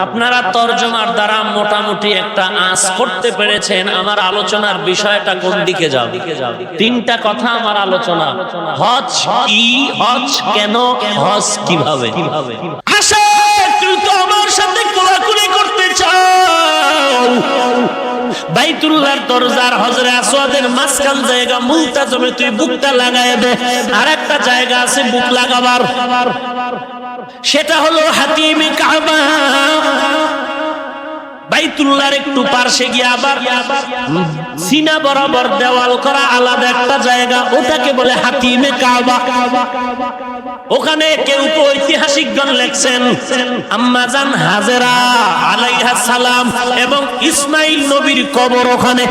আপনারা তরজমার দ্বারা মোটামুটি একটা আঁচ করতে পেরেছেন আমার আলোচনার বিষয়টা কোন দিকে যাবে। তিনটা কথা আমার আলোচনা, হজ কি, হজ কেন, হজ কিভাবে। আশা তুই তো আমার সাথে কোলাকুলি করতে চাও, বাইতুল্লাহর দরজার হজরে আসওয়াদের মাঝখান জায়গা মুলতাজমে তুই বুকটা লাগায় দে। আর একটা জায়গা আছে বুক লাগাবার, সেটা হলো হাতিমে কাবা। বাইতুল্লাহর একটু পাশে গিয়ে আবার সিনা বরাবর দেওয়াল করা আলাদা একটা জায়গা, ওটাকে বলে হাতিমে কাবা। ওখানে কেউ ঐতিহাসিকগণ লেখছেন আম্মা জান হাজেরা আলাইহা সালাম এবং ইসমাইল নবীর কবর ওখানে।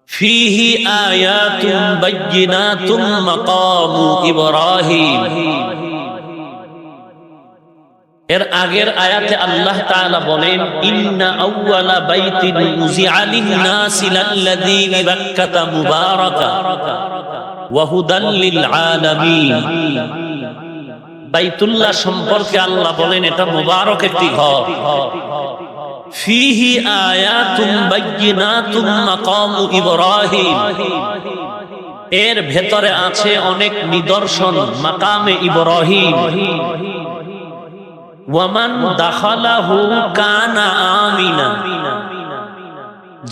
ফিহি আয়াতুম বাইয়িনাতুম মাকামু ইব্রাহিম। এর আগের আয়াতে আল্লাহ তাআলা বলেন ইন্না আউওয়ালা বাইতিন উযিআ লিন-নাসি লাল্লাযী বিবাক্কাতা মুবারাকা ওয়া হুদাল লিল আলামিন। বাইতুল্লাহ সম্পর্কে আল্লাহ বলেন এটা মুবারক একটি ঘর। ফিহি আয়াতুম বাইয়িনাতুম মাকামু ইব্রাহিম, এর ভেতরে আছে অনেক নিদর্শন মাকামে ইব্রাহিম। ওয়ামান দাখালাহু কানা আমিনা,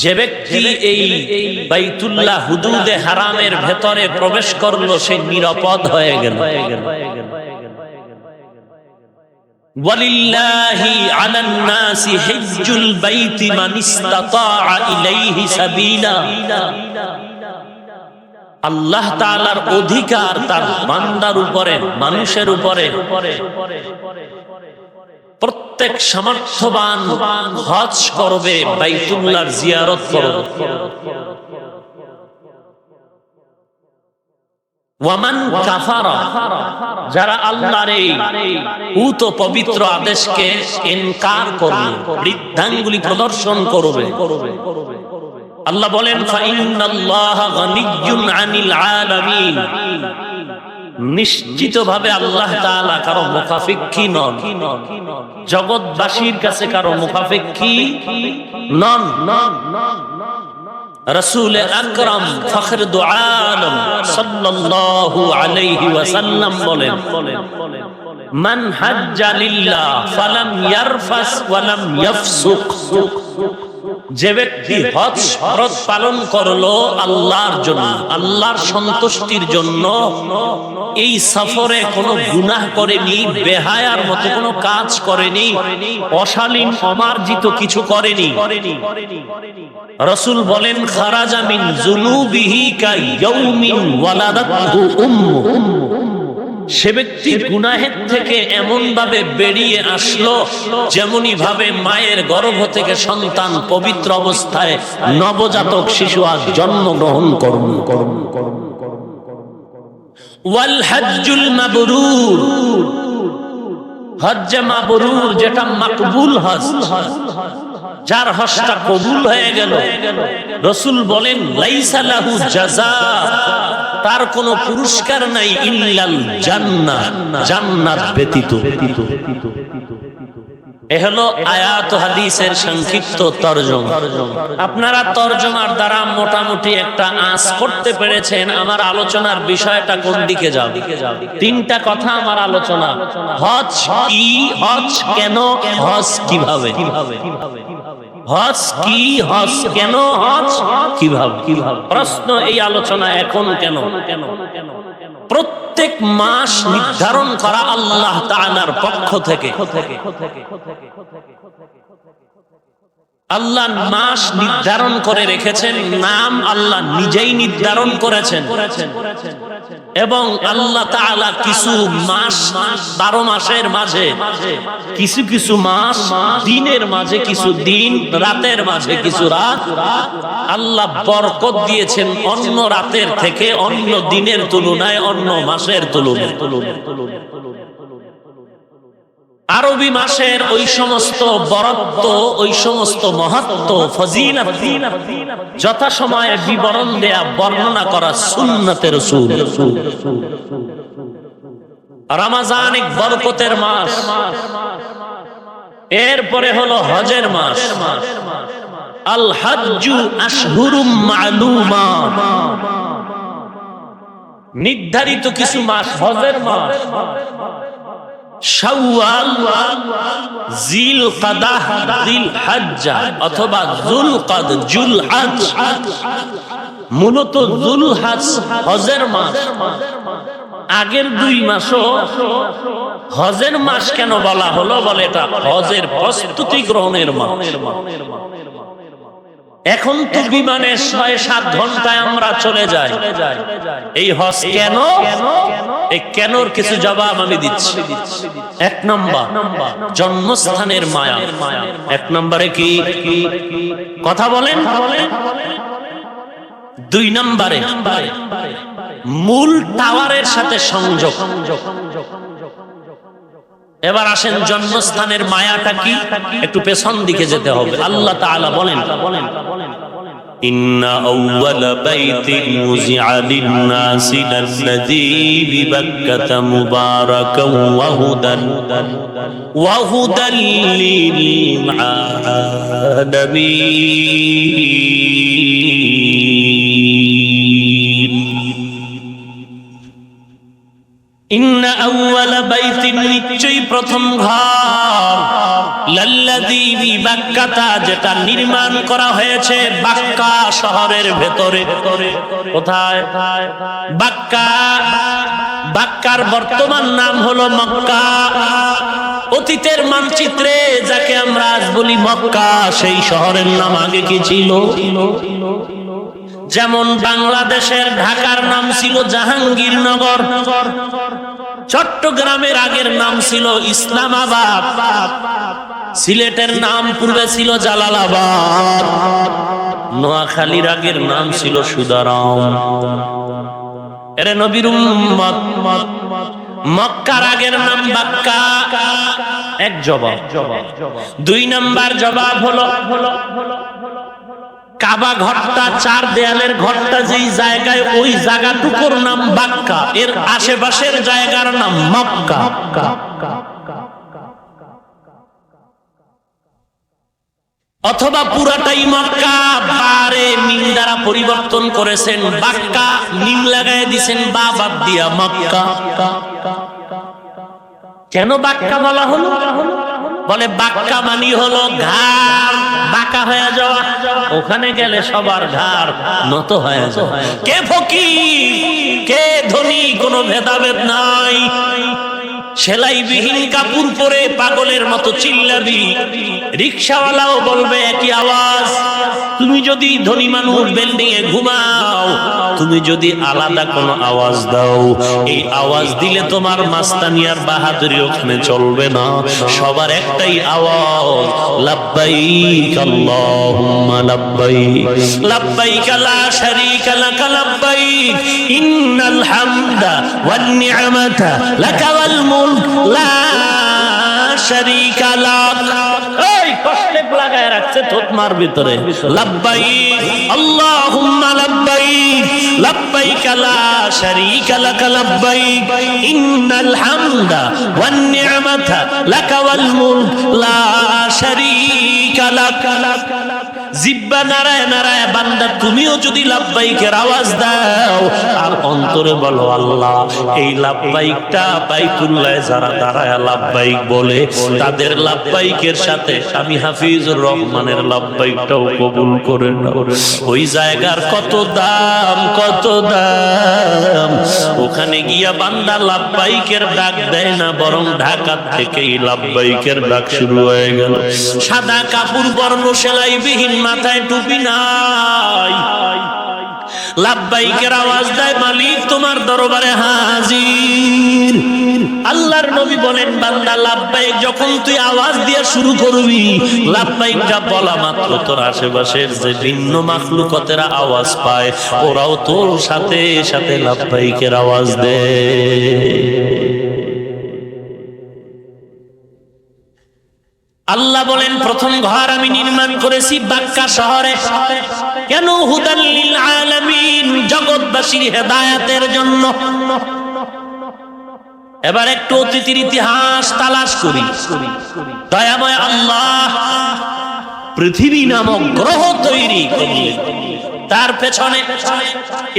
যে ব্যক্তি এই বাইতুল্লাহ হুদুদে হারামের ভেতরে প্রবেশ করলো সে নিরাপদ হয়ে গেল। ওয়ালিল্লাহি আলান নাসি হিজ্জুল বাইতি মান ইসতাতাআ ইলাইহি সাবিলা। আল্লাহ তাআলার অধিকার তার বান্দার উপরে, মানুষের উপরে। প্রত্যেক সামর্থ্যবান হজ করবে, বাইতুল্লাহর জিয়ারত করবে। ওয়ামান কাফারা, যারা আল্লাহর এই উত পবিত্র আদেশকে ইনকার করবে, বৃদ্ধাঙ্গুলি প্রদর্শন করবে। আল্লাহ বলেন ফাইন্নাল্লাহা গানিয়্যুন আনিল আলামিন, নিশ্চিতভাবে আল্লাহ তাআলা কারো মুখাপেক্ষী নন, জগৎবাসীর কাছে কারো মুখাপেক্ষী নন। রাসূল আকরাম ফখর দু আলম সাল্লাল্লাহু আলাইহি ওয়াসাল্লাম বলেন মান হাজ্জা লিল্লাহ ফালাম ইয়ারফাস ওয়ালাম ইয়াফসুক, যে ব্যক্তি হজ ফরজ পালন করলো আল্লাহর জন্য, আল্লাহর সন্তুষ্টির জন্য, এই সফরে কোনো গুনাহ করেনি, বেহায়ার মতো কোনো কাজ করেনি, অশালীন অমার্জিত কিছু করেনি। রাসূল বলেন খারাজা মিন যুনুবিহি কায়াউমিন ওয়ালাদাতহু উম্মুহু, সে ব্যক্তি গুনাহের থেকে এমন ভাবে বেরিয়ে আসলো যেমনি ভাবে মায়ের গর্ভ থেকে সন্তান পবিত্র অবস্থায় নবজাতক শিশু আজ জন্মগ্রহণ করবে। ওয়াল হজ্জুল মাবরুর, হজ্জ মাবরুর যেটা মাকবুল হজ, যার হজটা কবুল হয়ে গেল, রাসূল বলেন লাইসা লাহু জাযা, তার কোনো পুরস্কার নাই ইল্লাল জান্নাহ, জান্নাত ব্যতীত। এ হলো আয়াত হাদিসের সংক্ষিপ্ত তরজমা। আপনারা তরজমার দ্বারা মোটামুটি একটা আঁচ করতে পেরেছেন আমার আলোচনার বিষয়টা কোন দিকে যাবে। তিনটা কথা আমার আলোচনা, হজ কি, হজ কেন, হজ কিভাবে। হজ কি, হজ কেন, হজ কিভাবে। প্রশ্ন এই আলোচনা এখন কেন? প্রত্যেক মাস নির্ধারণ করা আল্লাহ তাআলার পক্ষ থেকে। আল্লাহ মাস নির্ধারণ করে রেখেছেন, নাম আল্লাহ নিজেই নির্ধারণ করেছেন। এবং আল্লাহ তাআলা কিছু মাস 12 মাসের মাঝে কিছু কিছু মাস, দিনের মাঝে কিছু দিন, রাতের মাঝে কিছু রাত আল্লাহ বরকত দিয়েছেন অন্য রাতের থেকে, অন্য দিনের তুলনায়, অন্য মাসের তুলনায়। আরবি মাসের ওই সমস্ত বরত্ব, ওই সমস্ত মহত্ব, ফজিলত যথাসময়ে বিবরণ দেয়া, বর্ণনা করা সুন্নতে রাসূল। রমজান এক বরকতের মাস, এরপরে হলো হজের মাস। আল হজ্জু আশহুরুম মা'লুমাত, নির্ধারিত কিছু মাস, হজের মাস শাওয়াল, জিলকাদাহ, জিলহজ্জা অথবা যুলকাদ, জুলহজ। মূলত জুলহজ হজের মাস। আগের 2 মাসও হজের মাস কেন বলা হলো? বলে এটা হজের প্রস্তুতি গ্রহণের মাস। এখন তো বিমানে 6-7 ঘন্টায় আমরা চলে যাই। এই হজ কেন? এই কেনর কিছু জবাব আমি দিচ্ছি। 1 নম্বর জন্মস্থানের মায়া। 1 নম্বরে কি কথা বলেন? 2 নম্বরে মূল টাওয়ারের সাথে সংযোগ। এবার আসেন জন্মস্থানের মায়াটা কি, একটু পেছন দিকে যেতে হবে। আল্লাহ তাআলা বলেন, ইন্না আউওয়ালা বাইতিন মুযিআ লিন-নাসি লাল্লাযী বিবাক্কাতা মুবারাকান ওয়া হুদান লিল-আলামিন। ইন্না আউওয়ালা বাইতিন, নিশ্চয়ই প্রথম ঘর, লাল্লাযী বিবাক্কাতা, যেটা নির্মাণ করা হয়েছে বাক্কা শহরের ভেতরে। কোথায়? বাক্কা। বাক্কার বর্তমান নাম হলো মক্কা। অতীতের মানচিত্রে যাকে আমরা আজ বলি মক্কা, সেই শহরের নাম আগে কি ছিল? যেমন বাংলাদেশের ঢাকার নাম ছিল জাহাঙ্গীরনগর, চট্টগ্রামের আগের নাম ছিল ইসলামাবাদ, সিলেটের নাম পূর্বে ছিল জালালাবাদ, নোয়াখালীর আগের নাম ছিল সুদারাম। এরে নবীর উম্মত, মক্কার আগের নাম বাক্কা। 1 জবাব। 2 নাম্বার জবাব হলো কাবা ঘরটা, 4 দেয়ালের ঘরটা যেই জায়গায়, ওই জায়গাটুকুর নাম বাক্কা, এর আশেপাশের জায়গার নাম মক্কা। অথবা পুরাটাই মক্কা, বারে মিম দ্বারা পরিবর্তন করেছেন, বাক্কা মিম লাগায় দিয়েছেন বা বাদ দিয়া মক্কা। কেন বাক্কা বলা হলো? বলে বাক্কা মানি হলো ঘাড় বাঁকা হয়ে যাওয়া, ওখানে গেলে সবার ঘাড় নত হয়ে যায়। কে ফকির কে ধনী কোনো ভেদাভেদ নাই। সেলাইবিহীন কাপড় পরে পাগলের মতো চিল্লাবি, রিকশাওয়ালাও বলবে একই আওয়াজ। তুমি যদি ধনী মানুষ বিল্ডিং এ ঘুমাও, তুমি যদি আলাদা কোনো আওয়াজ দাও, এই আওয়াজ দিলে তোমার মাস্তানিয়ার বাহাদুরি ওখানে চলবে না। সবার একটাই আওয়াজ, লাব্বাইক আল্লাহুম্মা লাব্বাইক, লাব্বাইক লা শারীকা লাক লাব্বাইক, ইন্নাল হামদা ওয়ান নি'মাতা লাকা ওয়াল মুলক লা শারীকা লাক। এই কষ্টে লাগায় রাখছে থতমার ভিতরে, লাব্বাইক আল্লাহুম্মা লাব্বাইক, লাব্বাইক লা শারীকা লাক লাব্বাইক, ইন্নাল হামদা ওয়ান নি'মাতা লাকা ওয়াল মুলক লা শারীকা লাক। জিব্বা নাড়ায় নাড়ায় বান্দা তুমিও যদি লাব্বাইকের আওয়াজ দাও, আর অন্তরে বলো আল্লাহ, এই লাব্বাইকটা বাইতুল্লাহে যারা দাঁড়ায় লাব্বাইক বলে, তাদের লাব্বাইকের সাথে আমি হাফিজুর রহমানের লাব্বাইকটাও কবুল করে নাও। ওই জায়গার কত দাম, কত দাম। ওখানে গিয়া বান্দা লাব্বাইকের ডাক দেয় না, বরং ঢাকা থেকেই লাব্বাইকের ডাক শুরু হয়ে গেল। সাদা কাপড় বর্ণ সেলাইবিহীন, মাথায় টুপি নাই, লাব্বাইকের আওয়াজ দেয়, মালিক তোমার দরবারে হাজির। আল্লাহর নবী বলেন, বান্দা লাব্বাইক যখন তুই আওয়াজ দিয়ে শুরু করবি, লাব্বাইকটা বলা মাত্র তোর আশেপাশের যে ভিন্ন মাখলুকাতেরা আওয়াজ পায়, ওরাও তোর সাথে সাথে লাব্বাইকের আওয়াজ দেয়। আল্লাহ বলেন প্রথম ঘর আমি নির্মাণ করেছি বাক্কা শহরে। কেন? হুদাল লিল আলামিন, জগৎবাসীর হেদায়েতের জন্য। এবার একটু অতীতের ইতিহাস তালাশ করি। দয়াময় আল্লাহ পৃথিবী নামক গ্রহ তৈরি করলেন। তার পেছনে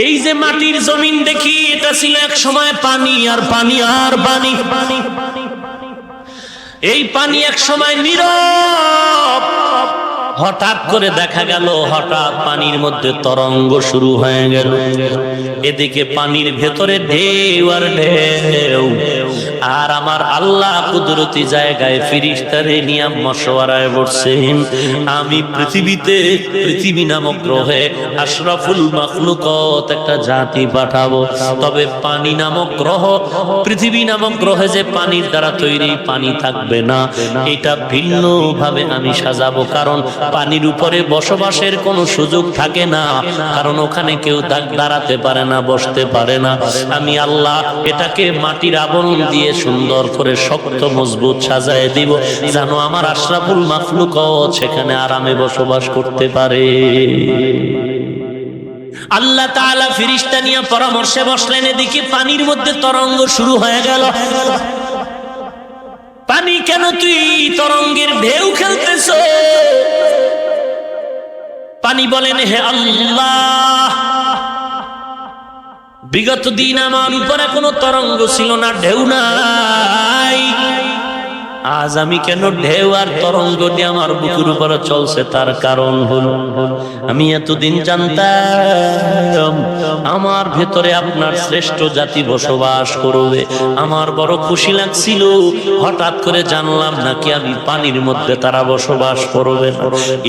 এই যে মাটির জমিন দেখি, এটা ছিল এক সময় পানি আর পানি আর পানি। এই পানি এক সময় নীরব। হঠাৎ করে দেখা গেল, হঠাৎ পানির মধ্যে তরঙ্গ শুরু হয়ে গেল। এদিকে পানির ভেতরে ঢেউ আর ঢেউ। আর আমার আল্লাহ কুদরতি জায়গায় ফেরেশতারে নিয়ে মশওয়ারায় বসছেন, আমি পৃথিবী নামক গ্রহে আশরাফুল মাখলুকাত একটা জাতি পাঠাবো। তবে পানি নামক গ্রহ, পৃথিবী নামক গ্রহে যে পানির দ্বারা তৈরি, পানি থাকবে না, এটা ভিন্ন ভাবে আমি সাজাবো। কারণ পানির উপরে বসবাসের কোনো সুযোগ থাকে না, কারণ ওখানে কেউ দাঁড়াতে পারে না, বসতে পারে না। আমি আল্লাহ এটাকে মাটির আবরণ দিয়ে সুন্দর করে শক্ত মজবুত সাজায় দিব, যেন আমার আশরাফুল মাখলুকাত সেখানে আরামে বসবাস করতে পারে। আল্লাহ তাআলা ফেরেশতা নিয়ে পরামর্শে বসলেন। এদিকে পানির মধ্যে তরঙ্গ শুরু হয়ে গেল। পানি, কেন তুই তরঙ্গের ঢেউ খেলতেছ? পানি বলেন, হে আল্লাহ, বিগত দিন আমার উপরে কোনো তরঙ্গ ছিল না, ঢেউ নাই। আজ আমি কেন ঢেউ আর তরঙ্গ নিয়ে আমার বুকের উপরে চলছে? তার কারণ হলো, আমি এতদিন জানতাম আমার ভেতরে আপনার শ্রেষ্ঠ জাতি বসবাস করবে। আমার বড় খুশি লাগছিল, হঠাৎ করে জানলাম নাকি আমি পানির মধ্যে তারা বসবাস করবে।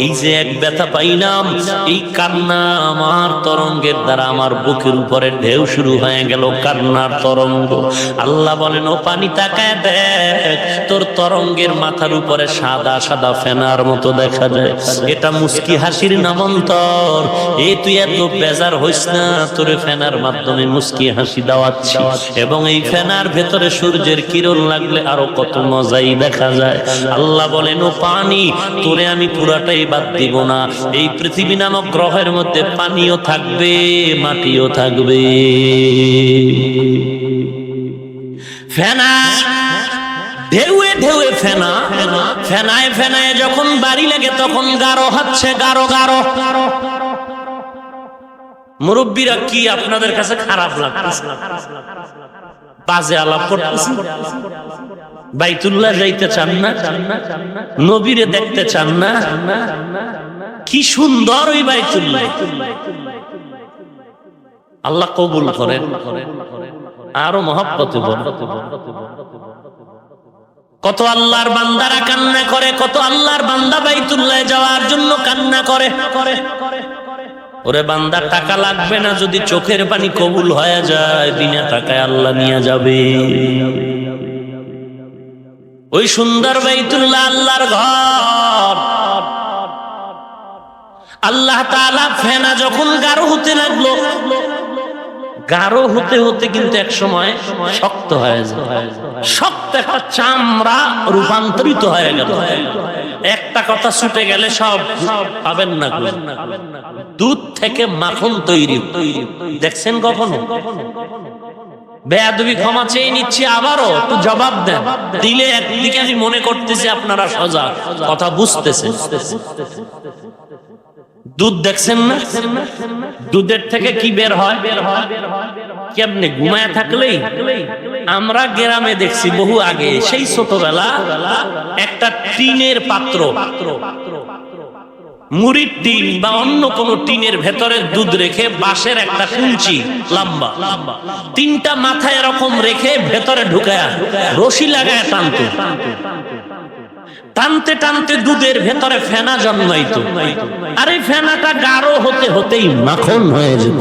এই যে এক ব্যথা পাইলাম, এই কান্না আমার তরঙ্গের দ্বারা আমার বুকের উপরে ঢেউ শুরু হয়ে গেল, কান্নার তরঙ্গ। আল্লাহ বলেন, ও পানি তাকায় দেখ, তোর তরঙ্গের মাথার উপরে সাদা সাদা ফেনার মতো দেখা যায়। এটা মুস্কি হাসির নামান্তর। এই তুই এত বেজার হইস না, তোরে ফেনার মাধ্যমে মুস্কি হাসি দেওয়াচ্ছি। এবং এই ফেনার ভেতরে সূর্যের কিরণ লাগলে আরো কত মজাই দেখা যায়। আল্লাহ বলেন, ও পানি, তোরে আমি পুরাটাই বাদ দিব না। এই পৃথিবী নামক গ্রহের মধ্যে পানিও থাকবে, মাটিও থাকবে। ফেনা ঢেউয়ে ঢেউয়ে ফেনা, ফেনায় ফেনায় যখন বাড়ি লাগে তখন গাঢ় হচ্ছে, গাঢ় গাঢ়। মুরব্বীরা কি আপনাদের কাছে খারাপ লাগতেছে? বাজে আলাপ করতেছে। বাইতুল্লাহ যাইতে চান না, নবীরে দেখতে চান না? কি সুন্দর ওই বাইতুল্লাহ। আল্লাহ কবুল করেন, আরো মহব্বতে বলেন। কত আল্লাহর বান্দারা কান্না করে, কত আল্লাহর বান্দা বাইতুল্লাহ যাওয়ার জন্য কান্না করে। ওরে বান্দা, টাকা লাগবে না, যদি চোখের পানি কবুল হয়ে যায়, বিনা টাকায় আল্লাহ নিয়ে যাবে। ওই সুন্দর বাইতুল্লাহ আল্লাহর ঘর। আল্লাহ তাআলা ফেনা যখন গাঢ় হতে লাগলো, গাঢ় হতে হতে কিন্তু এক সময় শক্ত হয়ে যায়। শক্ত একটা চামড়া রূপান্তরিত হয়ে গেল। একটা কথা ছুটে গেলে সব পাবেন না। দুধ থেকে মাখন তৈরি, দেখছেন কখনো? বেয়াদবি ক্ষমা চেয়ে নিচ্ছি, আবারও একটু জবাব দেন। দিলে একদিকে আমি মনে করতেছি আপনারা সজাগ, কথা বুঝতেছেন। দুধ দেখছেন না? দুধের থেকে কি বের হয়? কেমনে? ঘুমায় থাকলেই। আমরা গ্রামে দেখছি বহু আগে, সেই ছোটবেলা, একটা টিনের পাত্র, মুড়ির টিন বা অন্য কোন টিনের ভেতরে দুধ রেখে, বাঁশের একটা কুঞ্চি লম্বা, তিনটা মাথা এরকম রেখে ভেতরে ঢুকায় রশি লাগায় টানতো। টানতে টানতে দুধের ভেতরে ফেনা জন্মাইতো। আর এই ফেনাটা গাঢ় হতে হতেই মাখন হয়ে যেত।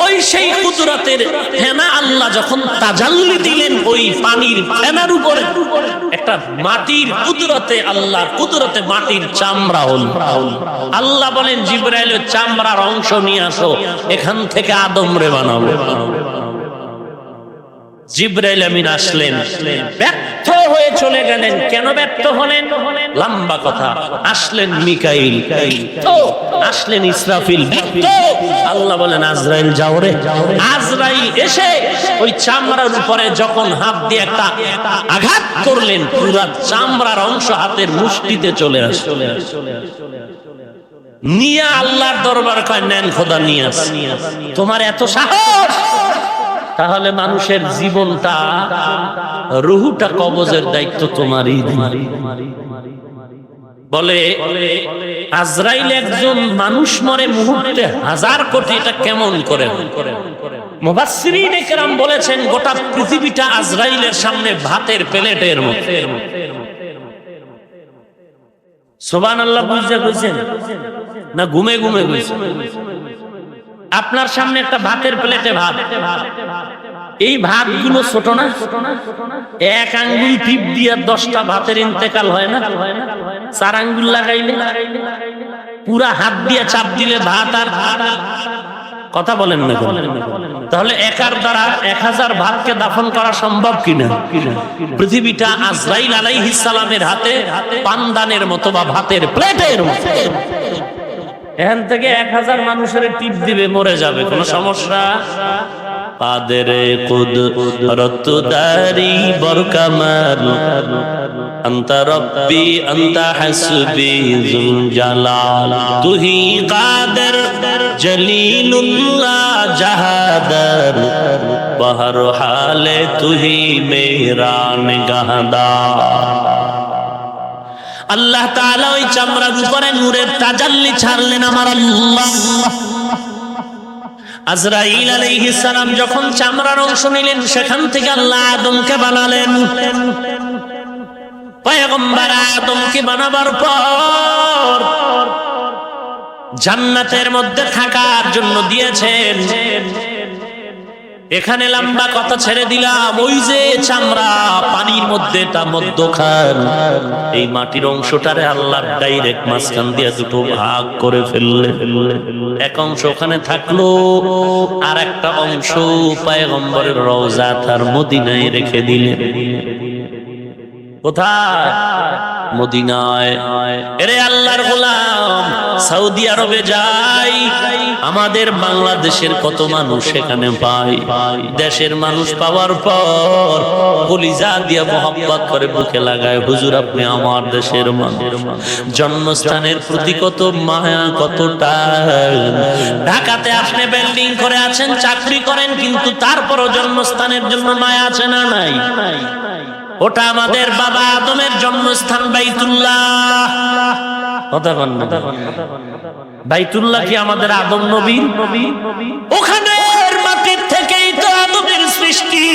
ওই সেই কুদরতের ফেনা আল্লাহ যখন তাজাল্লি দিলেন ওই পানির ফেনার উপরে, একটা মাটির কুদরতে, আল্লাহর কুদরতে মাটির চামড়া হল। আল্লাহ বলেন, জিবরাইল চামড়ার অংশ নিয়ে আসো, এখান থেকে আদম রে বানাবো। জিবরাইল আমিন আসলেন, ব্যর্থ হয়ে চলে গেলেন। কেন ব্যর্থ হলেন? লম্বা কথা। আসলেন মিকাইল, তো আসলেন ইসরাফিল, তো আল্লাহ বলেন আজরাইল যাও রে। আজরাইল এসে ওই চামড়ার উপরে যখন হাত দিয়ে একটা আঘাত করলেন, পুরা চামড়ার অংশ হাতের মুষ্টিতে চলে আসে। নিয়ে আল্লাহর দরবার কয় নেন খোদা নিয়ে আস। তোমার এত সাহস? তাহলে মানুষের জীবনটা, রুহুটা কবজের দায়িত্ব তোমারই। বলে আজরাইল একজন মানুষ মরে মুহূর্তে 1000 কোটি, এটা কেমন করে? মুফাসসিরিনে কেরাম বলেছেন গোটা পৃথিবীটা আজরাইলের সামনে ভাতের প্লেটের মতো। সুবহানাল্লাহ। বুঝছেন না ঘুমে ঘুমে বুঝছেন? আপনার সামনে একটা ভাতের প্লেটে ভাত, এই ভাতগুলো ছোট না? এক আঙ্গুল টিপ দিয়ে 10টা ভাতের ইন্তেকাল হয় না? 4 আঙ্গুল লাগাইলে, পুরা হাত দিয়ে চাপ দিলে ভাত আর কথা বলেন না। তাহলে একার দ্বারা 1000 ভাতকে দাফন করা সম্ভব কিনা? পৃথিবীটা আজরাইল আলাইহিস সালামের হাতে পানদানের মতো বা ভাতের প্লেটের মতো। এখান থেকে 1000 মানুষের টিপ দিবে, মরে যাবে, কোনো সমস্যা? কাদের কুদরত দারি বরকামাল আনতা রব্বি আনতা হাসবি যুল জালাল তুহি কাদের জলিলুল্লাহ জাহাদার বহর হালে তুহি মেরা নিগাহদার। আল্লাহ তাআলা ওই চামড়ার উপরে নূরের তাজাল্লি ছাড়লেন আমার আল্লাহ। আজরাইল আলাইহিস সালাম যখন চামড়ার অংশ নিলেন, সেখান থেকে আল্লাহ আদমকে বানালেন। পয়গম্বর আদমকে বানাবার পর জান্নাতের মধ্যে থাকার জন্য দিয়েছেন। এখানে লম্বা কথা ছেড়ে দিলাম, ওই যে চামড়া পানির মধ্যে তা মধ্যখান, এই মাটির অংশটারে আল্লাহ ডাইরেক্ট মাঝখান দিয়ে দুটো ভাগ করে ফেললেন। এক অংশ ওখানে থাকলো, আর একটা অংশ পয়গম্বরের রওজা তার মদিনায় রেখে দিলেন। কোথায়? মদিনায়। এরে আল্লাহর গোলাম, সৌদি আরবে যাই, আমাদের বাংলাদেশের কত মানুষ সেখানে পাই। দেশের মানুষ পাওয়ার পর কলিজা দিয়ে মোহাব্বত করে বুকে লাগায়, হুজুর আপনি আমার দেশের মানুষ। জন্মস্থানের প্রতি কত মায়া, কতটা। ঢাকাতে আপনি বিল্ডিং করে আছেন, চাকরি করেন, কিন্তু তারপরও জন্মস্থানের জন্য মায়া আছে না নাই? ওটা আমাদের বাবা আদমের জন্মস্থান বাইতুল্লাহ। কথা বল না। বাইতুল্লাহ কি আমাদের আদম নবীর? ওখানের মাটির থেকেই তো আদমের সৃষ্টি।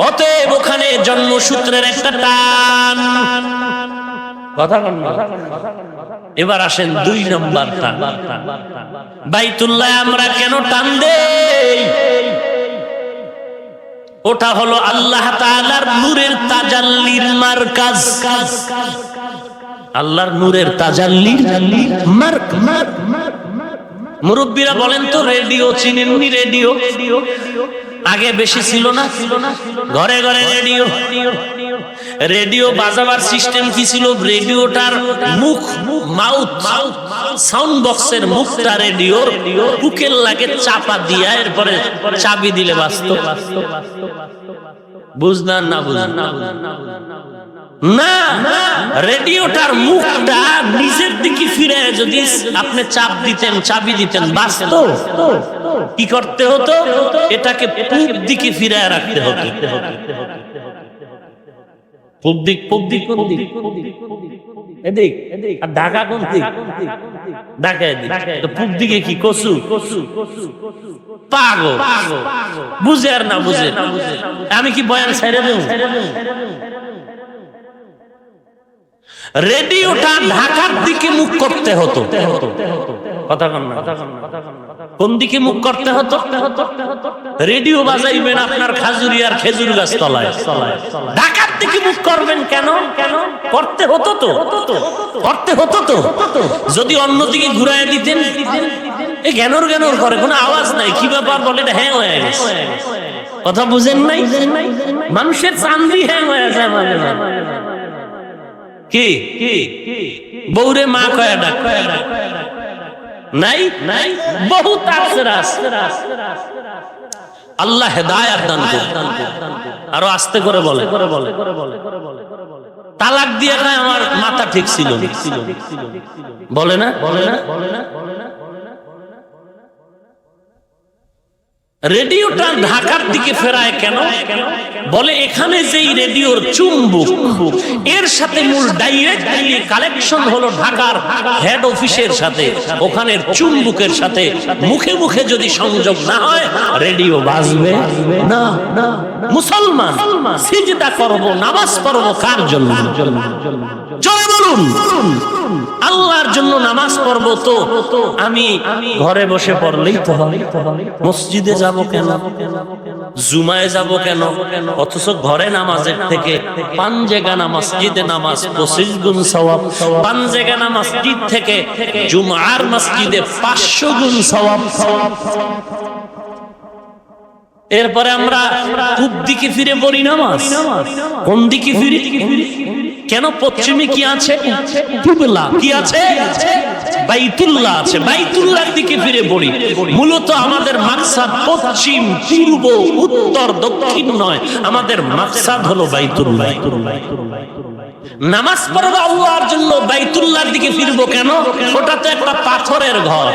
অতএব ওখানে জন্মসূত্রের একটা টান। কথা বল না। এবার আসেন 2 নম্বর টান। বাইতুল্লাহ আমরা কেন টান দেই? ওটা হলো আল্লাহ তাআলার নূরের তাজাল্লির মারকাজ। আল্লাহর নূরের তাজাল্লির মারকাজ। মুরব্বীরা বলেন তো, রেডিও চিনেননি? রেডিও আগে বেশি ছিল না? ঘরে ঘরে রেডিও। রেডিও বাজাবার সিস্টেম কি ছিল? রেডিওটার মুখ, মাউথ, সাউন্ড বক্সের মুখটা রেডিওর বুকের লাগে চাপা দিয়া, এরপরে চাবি দিলে বাজতো। বুঝলেন না? বুঝলেন না? রেডিওটার মুখটা নিজের দিকে ফিরে যদি আপনি চাপ দিতেন, চাবি দিতেন, বাজতো। কি করতে হতো? এটাকে পূব দিকে ফিরে রাখতে হতো। পূব দিক, পূব দিক, কোন দিক? এদিক। আর ঢাকা কোন দিক? ঢাকা এদিক। তো পূব দিকে কি কসু? পাগল বুঝে আর না বুঝে। আমি কি বয়ান ছেড়ে দেব? রেডিওটা ঢাকার দিকে মুখ করতে হতো। কথা কন না। কোন দিকে মুখ করতে হতো? রেডিও বাজাইবেন আপনার খাজুরিয়ার খেজুর গাছ তলায়, ঢাকার দিকে মুখ করবেন কেন? করতে হতো তো, করতে হতো তো। যদি অন্যদিকে ঘুরাই দিতেন, এই জ্ঞানর জ্ঞানর করে, কোনো আওয়াজ নাই, কি ব্যাপার বলে, এটা হ্যাঁ হয়ে গেছে। কথা বুঝেন নাই? মানুষের চান্দি হ্যাং হয়ে যায় মাঝে মাঝে। কি বউরে মা কয়া ডাক নাই নাই, বহুত আছে রাস্তা। আল্লাহ হেদায়েত দান করুন। আরো আস্তে করে বলে, তালাক দিয়ে কয় আমার মাথা ঠিক ছিল, বলে না? রেডিওটা ঢাকার দিকে ফেরায় কেন? বলে এখানে যেই রেডিওর চুম্বক, এর সাথে মূল ডাইরেক্টলি কালেকশন হলো ঢাকার হেড অফিসের সাথে। ওখানে চুম্বকের সাথে মুখে মুখে যদি সংযোগ না হয় রেডিও বাজবে না। মুসলমান সিজদা করব, নামাজ পড়ব কার জন্য? জয় বলুন, আল্লাহর জন্য নামাজ পড়ব। তো আমি ঘরে বসে পড়লেই তো হয়। মসজিদে যাব কেন? জুমায় যাব কেন? অথচ ঘরে নামাজের থেকে 5 জায়গা মসজিদে নামাজ 25 গুণ সওয়াব, 5 জায়গা মসজিদ থেকে জুমার মসজিদে 500 গুণ সওয়াব। এরপরে আমরা পূব দিকে ফিরে পড়ি নামাজ। কোন দিকে ফিরি? কেন? পশ্চিমে কি আছে? কিবলা কি আছে? বাইতুল্লাহ আছে। বাইতুল্লাহর দিকে ফিরে পড়ি। মূলত আমাদের মাকসাদ পশ্চিম, পূর্ব, উত্তর, দক্ষিণ নয়। আমাদের মাকসাদ হলো বাইতুল্লাহ। নামাজ পড়ব আল্লাহর জন্য, বাইতুল্লাহর দিকে ফিরবো কেন? ওটা তো একটা পাথরের ঘর।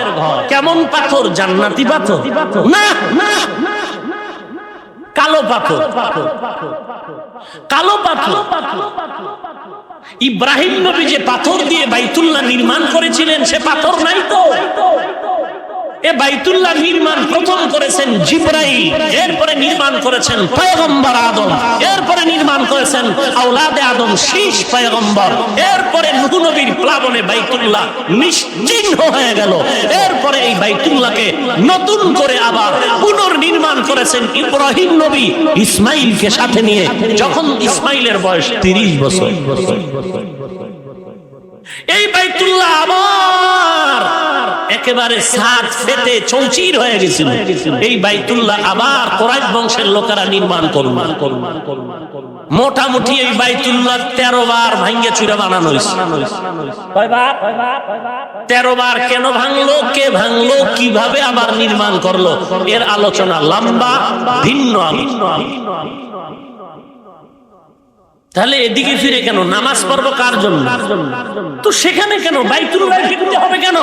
কেমন পাথর? জান্নাতি পাথর না, কালো পাথর। কালো পাথর। ইব্রাহিম নবী যে পাথর দিয়ে বাইতুল্লাহ নির্মাণ করেছিলেন সে পাথর নাই তো। এ বাইতুল্লাহ নির্মাণ প্রথম করেছেন জিবরাইল, এরপরে নির্মাণ করেছেন পয়গম্বর আদম, এরপরে নির্মাণ করেছেন আওলাদে আদম শীষ পয়গম্বর, এরপরে নূহ নবীর প্লাবনে বাইতুল্লাহ নিশ্চিহ্ন হয়ে গেল। এরপরে এই বাইতুল্লাহকে নতুন করে আবার পুনর্নির্মাণ করেছেন ইব্রাহিম নবী ইসমাইলকে সাথে নিয়ে, যখন ইসমাইলের বয়স 30 বছর। এই বাইতুল্লাহ আবার একেবারে সাত ফেটে চৌচির হয়ে গেছিল। এই বাইতুল্লাহ আবার কুরাইশ বংশের লোকেরা নির্মাণ করল। মোটামুটি এই বাইতুল্লাহ 13 বার ভাঙ্গে চুরে বানানো হয়েছে। কয়বার? 13 বার। কেন ভাঙলো, কে ভাঙলো, কিভাবে আবার নির্মাণ করলো, এর আলোচনা লম্বা, ভিন্ন। তাহলে এদিকে ফিরে কেন? নামাজ পড়ব কার জন্য? তো সেখানে কেন বাইতুল্লাহ ফিরতে হবে কেন?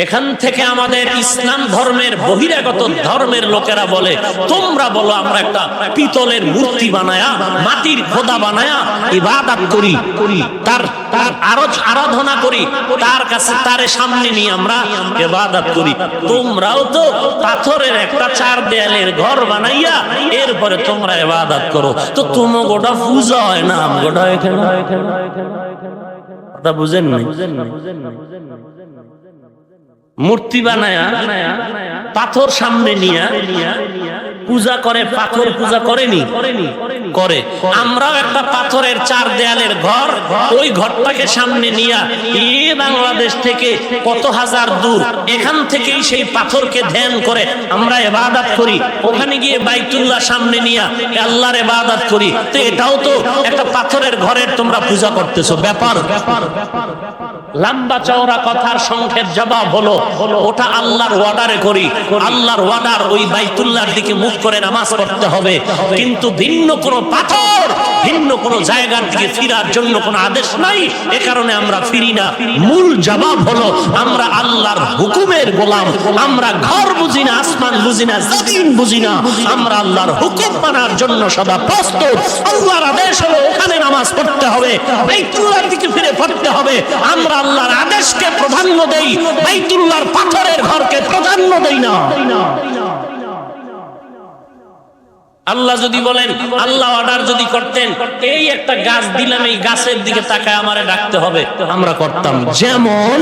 এখান থেকে আমাদের ইসলাম ধর্মের বহিরাগত ধর্মের লোকেরা বলে, তোমরা বলো আমরা একটা পিতলের মূর্তি বানায়া, মাটির খোদা বানায়া ইবাদত করি, তার আরাধনা করি, তার কাছে তারে সামনে নিয়ে আমরা ইবাদত করি। তোমরাও তো পাথরের একটা 4 দেয়ালের ঘর বানাইয়া এরপরে তোমরা ইবাদত করো। তো তোমার গোটা পূজা হয় না, গোটা এখানে কথা বুঝেন না? মূর্তি বানায়া পাথর সামনে নিয়া পূজা করে। পাথর পূজা করেনি? করে। আমরাও একটা পাথরের 4 দেয়ালের ঘর, ওই ঘরটাকে সামনে নিয়া বাংলাদেশ থেকে কত হাজার দূর, এখান থেকেই সেই পাথরকে ধ্যান করে আমরা ইবাদত করি। ওখানে গিয়ে বাইতুল্লাহ সামনে নিয়া আল্লাহর ইবাদত করি। তো এটাও তো একটা পাথরের ঘরের তোমরা পূজা করতেছো। ব্যাপার লম্বা চওড়া কথার সংক্ষেপ জবাব হলো, ওটা আল্লাহর ওয়ার্ডারে করি। আল্লাহর ওয়ার্ডার ওই বাইতুল্লাহর দিকে মুখ করে নামাজ পড়তে হবে, কিন্তু ভিন্ন কোনো পাথর, ভিন্ন কোনো জায়গার দিকে ফিরার জন্য কোনো আদেশ নাই। এ কারণে আমরা ফিরি না। মূল জবাব হলো আমরা আল্লাহর হুকুমের গোলাম। আমরা ঘর বুঝি না, আসমান বুঝি না, জমিন বুঝি না। আমরা আল্লাহর হুকুম মানার জন্য সদা প্রস্তুত। আল্লাহর আদেশ হলো ওখানে নামাজ পড়তে হবে, বাইতুল্লাহর দিকে ফিরে পড়তে হবে। আমরা আল্লাহর আদেশকে প্রাধান্য দেই, বাইতুল্লাহর পাথরের ঘরকে প্রাধান্য দেই না। আল্লাহ যদি বলেন, আল্লাহ অর্ডার যদি করতেন এই একটা গাছ দিলাম, এই গাছের দিকে তাকায় আমারে ডাকতে হবে, আমরা করতাম। যেমন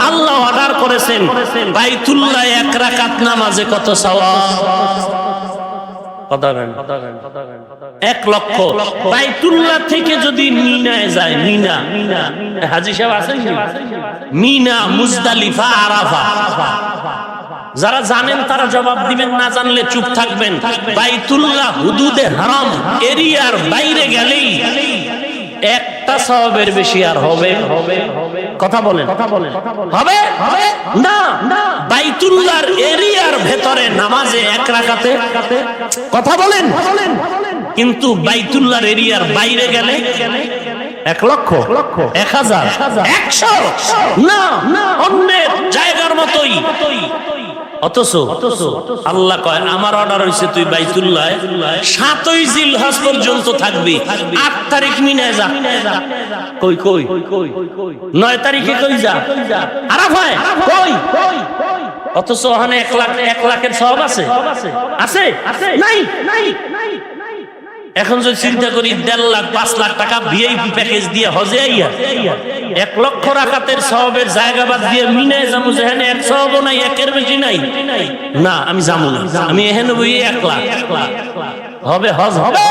আল্লাহ অর্ডার করেছেন বাইতুল্লাহ 1 রাকাত নামাজে কত সওয়াব, 1 লক্ষ। বাইতুল্লাহ থেকে যদি মিনায় যায়, মিনা হাজী সাহেব আছেন, মিনা, মুজদালিফা, আরাফা যারা জানেন তারা জবাব দিবেন, না জানলে চুপ থাকবেন। বাইতুল্লাহ হুদুদে হারাম এরিয়ার বাইরে গেলেই একটা সওয়াবের বেশি আর হবে? কথা বলেন হবে না? বাইতুল্লাহর এরিয়ার ভেতরে নামাজে এক রাকাতে, কথা বলেন, কিন্তু বাইতুল্লাহর এরিয়ার বাইরে গেলে 1 লক্ষ, 1000, 100 না, অন্যের জায়গার মতোই। অথচ আল্লাহ কয় আমার অর্ডার হইছে তুই বাইতুল্লাহ 7ই জিলহজ পর্যন্ত থাকবি, 8 তারিখ মিনায় যা। কই 9 তারিখে কই যা? আরাফায় কই? অথচ ওখানে 1 লাখের সওয়াব আছে? নাই। এখন যদি চিন্তা করি 1.5 লাখ 5 লাখ টাকা ভিআইপি প্যাকেজ দিয়ে হজে আইয়া 1 লক্ষ রাকাতের সওয়াবের জায়গা বাদ দিয়ে মিনায় যাবো, যেখানে 1 সওয়াবও নাই, 1-এর বেশি নাই, না আমি যাবো না, আমি এখানে বই 1 লাখ হবে, হজ হবে।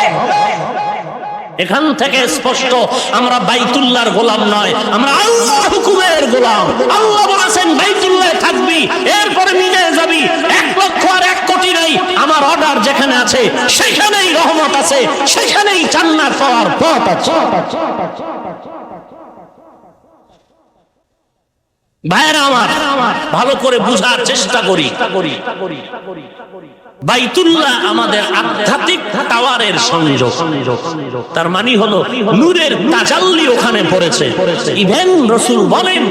এখান থেকে স্পষ্ট আমরা বাইতুল্লাহর গোলাম নয়, আমরা আল্লাহর হুকুমের গোলাম। আল্লাহ বলেছেন বাইতুল্লাহ থাকবি, এরপরে মিনায় যাবি। 1 লক্ষ আর 1 কোটি নাই, আমার অর্ডার যেখানে আছে সেখানেই রহমত আছে, সেখানেই জান্নাত পাওয়ার পথ আছে। ভাইরা আমার, ভালো করে বুঝার চেষ্টা করি। বাইতুল্লাহ আমাদের আধ্যাত্মিক টাওয়ারের সংযোগ, তার মানে হলো নূরের তাজাল্লি ওখানে পড়েছে। ইভেন রাসূল বলেন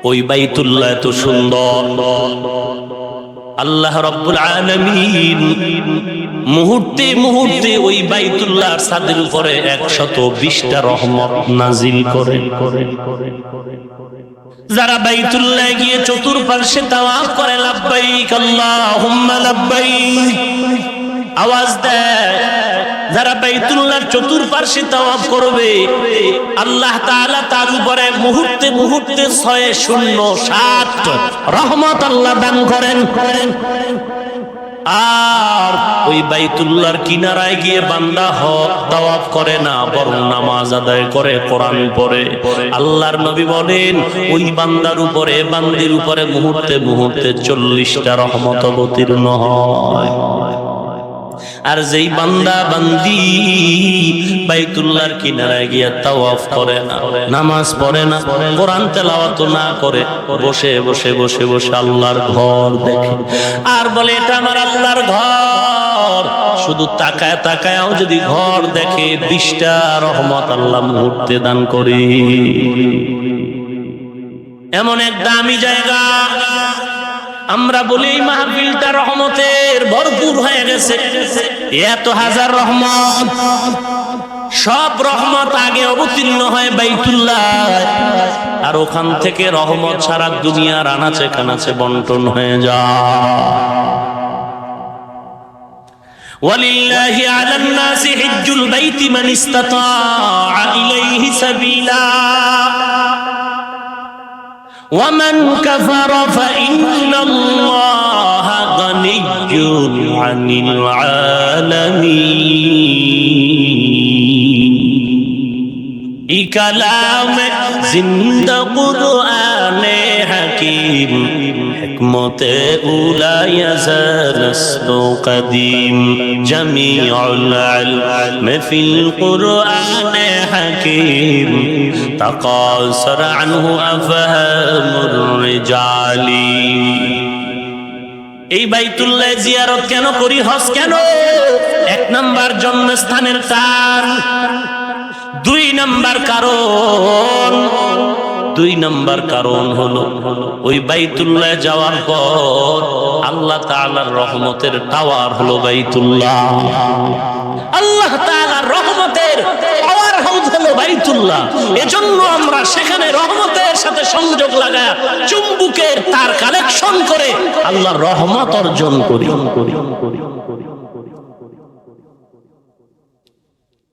ওই বাইতুল্লাহ এত সুন্দর, আল্লাহ রাব্বুল আলামিন মুহূর্তে মুহূর্তে ওই বাইতুল্লাহর ছাদের উপরে 120টা রহমত নাজিল করেন। যারা বাইতুল্লাহ গিয়ে চতুর্পার্শ্বে তাওয়াফ করে লাব্বাইক আল্লাহুম্মা লাব্বাইক আওয়াজ দেয়, যারা বাইতুল্লাহর চতুর্পার্শ্বে তাওয়াফ করবে আল্লাহ তাআলা তার উপরে মুহূর্তে মুহূর্তে 607 রহমত আল্লাহ দান করেন। আর ওই বাইতুল্লাহর কিনারায় গিয়ে বান্দা তাওয়াফ করে না, বরং নামাজ আদায় করে, কোরআন পড়ে। আল্লাহর নবী বলেন ওই বান্দার উপরে, বান্দির উপরে মুহূর্তে মুহূর্তে 40টা রহমত অবতীর্ণ হয়। আর যেই বান্দা বান্দি বাইতুল্লাহর কিনারায় গিয়ে তাওয়াফ করে না, নামাজ পড়ে না, কোরআন তেলাওয়াত না করে, বসে বসে বসে বসে আল্লাহর ঘর দেখে আর বলে এটা আমার আল্লাহর ঘর, শুধু তাকায় তাকায়ও যদি ঘর দেখে 20টা রহমত আল্লাহ মুহূর্তে দান করে। এমন এক দামি জায়গা, আমরা বলি এই মাহফিলটা রহমতের ভরপুর হয়ে গেছে, এত হাজার রহমত, সব রহমত আগে অবতীর্ণ হয় বাইতুল্লাহ, আর ওখান থেকে রহমত সারা দুনিয়ার আনাচে কানাচে বন্টন হয়ে যায়। ওয়ালিল্লাহি আলান নাসি হিজ্জুল বাইতি মান ইসতাতাআ ইলাইহি সাবিলা ومن كفر فإن الله غني عن العالمين। ای کلام زندہ قرآن حکیم، حکمت اولا یزال اصل قدیم، جمیع العلم فی القرآن حکیم، تقاصر عنه أفهام الرجال۔ এই বাইতুল্লাহ জিয়ারত কেন করি, হজ কেন? 1 নাম্বার জন্মস্থানের টান, 2 নাম্বার কারণ হলো ওই বাইতুল্লাহ যাওয়ার পর আল্লাহ তাআলার রহমতের টাওয়ার হলো বাইতুল্লাহ। আল্লাহ তাআলার রহমতের টাওয়ার হাউস হলো বাইতুল্লাহ। এজন্য আমরা সেখানে রহমতের সাথে সংযোগ লাগায় চুম্বকের তার কালেকশন করে আল্লাহর রহমত অর্জন করি।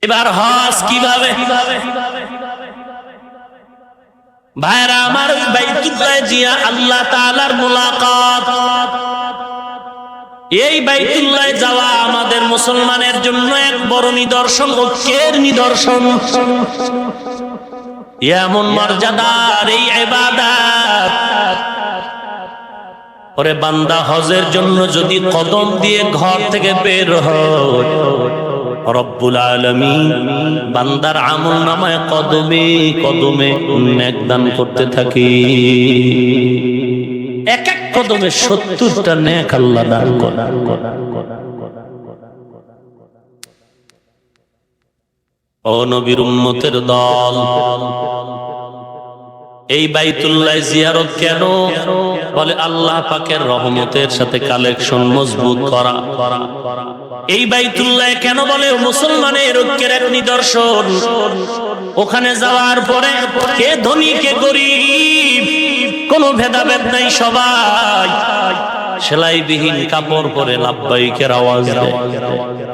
এবার হজ কিভাবে? ভাইরা আমার, বাইতুল্লাহ জিয়া আল্লাহ তাআলার মুলাকাত, এই বাইতুল্লাহ যাওয়া আমাদের মুসলমানের জন্য এক বড় নিদর্শন, ঐক্যের নিদর্শন। এমন মর্যাদার এই ইবাদত ওরে বান্দা, হজের জন্য যদি কদম দিয়ে ঘর থেকে বের হয়, রব্বুল আলামিন বান্দার আমল নামায় কদমে কদমে নেক দান করতে থাকে। এক এক কদমে 70টা নেক আল্লাহ দান করে। ও নবীর উম্মতের দল, এই বাইতুল্লাহ জিয়ারত কেন? বলে আল্লাহ পাকের রহমতের সাথে কালেকশন মজবুত করা। এই বাইতুল্লাহ কেন? বলে মুসলমানের ঐক্যের এক নিদর্শন। ওখানে যাওয়ার পরে কে ধনী কে গরিব কোনো ভেদাভেদ নাই, সবাই সেলাইবিহীন কাপড় পরে লাব্বাইকের আওয়াজ দেয়।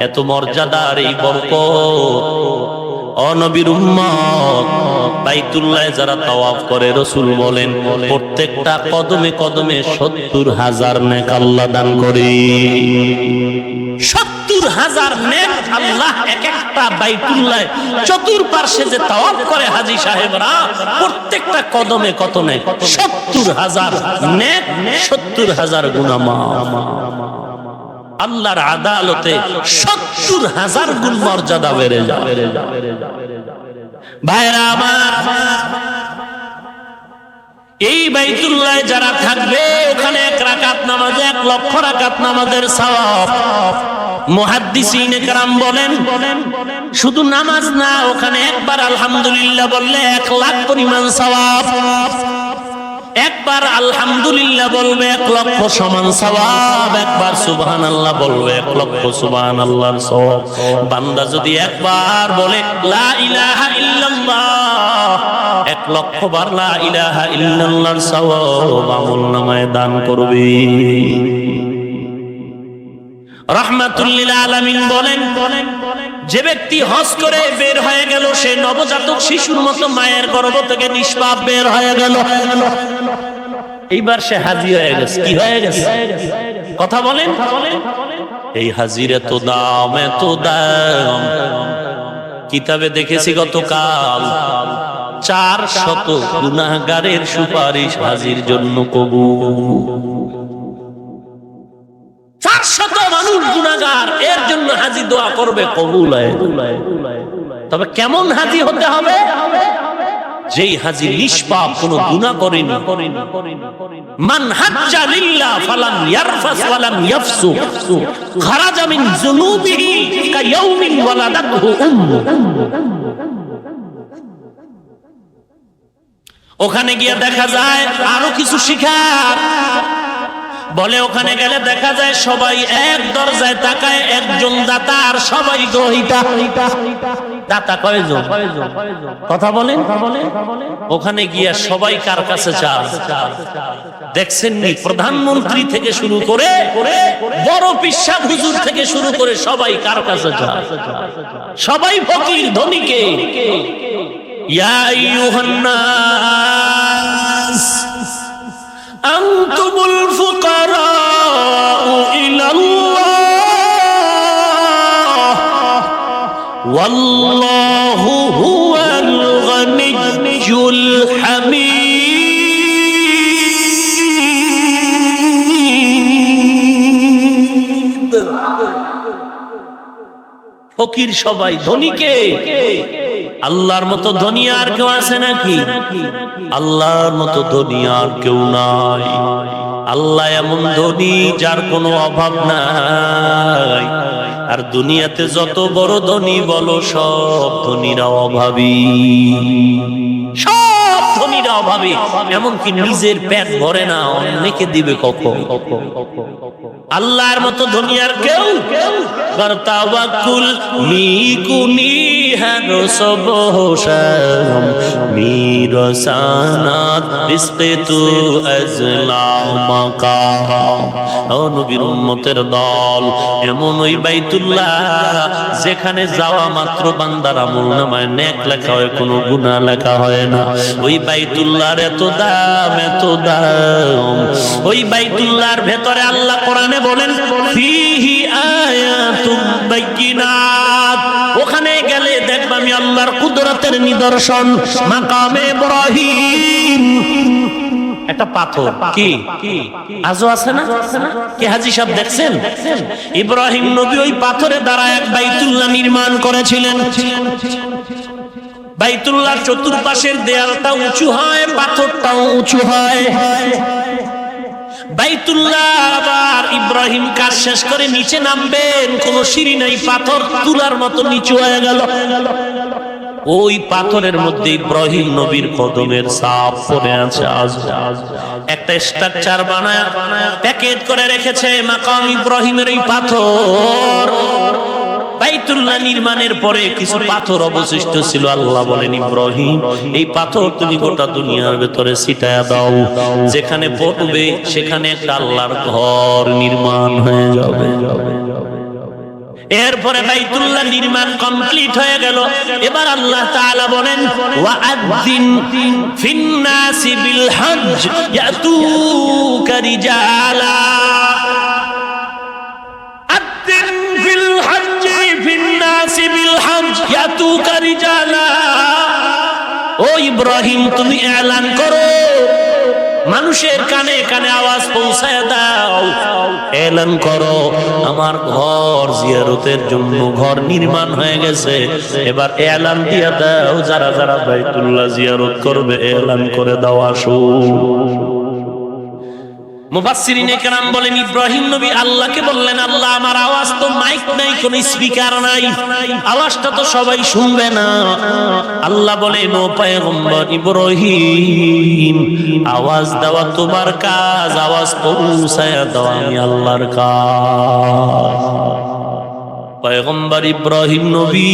এত মর্যাদার এই বরকত। ও নবীর উম্মত, বাইতুল্লাহ যারা তাওয়াফ করে, রাসূল বলেন প্রত্যেকটা কদমে কদমে 70,000 নেক আল্লাহ দান করে। 70,000 নেক আল্লাহ এক একটা বাইতুল্লাহ চতুর্পার্শ্বে যে তাওয়াফ করে হাজী সাহেবরা, প্রত্যেকটা কদমে কদমে 70,000 নেক, 70,000 গুনাহ মাফ। আল্লাহর আদালতে 70,000 গুণ মর্যাদা বেড়ে যাবে। ভাইরা আমার, এই বাইতুল্লাহ যারা থাকবে, ওখানে 1 রাকাত নামাজে 1 লক্ষ রাকাত নামাজের সওয়াব। মুহাদ্দিসিনে কেরাম বলেন শুধু নামাজ না, ওখানে একবার আলহামদুলিল্লাহ বললে 1 লাখ পরিমাণ সওয়াব। একবার আলহামদুলিল্লাহ বলবে 1 লক্ষ সমান সওয়াব। একবার সুবহানাল্লাহ বলবে 1 লক্ষ সুবহানাল্লাহর সওয়াব। বান্দা যদি একবার বলে লা ইলাহা ইল্লাল্লাহ, 1 লক্ষ বার লা ইলাহা ইল্লাল্লাহর সওয়াব আমলনামায় দান করবে। রাহমাতুল লিল আলামিন বলেন, যে ব্যক্তি হজ করে বের হয়ে গেল, সে নবজাতক শিশুর মতো মায়ের গর্ভ থেকে নিষ্পাপ বের হয়ে গেল। এইবার সে হাজী হয়ে গেছে। কি হয়ে গেছে? কথা বলেন। এই হাজির এত দাম, এত দাম। কিতাবে দেখেছি গতকাল 400 গুনাহগারের সুপারিশ হাজির জন্য কবুল। 400 মানুষ গুনাহগার, এর জন্য হাজী দোয়া করবে কবুল হয়। তবে কেমন হাজী হতে হবে? যেই হাজী নিষ্পাপ, কোনো গুনাহ করেনি। মান হাজ্জা লিল্লাহ ফালাম ইয়ারফাস ওয়ালাম ইয়াফসুক খারাজা মিন যুনুবিহি কায়াউমিন ওয়ালাদাতহু উম্মু। ওখানে গিয়ে দেখা যায় আরো কিছু শিখার। বলে ওখানে গেলে দেখা যায় সবাই এক দরজায় তাকায়, একজন দাতা আর সবাই গ্রহীতা। দাতা কয়জন? কথা বলেন। ওখানে গিয়া সবাই কার কাছে চায়? দেখছেন নি, প্রধানমন্ত্রী থেকে শুরু করে বড় পিশা হুজুর থেকে শুরু করে সবাই কার কাছে চায়? সবাই ফকির, ধনীকে। ইয়া আইয়ুহান নাস আনতুমুল ফুকারাউ ইলাল্লাহ ওয়াল্লাহু হুয়াল গনিয়্যুল হামিদ। ফকির সবাই, ধনীকে। আল্লাহর মতো ধনী আর কেউ আছে নাকি? আল্লাহর মতো ধনী আর কেউ নাই। আল্লাহ এমন ধনী যার কোনো অভাব নাই। আর দুনিয়াতে যত বড় ধনী বলো, সব ধনীরা অভাবী। সব ধনীরা অভাবী। এমনকি নিজের পেট ভরে না, অন্যকে দিবে কখন? আল্লাহর মতো ধনী আর কেউ? তাওয়াক্কুল মিকুনি হারো সবহশাম মিরসানাত রিজকে তু আজলামাকা। ও নবীর উম্মতের দল, এমন ওই বাইতুল্লাহ যেখানে যাওয়া মাত্র বান্দার আমলনামায় নেক লেখা হয়, কোনো গুনাহ লেখা হয় না। ওই বাইতুল্লাহর এত দাম, এত দাম। ওই বাইতুল্লাহর ভেতরে আল্লাহ কোরআনে বলেন ফিহি আয়াতুম বাইয়িনাত। ওখানে গেলে দেখবা আমি আল্লাহর কুদরতের নিদর্শন। মাকামে ইব্রাহিম, একটা পাথর। কি আজও আছে না? কি হাজী সাহেব দেখছেন? ইব্রাহিম নবী ওই পাথরে দাঁড়ায় এক বাইতুল্লাহ নির্মাণ করেছিলেন। বাইতুল্লাহর চতুর্পাশের দেয়ালটা উঁচু হয়, পাথরটাও উঁচু হয়। বাইতুল্লাহ আবার ইব্রাহিম কাজ শেষ করে নিচে নামবেন, কোন সিঁড়ি নাই, পাথর তুলার মতো নিচু হয়ে গেল। ওই পাথরের মধ্যে ইব্রাহিম নবীর কদমের ছাপ পড়ে আছে। একটা স্ট্রাকচার বানায় প্যাকেট করে রেখেছে মাকাম ইব্রাহিমের এই পাথর। বাইতুল্লাহ নির্মাণের পরে কিছু পাথর অবশিষ্ট ছিল। আল্লাহ বলেন, ইব্রাহিম এই পাথর তুমি গোটা দুনিয়ার ভেতরে ছিটায়া দাও, যেখানে পড়বে সেখানে একটা আল্লাহর ঘর নির্মাণ হয়ে যাবে। এরপরে বাইতুল্লাহ নির্মাণ কমপ্লিট হয়ে গেল। এবার আল্লাহ তাআলা বলেন, ওয়াআযিন ফিন্নাসি বিল হজ্জ ইয়াতুকা রিজালা। আযিন ফিল হজ্জ ফিন্নাসি বিল হজ্জ ইয়াতুকা রিজালা। ও ইব্রাহিম, তুমি এলান করো, মানুষের কানে কানে আওয়াজ পৌঁছায় দাও, এলান করো আমার ঘর জিয়ারতের জন্য ঘর নির্মাণ হয়ে গেছে। এবার এলান দিয়ে দাও, যারা যারা বাইতুল্লাহ জিয়ারত করবে এলান করে দাও আসো। মুফাসসিরিনে কেরাম বলেন, ইব্রাহিম নবী আল্লাহকে বললেন, আল্লাহ আমার আওয়াজ তো মাইক নাই, কোন স্পিকার নাই, আওয়াজটা তো সবাই শুনবে না। আল্লাহ বলেন, ও পয়গম্বর ইব্রাহিম, আওয়াজ দেওয়া তোমার কাজ, আওয়াজ পৌঁছায় দেওয়া আমি আল্লাহর কাজ। পয়গম্বর ইব্রাহিম নবী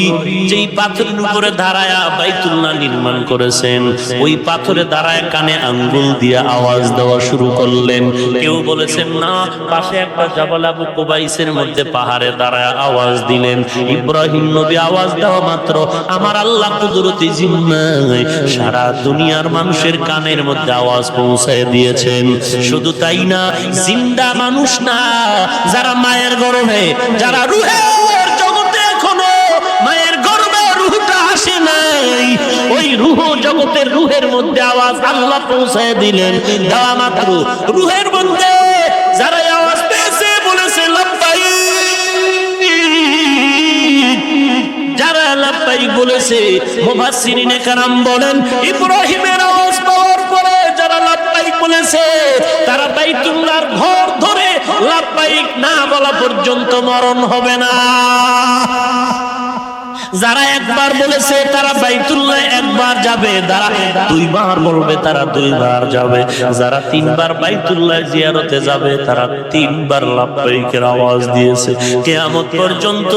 যেই পাথরের উপরে দাঁড়ায়া বাইতুল্লাহ নির্মাণ করেছেন, ওই পাথরে দাঁড়ায় কানে আঙ্গুল দিয়ে আওয়াজ দেওয়া শুরু করলেন। কেউ বলেছেন না, পাশে একটা জাবাল আবু কুবাইসের মধ্যে পাহাড়ে দাঁড়ায় আওয়াজ দিলেন। ইব্রাহিম নবী আওয়াজ দেওয়া মাত্র আমার আল্লাহ কুদরতি জিম্মায় সারা দুনিয়ার মানুষের কানের মধ্যে আওয়াজ পৌঁছায় দিয়েছেন। শুধু তাই না, জিন্দা মানুষ না, যারা মায়ের গর্ভে, যারা রুহে মায়ের গর্ভে রূহটা আসে নাই, ওই রূহ জগতের রূহের মধ্যে আওয়াজ আল্লাহ পৌঁছায় দিলেন। দেওয়া মাত্র রূহের মধ্যে যারা আওয়াজ পেয়েছে বলেছে লাব্বাইক, যারা লাব্বাইক বলেছে, মুফাসসিরিনে কেরাম বলেন, ইব্রাহিমের আওয়াজ পাওয়ার পরে যারা লাব্বাইক বলেছে তারা বাইতুল্লাহর ঘর ধরে লাব্বাইক না বলা পর্যন্ত মরণ হবে না। যারা একবার বলেছে তারা বাইতুল্লাহ একবার যাবে, যারা দুইবার বলবে তারা দুইবার যাবে, যারা তিনবার বাইতুল্লাহ জিয়ারতে যাবে তারা তিনবার লাব্বাইকের আওয়াজ দিয়েছে। কিয়ামত পর্যন্ত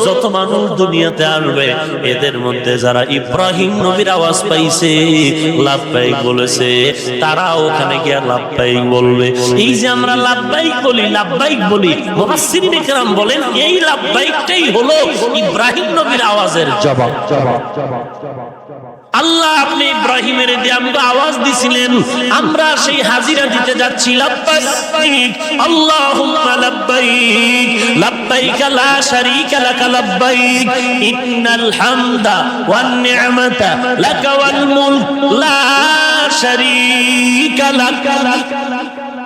যত মানুষ দুনিয়াতে আসবে, এদের মধ্যে যারা ইব্রাহিম নবীর আওয়াজ পাইছে, লাব্বাইক বলেছে, তারা ওখানে গিয়ে লাব্বাইক বলবে। এই যে আমরা লাব্বাইক বলি, লাব্বাইক বলি, মুফাসসিরিনে কেরাম বলেন এই লাব্বাইকটাই হলো ইব্রাহিম নবীর আওয়াজের জবাব। আল্লাহ আপনি ইব্রাহিমের দিয়ে আমরা আওয়াজ দিছিলেন, আমরা সেই হাজিরা দিতে যাচ্ছি। লাব্বাইক আল্লাহুম্মা লাব্বাইক, লাব্বাইক লা শারীকা লাকা লাব্বাইক, ইন্নাল হামদা ওয়ান নি'মাতা লাকা ওয়াল মুলক লা শারীকা লাক।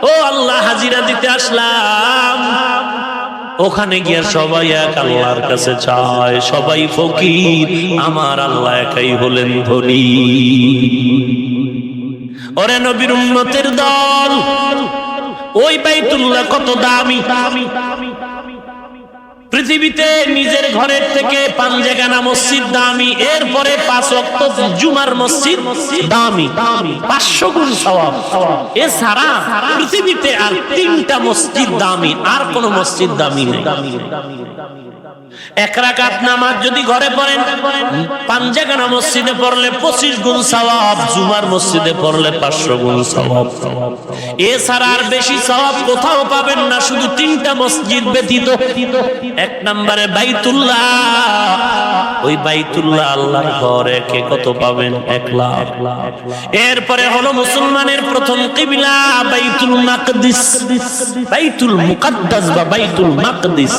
ও আল্লাহ, হাজিরা দিতে আসলাম, ওখানে গিয়ে সবাই এক আল্লাহর কাছে চায়, সবাই ফকির, আমার আল্লাহ একাই হলেন ধনী। ওরে নবীর উম্মতের দল, ওই বাইতুল্লাহ কত দামি। পৃথিবীতে নিজের ঘরের থেকে পাঞ্জেগানা মসজিদ দামি, এরপরে 5 ওয়াক্ত জুমার মসজিদ দামি, 500 গুণ সওয়াব। এছাড়া পৃথিবীতে আর 3টা মসজিদ দামি, আর কোন মসজিদ দামি নেই। এক রাকাত নামাজ যদি ঘরে পড়েন, পাঞ্জেগানা মসজিদে পড়লে 25 গুণ সওয়াব, জুমার মসজিদে পড়লে 500 গুণ সওয়াব। এছাড়া আর বেশি সওয়াব কোথাও পাবেন না, শুধু 3টা মসজিদ ব্যতীত। এক নম্বরে বাইতুল্লাহ, ওই বাইতুল্লাহ আল্লাহর ঘর, একে কত পাবেন? 1 লাখ। এরপরে হলো মুসলমানের প্রথম কিবলা বাইতুল মাকদিস, বাইতুল মুকাদ্দাস বা বাইতুল মাকদিস।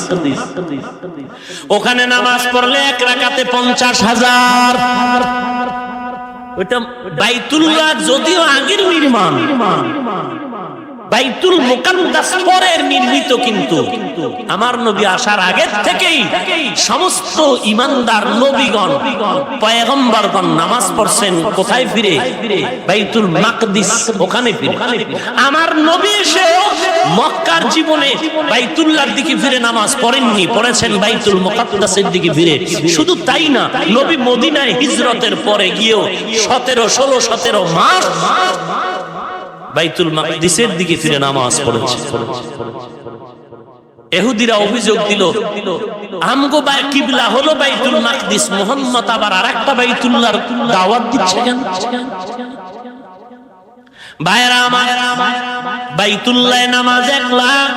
ওখানে নামাজ পড়লে 1 রাকাতে 50,000। ওইটা বাইতুল্লাহ যদিও আগের নির্মাণ, বাইতুল মুকাদ্দাস পরের নির্মিত, কিন্তু আমার নবী আসার আগের থেকেই সমস্ত ঈমানদার নবীগণ পয়গম্বরগণ নামাজ পড়ছেন কোথায় ফিরে? বাইতুল মাকদিস, ওখানে ফিরে। আমার নবী এসে মক্কার জীবনে বাইতুল্লাহর দিকে ফিরে নামাজ পড়েননি, পড়েছেন বাইতুল মুকাদ্দাসের দিকে ফিরে। শুধু তাই না, নবী মদিনায় হিজরতের পরে গিয়েও 17 মাস বাইতুল মাকদিসের দিকে ফিরে নামাজ পড়েছে। ইহুদিরা অভিযোগ দিল, আমগো কিবলা হলো বাইতুল মাকদিস, মুহাম্মদ আবার আরেকটা বাইতুল্লাহর দাওয়াত দিচ্ছে কেন? ভাইরা আমার, বাইতুল্লাহে নামাজ 1 লাখ,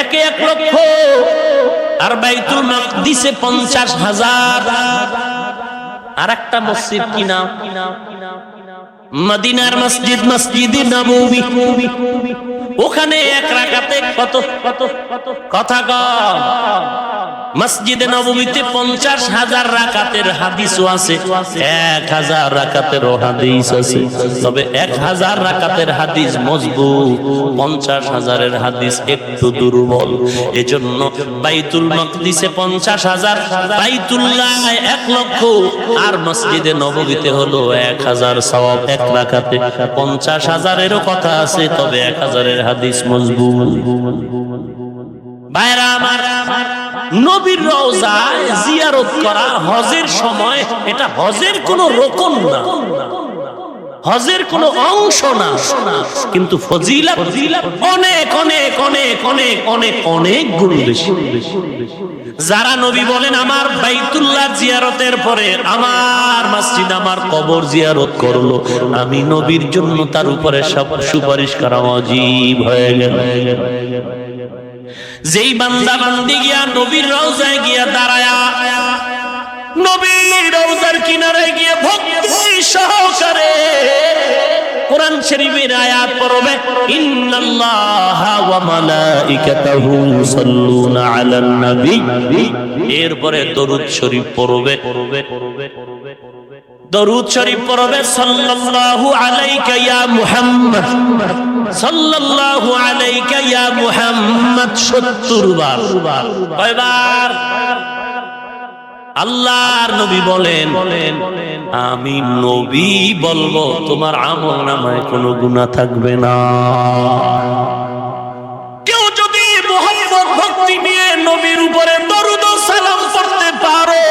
1 লক্ষ, আর বাইতুল মাকদিসে 50,000। আরেকটা মসজিদ কি নাম? মদিনার মসজিদ, মসজিদে নববী। ওখানে 1 রাকাতে কত কথা কম। মসজিদে নববীতে 50,000 রাকাতের হাদিসও আছে, 1000 রাকাতেরও হাদিস আছে। তবে 1000 রাকাতের হাদিস মজবুত, 50,000-এর হাদিস একটু দুর্বল। এজন্য বাইতুল মাকদিসে 50,000, বাইতুল্লাহ 1 লক্ষ, আর মসজিদে নববীতে হলো 1000 সওয়াব 1 রাকাতে। 50,000-এরও কথা আছে, তবে 1000-এর হাদিস মজবুত। ভাইরা আমার, নবীর রওজায় জিয়ারত করা হজের সময়, এটা হজের কোনো রকম না, হজের কোনো অংশ না, কিন্তু ফজিলত অনেক অনেক অনেক অনেক অনেক অনেক গুণ বেশি। যারা নবী বলেন আমার বাইতুল্লাহ জিয়ারতের পরে আমার মসজিদ, আমার কবর জিয়ারত করলো, আমি নবীর জন্য তার উপরে সব সুপারিশ করা ওয়াজিব হয়ে গেল। যেই বান্দা বান্দি গিয়া নবীর রওজায় গিয়া দাঁড়ায়া, নবীর রওজার কিনারে গিয়ে ভক্তি সহকারে কোরআন শরীফের আয়াত পড়বে, ইন্নাল্লাহা ওয়া মালাইকাতাহু ইউসাল্লুনা আলান নবী, এরপরে দরুদ শরীফ পড়বে, দরুদ শরীফ পড়বে, সাল্লাল্লাহু আলাইকা ইয়া মুহাম্মদ, সাল্লাল্লাহু আলাইকা ইয়া মুহাম্মদ 70 বার। কয়বার? আল্লাহর নবী বলেন, আমি নবী বলবো তোমার আমলনামায় কোনো গুনাহ থাকবে না। কেউ যদি মুহাম্মদ ভক্তি নিয়ে নবীর উপরে দরুদ ও সালাম পড়তে পারো,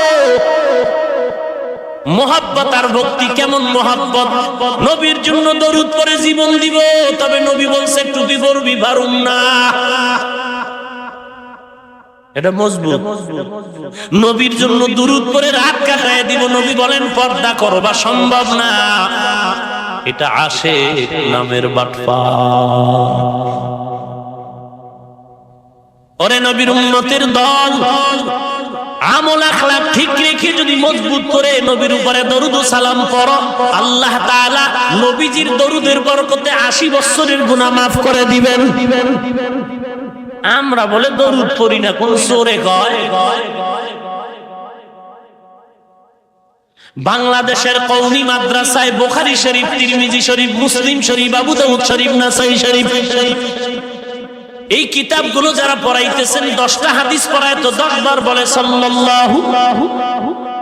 মোহাব্বত আর ভক্তি কেমন মোহাব্বত, নবীর জন্য দরুদ পড়ে জীবন দিব, তবে নবী বলছে টুপি পরবি, পারুম না, এটা মজবুত। নবীর জন্য দুরূদ পড়ে রাত কাটায় দিব, নবী বলেন পর্দা করবা সম্ভব না, এটা আশিক নামের বাটপার। ওরে নবীর উম্মতের দল, আমল আখলাক ঠিক রেখে যদি মজবুত করে নবীর উপরে দরুদ ও সালাম পড়ো, আল্লাহ তাআলা নবীজির দরুদের বরকতে 80 বছরের গুনাহ মাফ করে দিবেন। আমরা বলে দরুদ পড়ি না, কোন সূরে কয়? বাংলাদেশের কওমি মাদ্রাসায় বুখারী শরীফ, তিরমিজি শরীফ, মুসলিম শরীফ, আবু দাউদ শরীফ, নাসাই শরীফ, এই কিতাবগুলো যারা পড়াইতেছেন 10টা হাদিস পড়ায় তো 10 বার বলে সাল্লাল্লাহু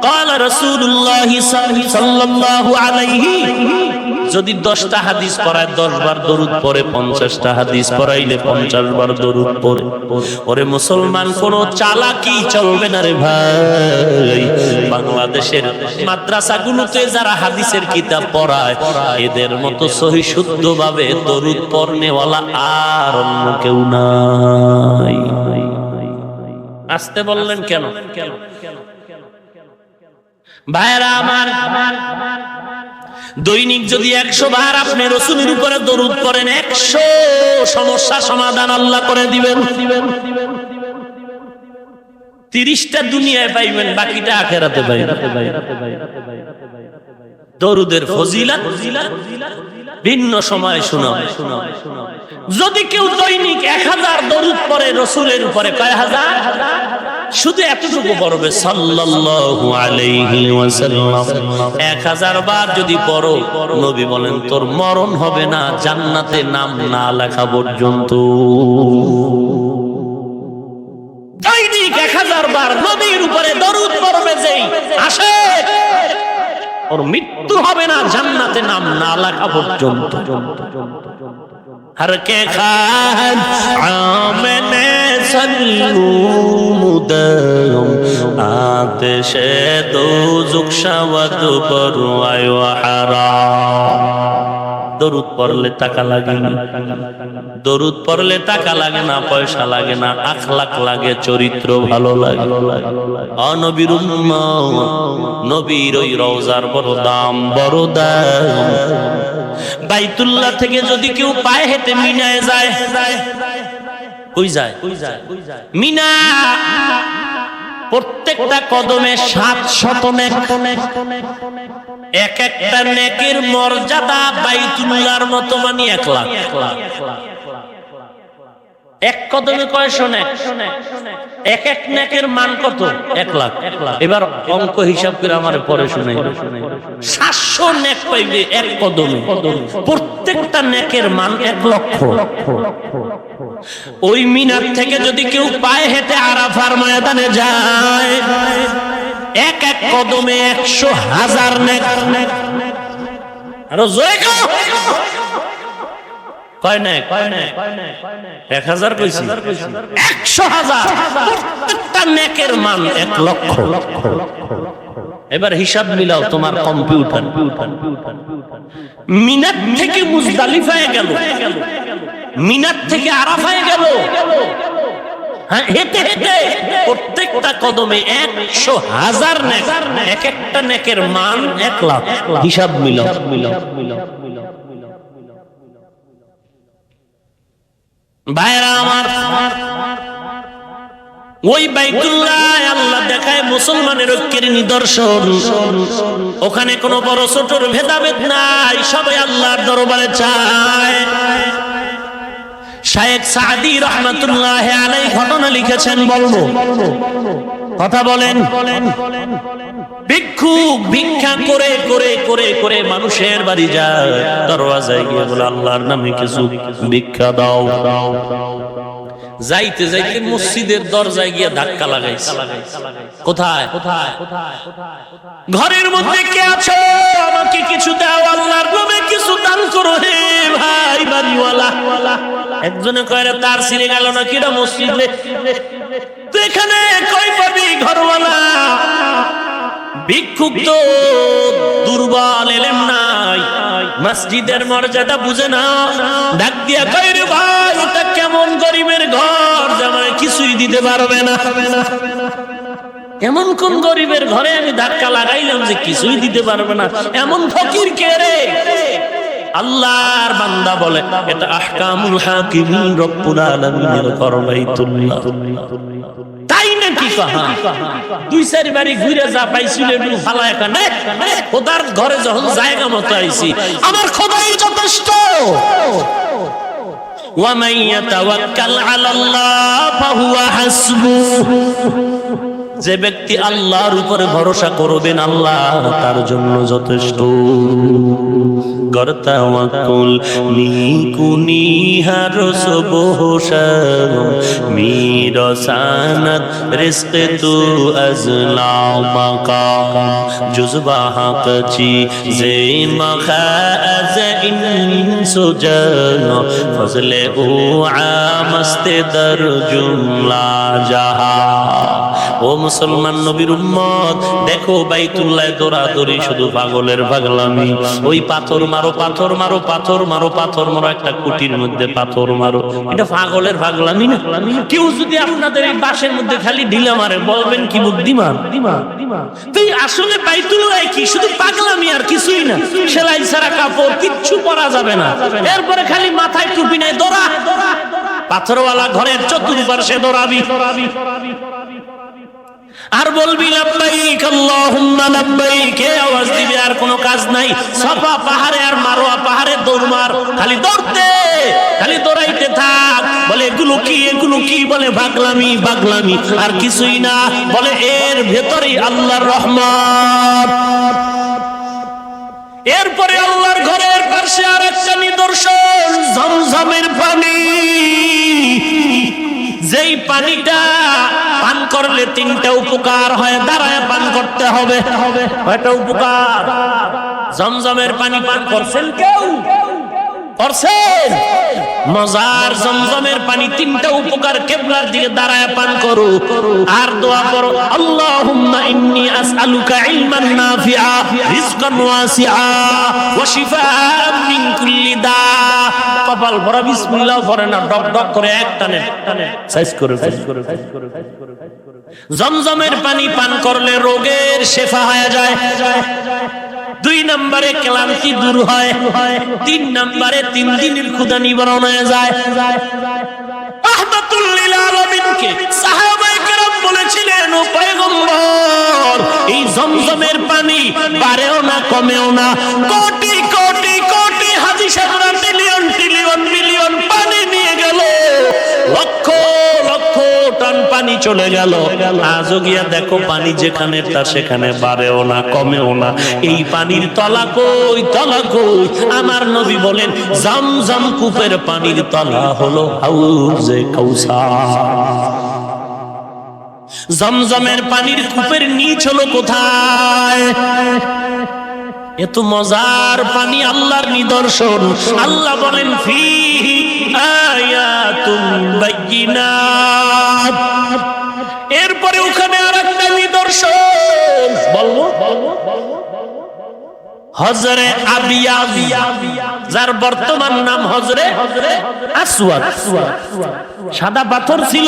ক্বালা রাসূলুল্লাহ সাল্লাল্লাহু আলাইহি। যদি 10টা হাদিস পড়ায় 10 বার দরুদ পড়ে, 50টা হাদিস পড়াইলে 50 বার দরুদ পড়ে। ওরে মুসলমান, কোন চালাকি চলবে না রে ভাই। বাংলাদেশের মাদ্রাসাগুলোতে যারা হাদিসের কিতাব পড়ায়, এদের মতো সহি শুদ্ধভাবে দরুদ পড়নেওয়ালা আর অন্য কেউ নাই। আসতে বললেন কেন? ভাইরা আমার, দৈনিক যদি 100 বার আপনি রাসূলের উপরে দরুদ পড়েন, 100 সমস্যা সমাধান আল্লাহ করে দিবেন। 30টা দুনিয়ায় পাইবেন, বাকিটা আখিরাতে পাইবেন। দরুদের ফজিলত ভিন্ন সময় শোনাও। যদি কেউ দৈনিক 1000 দরুদ পড়ে রাসূলের উপরে, কয় হাজার? শুধু এতটুকু পড়বে সাল্লাল্লাহু আলাইহি ওয়াসাল্লাম। 1000 বার যদি পড়ো, নবী বলেন তোর মরণ হবে না জান্নাতে নাম না লেখা পর্যন্ত। দৈনিক 1000 বার নবীর উপরে দরুদ পড়বে, যেই আসে ওর মৃত্যু হবে না জান্নাতে নাম না লেখা পর্যন্ত। हर के खान आमने सल्लू मुदम आतिशे दोज़ख शवत पर आयो हराम। দরুদ পড়লে টাকা লাগে না, দরুদ পড়লে টাকা লাগে না, পয়সা লাগে না, আখলাক লাগে, চরিত্র ভালো লাগে। নবীর উম্মত, নবীর ওই রওজার বড় দাম, বড় দাম। বাইতুল্লাহ থেকে যদি কেউ পায়ে হেঁটে মিনায় যায়, কই যায়? মিনা প্রত্যেকটা কদমে 700 নেক। এক একটা নেকের মর্যাদা বাইতুল্লাহর মতো, মানে 1 লাখ। এক কদমে কয়শো নেক? এক এক নেকের মান কত? 1 লাখ। এবার অঙ্ক হিসাব করে আমার পরে শুনে 700 নেক পাইবে এক কদমে, প্রত্যেকটা নেকের মান 1 লক্ষ। ওই মিনার থেকে যদি কেউ পায়ে হেঁটে আরাফার ময়দানে যায়, এক এক কদমে 100,000 নেক। আরো জোরে কও, কয় নেক? 1000 কইছি, 100,000। প্রত্যেকটা নেকের মান 1 লক্ষ। এবার হিসাব মিলাও তোমার কম্পিউটার। মিনার থেকে মুজদালিফায় গেল, মিনার থেকে আরাফায় গেল, হেঁটে হেঁটে প্রত্যেকটা কদমে 100,000 নেক। এক একটা নেকের মান 1 লাখ। হিসাব মিলাও। ভাইরা আমার, ওই বাইতুল্লাহ আল্লাহ দেখায় মুসলমানের ঐক্যের নিদর্শন। ওখানে কোনো বড় ছোটর ভেদাভেদ নাই, সবাই আল্লাহর দরবারে চায়। শায়েখ সাদি রহমাতুল্লাহি আলাইহি ঘটনা লিখেছেন, বলবো কথা বলেন। ভিক্ষুক ভিক্ষা করে করে করে করে মানুষের বাড়ি যায়, দরওয়াজায় গিয়ে বলে আল্লাহর নামে কিছু ভিক্ষা দাও। যাইতে যাইতে মসজিদের দরজায় গিয়ে ধাক্কা লাগাইছে। কোথায়? ঘরের মধ্যে কে আছো? আমাকে কিছু দাও, আল্লাহর নামে কিছু দান করো হে ভাই বাড়িওয়ালা। একজনে কয় তার ছিঁড়ে গেল না কিরা মসজিদে, তো এখানে কই পাবি ঘরওয়ালা? ভিক্ষুক তো দুর্বল, এলেম নাই, মসজিদের মর্যাদা বুঝে না। ডাক দিয়া কয় রে ভাই, এটা কেমন গরিবের ঘর যে আমায় কিছুই দিতে পারবে না? এমন কোন গরিবের ঘরে আমি ধাক্কা লাগাইলাম যে কিছুই দিতে পারবে না? এমন ফকির কে রে? আল্লাহর বান্দা বলে এটা আহকামুল হাকিমিন রব্বুল আলামিনের ঘর বাইতুল্লাহ। তাই নাকি? দুই চারি বাড়ি ঘুরে যা পাইছিল একটু ফালায় কানে, খোদার ঘরে যখন জায়গা মতো আইছি, আমার খোদাই যথেষ্ট। ওয়া মান ইয়াতাওয়াক্কাল আলাল্লাহ ফাহুয়া হাসবুহ। যে ব্যক্তি আল্লাহর উপরে ভরসা করবেন, আল্লাহ তার জন্য যথেষ্ট। গরতাওয়াক্কুল নিকুনি হারস বহশাম মিরসানাত রিজকে তু আজলা মাকাম জুজবা হাকচি জে মখাজ ইনসুজান ফজলে ও আমস্তে দর জুমলা জাহা। ও মুসলমান নবীর উম্মত, দেখো বাইতুল্লাহ দৌড়াদৌড়ি শুধু পাগলের পাগলামি। ওই পাথর মারো, পাথর মারো, পাথর মারো, পাথর মারো, একটা কুটির মধ্যে পাথর মারো, এটা পাগলের পাগলামি না? কেউ যদি আপনাদের এই বাসের মধ্যে খালি ঢিলা মারে, বলবেন কি বুদ্ধিমান? তুই আসলে বাইতুল্লাহ কি শুধু পাগলামি আর কিছুই না। সেলাই ছাড়া কাপড় কিচ্ছু পরা যাবে না, এরপরে খালি মাথায় টুপি নাই, দৌড়া। পাথরওয়ালা ঘরের চতুর্পাশে দৌড়াবি আর বলবি লাব্বাইক আল্লাহুম্মা লাব্বাইক, আওয়াজ দিবি, আর কোনো কাজ নাই। সাফা পাহাড়ে আর মারোয়া পাহাড়ে দৌড় মার, খালি দৌড়তে, খালি দৌড়াইতে থাক। বলে এগুলো কি বলে পাগলামি আর কিছুই না, বলে এর ভেতরে আল্লাহর রহমত। এরপরে আল্লাহর ঘরের পাশে আরেকটা নিদর্শন, জমজমের পানি। যেই পানিটা পান করলে তিনটা উপকার হয়, দাঁড়ায় পান করতে হবে। কয়টা উপকার? জমজমের পানি পান করছেন কেউ? করছেন? মজার জমজমের পানি তিনটা উপকার, কিবলার দিকে দাঁড়ায় পান করো আর দোয়া করো, আল্লাহুম্মা ইন্নী আসআলুকা ইলমান নাফিআ রিজকান ওয়াসিআ ওয়া শিফাআন মিন কুল্লি দা। কপাল ভরা বিসমিল্লাহ পড়ে না, ডক ডক করে এক টানে সাইজ করে। জমজমের পানি পান করলে রোগের শিফা হয়ে যায়। 2 নম্বরে ক্লান্তি দূর হয়। 3 নম্বরে 3 দিনের ক্ষুধা নিবারণ হয়ে যায়। রাহমাতুল লিল আলামিনকে সাহাবায়ে কেরাম বলেছিলেন, ও পয়গম্বর, এই জমজমের পানি বাড়েও না কমেও না, কোটি কোটি কোটি হাজী সাহেবরা মিলিয়ন পানি নিয়ে গেল, লক্ষ লক্ষ টন পানি চলে গেল। আজও গিয়া দেখো পানি যেখানে তা সেখানে বাড়েও না কমেও না। এই পানির তলা কই? আমার নবী বলেন জমজম কূপের পানির তলা হলো হাউজে কাউসার। জমজমের পানির কূপের নিচ হলো কোথায়? এত মজার পানি, আল্লাহর নিদর্শন। আল্লাহ বলেন ফিহি আয়াতুম বাইয়িনাত। এরপরে ওখানে আরেকটা নিদর্শন বলবো, হজরে আবিয়াজ, যার বর্তমান নাম হজরে আসওয়াদ। সাদা পাথর ছিল,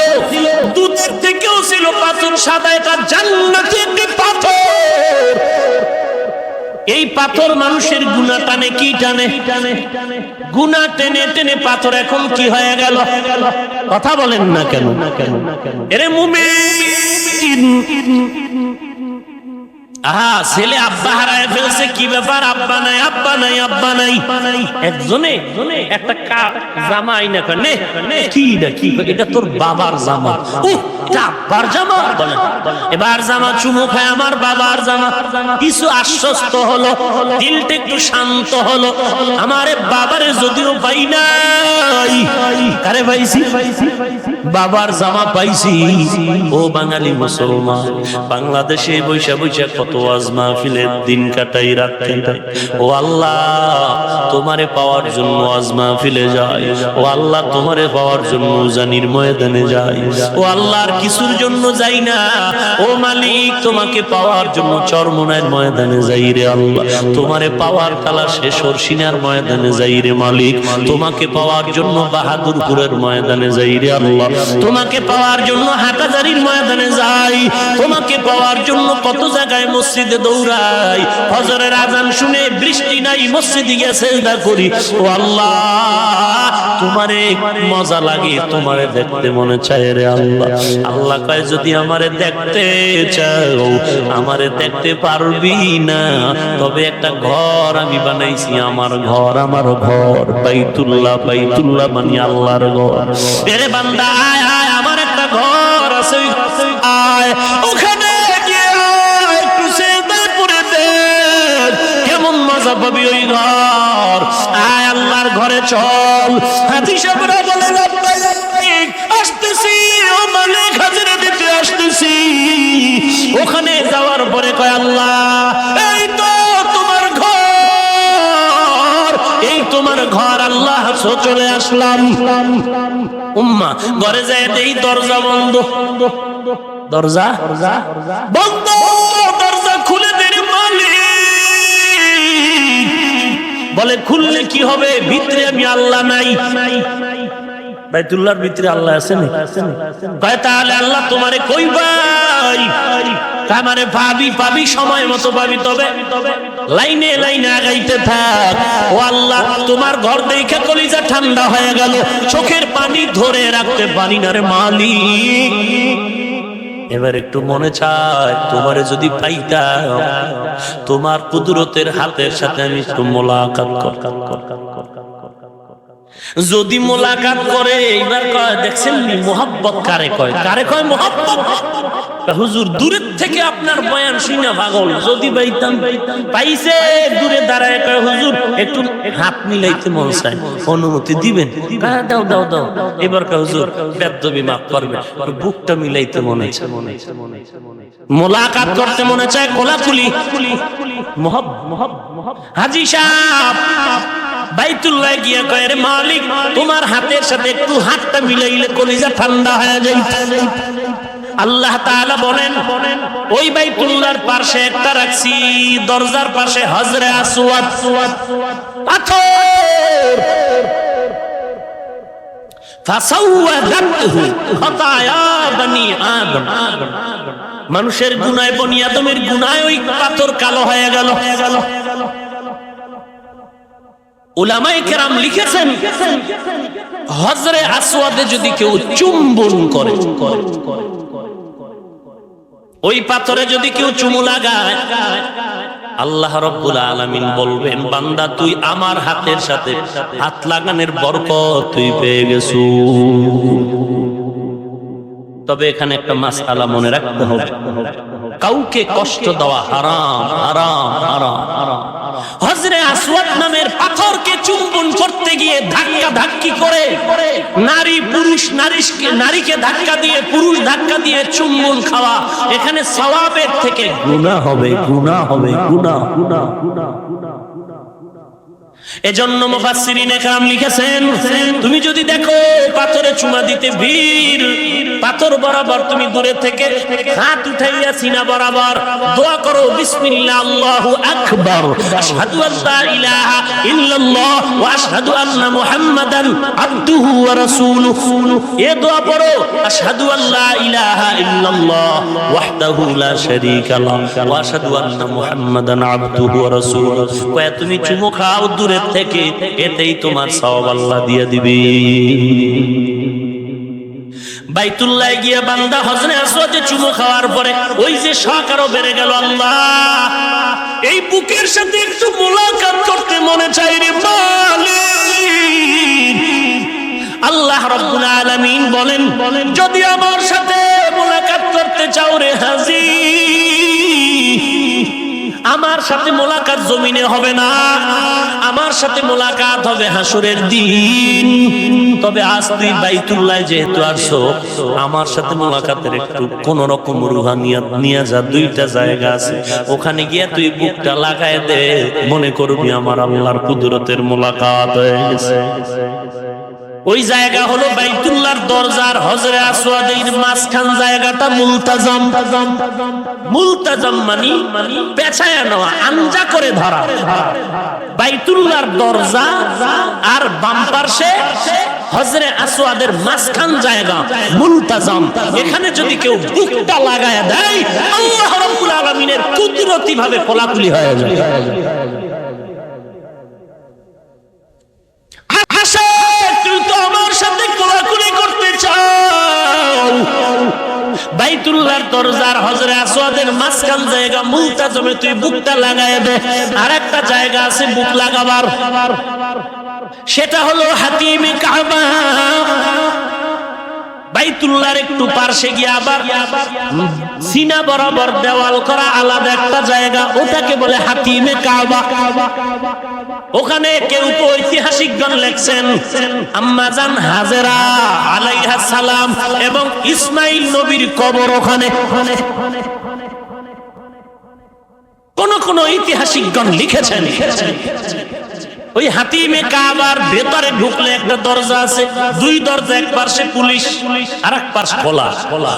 দুধের থেকেও ছিল পাথর সাদা, এটা জান্নাতি একটি পাথর। এই পাথর মানুষের গুনাহ টানে, কি টানে? গুনাহ টেনে টেনে পাথর এখন কি হয়ে গেল? কথা বলেন না কেন? এরে মুমিন, ছেলে আব্বা হারায় ফেলছে, কি ব্যাপার? আব্বা নাই। একজনে একটা জামা আইনা করে, কি এটা তোর বাবার জামা। এটা আব্বার জামা? এবার জামা চুমু খায়, আমার বাবার জামা। কিছু আশ্বস্ত হলো, দিলটা একটু শান্ত হলো। আমারে বাবারে যদিও পাই নাই, কারে পাইছি? বাবার জামা পাইছি। ও বাঙালি মুসলমান, বাংলাদেশে বৈশা কত ওয়াজ মাহফিলের দিন কাটাই, রাত কাটাই। ও আল্লাহ, তোমারে পাওয়ার জন্য ওয়াজ মাহফিলে যাই। ও আল্লাহ, তোমারে পাওয়ার জন্য উজানির ময়দানে যাই। ও আল্লাহ, আর কিছুর জন্য যাই না। ও মালিক, তোমাকে পাওয়ার জন্য চরমনার ময়দানে যাই রে আল্লাহ। তোমারে পাওয়ার তালাশে সরসিনার ময়দানে যাই রে মালিক। তোমাকে পাওয়ার জন্য বাহাদুরপুরের ময়দানে যাই রে আল্লাহ। তোমাকে পাওয়ার জন্য হাটাজারির ময়দানে যাই। তোমাকে পাওয়ার জন্য কত জায়গায় মসজিদে দৌড়াই। ফজরের আজান শুনে বৃষ্টি নাই, মসজিদে গিয়ে সিজদা করি। ও আল্লাহ, তোমারে মজা লাগে, তোমারে দেখতে মনে চায় রে আল্লাহ। আল্লাহ কয়, যদি আমারে দেখতে চাও, আমারে দেখতে পারবি না, তবে একটা ঘর আমি বানাইছি, আমার ঘর বাইতুল্লাহ মানে আল্লাহর ঘর। এরে বান্দা, আয় আয়, আমার একটা ঘর আছে, আয় ওখানে মজা পাবি ওই ঘর। আয় আল্লাহর ঘরে চল। হাজী সাহেবরা বলে আসতেছি, ও মালিক হাজিরা দিতে আসতেছি। ওখানে যাওয়ার পরে কয়, আল্লাহ এই তো তোমার ঘর, এই তোমার ঘর। আল্লাহ চলে আসলাম। উম্মা ঘরে যায়, এই দরজা বন্ধ, দরজা বন্ধ, দরজা খুলে দে মালিক। বলে খুললে কি হবে? ভিতরে আমি আল্লাহ নাই। বাইতুল্লাহর ভিতরে আল্লাহ আছে না? তাহলে আল্লাহ তোমারে কই পাই? আমারে পাবি সময় মতো পাবি, তবে লাইনে আগাইতে থাক। ও আল্লাহ, তোমার ঘর দেখে কলিজা ঠান্ডা হয়ে গেল, চোখের পানি ধরে রাখতে পারি না রে মালিক। এবার একটু মনে চায়, তোমারে যদি পাইতাম, তোমার কুদরতের হাতের সাথে আমি একটু মোলাকাত করতাম। যদি মোলাকাত করে এইবার কয় দেখছেন মোহাব্বত কারে কয়, কারে কয় মোহাব্বত। হুজুর দূরের থেকে আপনার বয়ান শুনে পাগল, যদি পাইতাম পাইছে দূরে দাঁড়ায় কয় হুজুর একটু হাত মিলাইতে মন চায়, অনুমতি দিবেন? দাও দাও দাও। এবার কয় হুজুর বেদবি মাফ করবে, বুকটা মিলাইতে মনে চায়, মোলাকাত করতে মনে চায়, কোলাকুলি মোহাব্বত। হাজী সাহেব বাইতুল্লাহ গিয়া কয় রে মালিক তোমার হাতের সাথে একটু হাতটা মিলাইলে কলিজা ঠান্ডা হয়ে যায়। আল্লাহ তাআলা বলেন ওই বাইতুল্লাহর পাশে একটা রাখছি, দরজার পাশে হজরে আসওয়াদ পাথর, ফাসাওয়াদাতহু খাতায়া বনি আদম, মানুষের গুনাহ বনি আদমের গুনাহ ওই পাথর কালো হয়ে গেল। উলামায়ে কেরাম লিখেছেন হজরে আসওয়াদে যদি কেউ চুম্বন করে, ওই পাথরে যদি কেউ চুমু লাগায়, আল্লাহ রাব্বুল আলামিন বলবেন বান্দা তুই আমার হাতের সাথে হাত লাগানোর বরকত তুই পেয়ে গেছু। তবে এখানে একটা মাসআলা মনে রাখতে হবে, কাউকে কষ্ট দেওয়া হারাম হারাম হারাম হারাম। হজরে আসওয়াদ নামের পাথরকে চুম্বন করতে গিয়ে ধাক্কা ধাক্কি করে নারী পুরুষ নারীকে ধাক্কা দিয়ে পুরুষ ধাক্কা দিয়ে চুম্বন খাওয়া, এখানে সওয়াবের থেকে গুনাহ হবে, গুনাহ হবে, গুনাহ গুনাহ গুনাহ। এজন্য মুফাসসিরিনে কেরাম লিখেছেন তুমি যদি দেখো পাথরে চুমা দিতে ভিড়, পাথর বরাবর তুমি দূরে থেকে হাত উঠাইয়া সিনা বরাবর দোয়া করো বিসমিল্লাহ আল্লাহু আকবার, আশহাদু আল্লা ইলাহা ইল্লাল্লাহ ওয়া আশহাদু আন্না মুহাম্মাদান আবদুহু ওয়া রাসূলুহু। এ দোয়া পড়ো আশহাদু আল্লা ইলাহা ইল্লাল্লাহ ওয়াহদাহু লা শারীকা লাহু ওয়া আশহাদু আন্না মুহাম্মাদান আবদুহু ওয়া রাসূলুহু। কয় তুমি চুমু খাও দূরে থেকে, এতেই তোমার সওয়াব আল্লাহ দিয়ে দিবে। বাইতুল্লাহ গিয়া বান্দা হজরে আসওয়াদে চুমু খাওয়ার পরে ওই যে শখ আরো বেড়ে গেল, আল্লাহ এই বুকের সাথে একটু মোলাকাত করতে মনে চাই রে মালিক। আল্লাহ রাব্বুল আলামিন বলেন যদি আমার সাথে মোলাকাত করতে চাও রে হাজী, আমার সাথে মোলাকাত জমিনে হবে না, আমার সাথে মোলাকাত হবে হাসরের দিন। তবে আজ তুই বাইতুল্লাহ যেহেতু আসছো, আমার সাথে মোলাকাতের একটু কোন রকম রুহানিয়াত নিয়ে যা, দুইটা জায়গা আছে ওখানে গিয়ে তুই বুকটা লাগায় দে, মনে করবি আমার আল্লাহর কুদরতের মোলাকাত হয়ে গেছে। ওই জায়গা হলো বাইতুল্লাহর দরজার হজরে আসওয়াদের মাঝখান জায়গাটা মুলতাজাম। মুলতাজাম মানে পেছায়া নেওয়া, আঞ্জা করে ধরা। বাইতুল্লাহর দরজা আর বাম পাশে হজরে আসওয়াদের মাঝখান জায়গা মুলতাজাম, এখানে যদি কেউ বুকটা লাগায় দেয় আল্লাহ রাব্বুল আলামিনের কুদরতি ভাবে কোলাকুলি হয়ে যায়। বাইতুল্লাহর দরজার হজরে আসওয়াদের মাঝখান জায়গা মুলতাজামে তুই বুকটা লাগায় দে। আর একটা জায়গা আছে বুক লাগাবার, সেটা হলো হাতিমে কাবা। বাইতুল্লাহর একটু পাশে গিয়ে আবার সিনা বরাবর দেওয়াল করা আলাদা একটা জায়গা, ওটাকে বলে হাতিমে কাবা। ওখানে কেউ ঐতিহাসিকগণ লেখছেন আম্মা জান হাজেরা আলাইহা সালাম এবং ইসমাইল নবীর কবর ওখানে। কোন কোন ঐতিহাসিকগণ লিখেছেন ওই হাতিমে কাবার ভেতরে ঢুকলে একটা দরজা আছে, দুই দরজা, এক পাশে পুলিশ আর এক পাশে খোলা।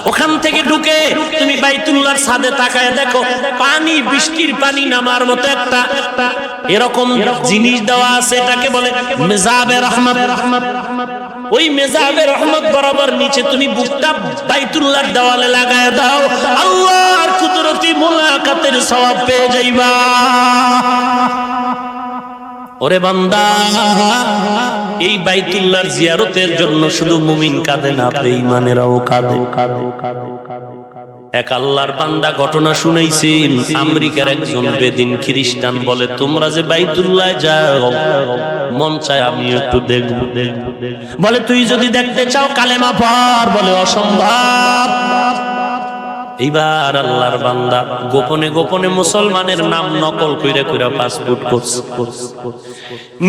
ওখান থেকে ঢুকে তুমি বাইতুল্লাহর ছাদে তাকায় দেখো পানি, বৃষ্টির পানি নামার মতো একটা এরকম জিনিস দেওয়া আছে, এটাকে বলে মেজাবে রহমত। ওই মেজাবে রহমত বরাবর নিচে তুমি বুকটা বাইতুল্লাহর দেওয়ালে লাগায় দাও, আল্লাহর কুদরতি মোলাকাতের সওয়াব পেয়ে যাইবা। ওরে বান্দা, এই বাইতুল্লাহর জিয়ারতের জন্য শুধু মুমিন কাঁদে না, বেঈমানেরাও কাঁদে। এক আল্লাহর বান্দা ঘটনা শুনাইছেন। আমেরিকার একজন বেদিন খ্রিস্টান বলে, তোমরা যে বাইতুল্লাহ যাও, মন চায় আমি একটু দেখব। বলে, তুই যদি দেখতে চাও কালেমা পড়। বলে, অসম্ভব। এইবার আল্লাহর বান্দা গোপনে গোপনে মুসলমানের নাম নকল কইরা কইরা পাসপোর্ট করছে।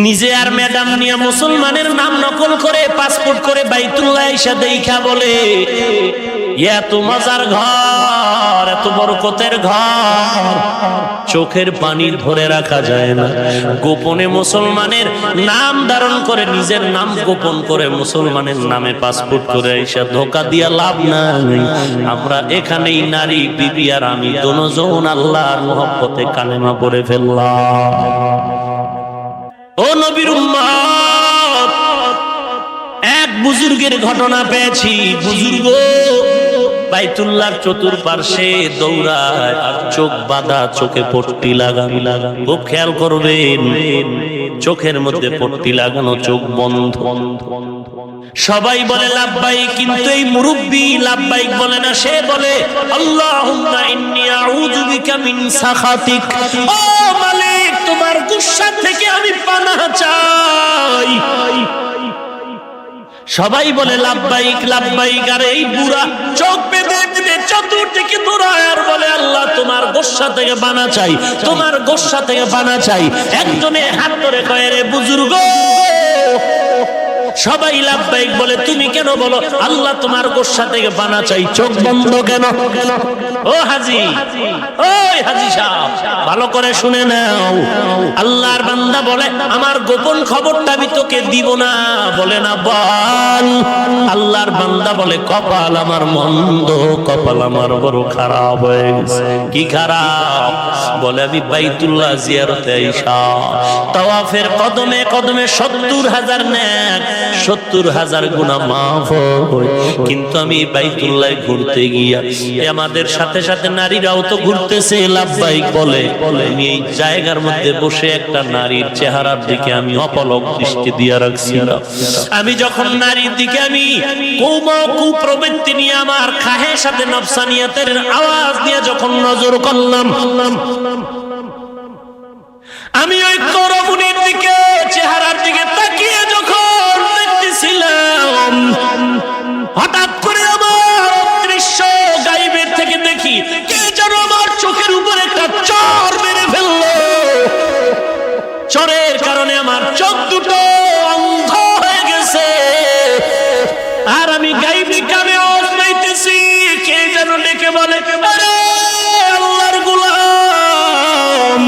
নিজে আর ম্যাডাম নিয়ে মুসলমানের নাম নকল করে পাসপোর্ট করে বাইতুল্লাহ এসে দেখা বলে, এত মজার ঘর, এত বরকতের ঘর, চোখের পানি ধরে রাখা যায় না। গোপনে মুসলমানের নাম ধারণ করে, নিজের নাম গোপন করে মুসলমানের নামে পাসপোর্ট করে এসে ধোকা দিয়া লাভ নাই। আমরা এখানেই নারী বিবি আর আমি দুজন আল্লাহর মহব্বতে কালেমা পড়ে ফেললাম। ও নবীর উম্মত, এক বুজুর্গের ঘটনা পেয়েছি। বুজুর্গ বাইতুল্লাহর চতুর্পার্শ্বে দৌড়ায় আর চোখ বাঁধা, চোখে পট্টি লাগানো। খুব খেয়াল করবেন, চোখের মধ্যে পট্টি লাগানো, চোখ বন্ধ। সবাই বলে লাব্বাইক, কিন্তু এই মুরব্বি লাব্বাইক বলে না। সে বলে, আল্লাহুম্মা ইন্নী আউযু বিকা মিন সাখাতিক। ও মালিক, তোমার গুসা থেকে আমি পানাহ চাই। সবাই বলে লাব্বাইক লাব্বাইক, আর এই বুড়া চোখ বেঁধে বেঁধে চতুর্দিকে দৌড়ায় আর বলে, আল্লাহ তোমার গোসা থেকে বানা চাই, তোমার গোসা থেকে বানা চাই। একজনে হাত ধরে কয়, রে বুজুর্গ। সবাই লাব্বাইক বলে, তুমি কেন বলো আল্লাহ তোমার গোসা থেকে বানা চাই? চোখ বন্ধ কেন? ও হাজি, ওই হাজি সাহেব, ভালো করে শুনে নাও। আল্লাহর বান্দা বলে, আমার গোপন খবরটা আমি তোকে দিব না। বলে না, বল। আল্লাহর বান্দা বলে, কপাল আমার মন্দ, কপাল আমার বড় খারাপ হয়ে গেছে। কি খারাপ? বলে, আমি বাইতুল্লাহ জিয়ারতে আইসা তাওয়াফের কদমে কদমে 70,000 নেক, 70,000 গুনাহ মাফ হয়। কিন্তু আমি বাইতুল্লাহ ঘুরতে গিয়া আমাদের সাথে সাথে নারীরাও তো ঘুরতেছে। লাব্বাইক বলে, আমি এই জায়গার মধ্যে বসে একটা নারীর চেহারার দিকে আমি অপলক দৃষ্টি দিয়া রাখছি। আমি যখন নারীর দিকে আমি কুপ্রবৃত্তি নিয়ে আমার খাহের সাথে নফসানিয়াতের আওয়াজ দিয়ে যখন নজর করলাম, আমি ওই করবুনির দিকে চেহারার দিকে তাকিয়ে যখন দেখতেছিলাম, হঠাৎ করে আমার দৃশ্য গাইবের থেকে দেখি কে যেন আমার চোখের উপর একটা চর মেরে ফেললো। চরের কারণে আমার চোখ দুটো অন্ধ হয়ে গেছে। আর আমি গাইবি কানে আওয়াজ পাইতেছি, কে যেন ডেকে বলে, আরে আল্লাহর গোলাম,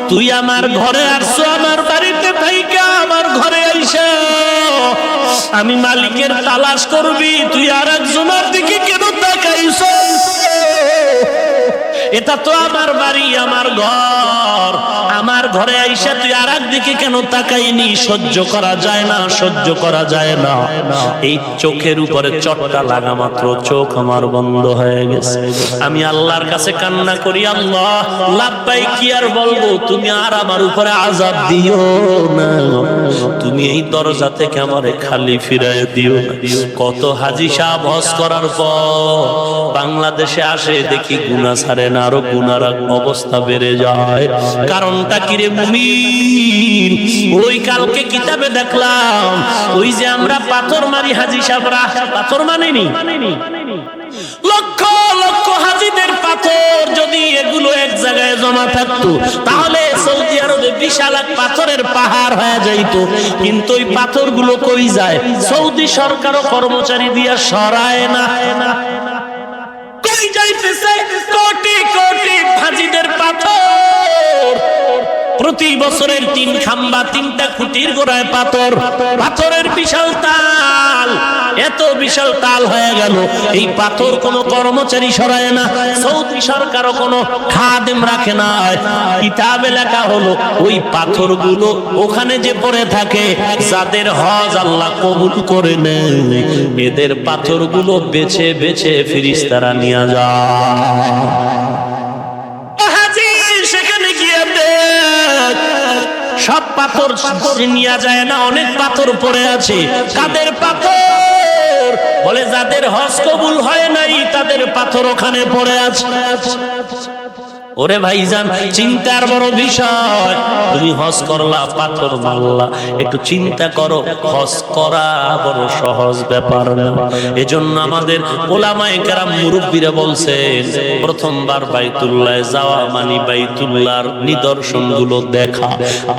তুই আমার ঘরে আসছো, আমার বাড়িতে থাইকা আমার ঘরে আইসা আমি মালিকের তালাশ করবি, তুই আর একজনের দিকে কেন তাকাইছ? এটা তো আমার বাড়ি, আমার ঘর, আমার ঘরে আইসা তুই আর একদিকে কেন তাকাইনি? সহ্য করা যায় না, সহ্য করা যায় না। এই চোখের উপরে চটটা লাগা মাত্র চোখ আমার বন্ধ হয়ে গেছে। আমি আল্লাহর কাছে কান্না করি, আল্লাহ লাব্বাইক, কি আর বলবো, তুমি আর আমার উপরে আযাব দিও না, তুমি এই দরজা থেকে আমারে খালি ফিরায় দিও না। কত হাজী সাহেব হজ করার পর বাংলাদেশে আসে, দেখি গুনাহ ছাড়ে না, আরো গুনার অবস্থা বেড়ে যায়। কারণটা কি রে মুমিন? ওই কালকে কিতাবে দেখলাম, ওই যে আমরা পাথর মারি হাজী সাহেবরা, পাথর মানেনি, লক্ষ লক্ষ হাজীদের পাথর যদি এগুলো এক জায়গায় জমা থাকতো, তাহলে সৌদি আরবে বিশাল এক পাথরের পাহাড় হয়ে যাইত। কিন্তু ওই পাথরগুলো কই যায়? সৌদি সরকারও কর্মচারী দিয়া সরায় না। কই যাইতেছে কোটি কোটি হাজীদের পাথর? প্রতি বছরের 3 খাম্বা 3টা খুঁটির গোড়ায় পাথর, পাথরের বিশাল তাল, এত বিশাল তাল হয়ে গেল। এই পাথর কোনো কর্মচারী সরায় না, সৌদি সরকারও কোনো খাদেম রাখে না। কিতাবে লেখা হলো, ওই পাথরগুলো ওখানে যে পড়ে থাকে, যাদের হজ আল্লাহ কবুল করে নেন, এদের পাথরগুলো বেছে বেছে ফেরেশতারা নিয়ে যায়। সব পাথর নিয়ে যায় না, অনেক পাথর পড়ে আছে। কাদের পাথর? বলে যাদের হজ কবুল হয় নাই কাদের পাথর ওখানে পড়ে আছে। ওরে ভাইজান, চিন্তার বড় বিষয়। তুমি হজ করলা, পাথর মারলা, একটু চিন্তা করো, হজ করা বড় সহজ ব্যাপার না। এজন্য আমাদের ওলামায়ে কেরাম মুরব্বীরা বলছেন, প্রথমবার বাইতুল্লাহ যাওয়া মানে বাইতুল্লাহর নিদর্শনগুলো দেখা,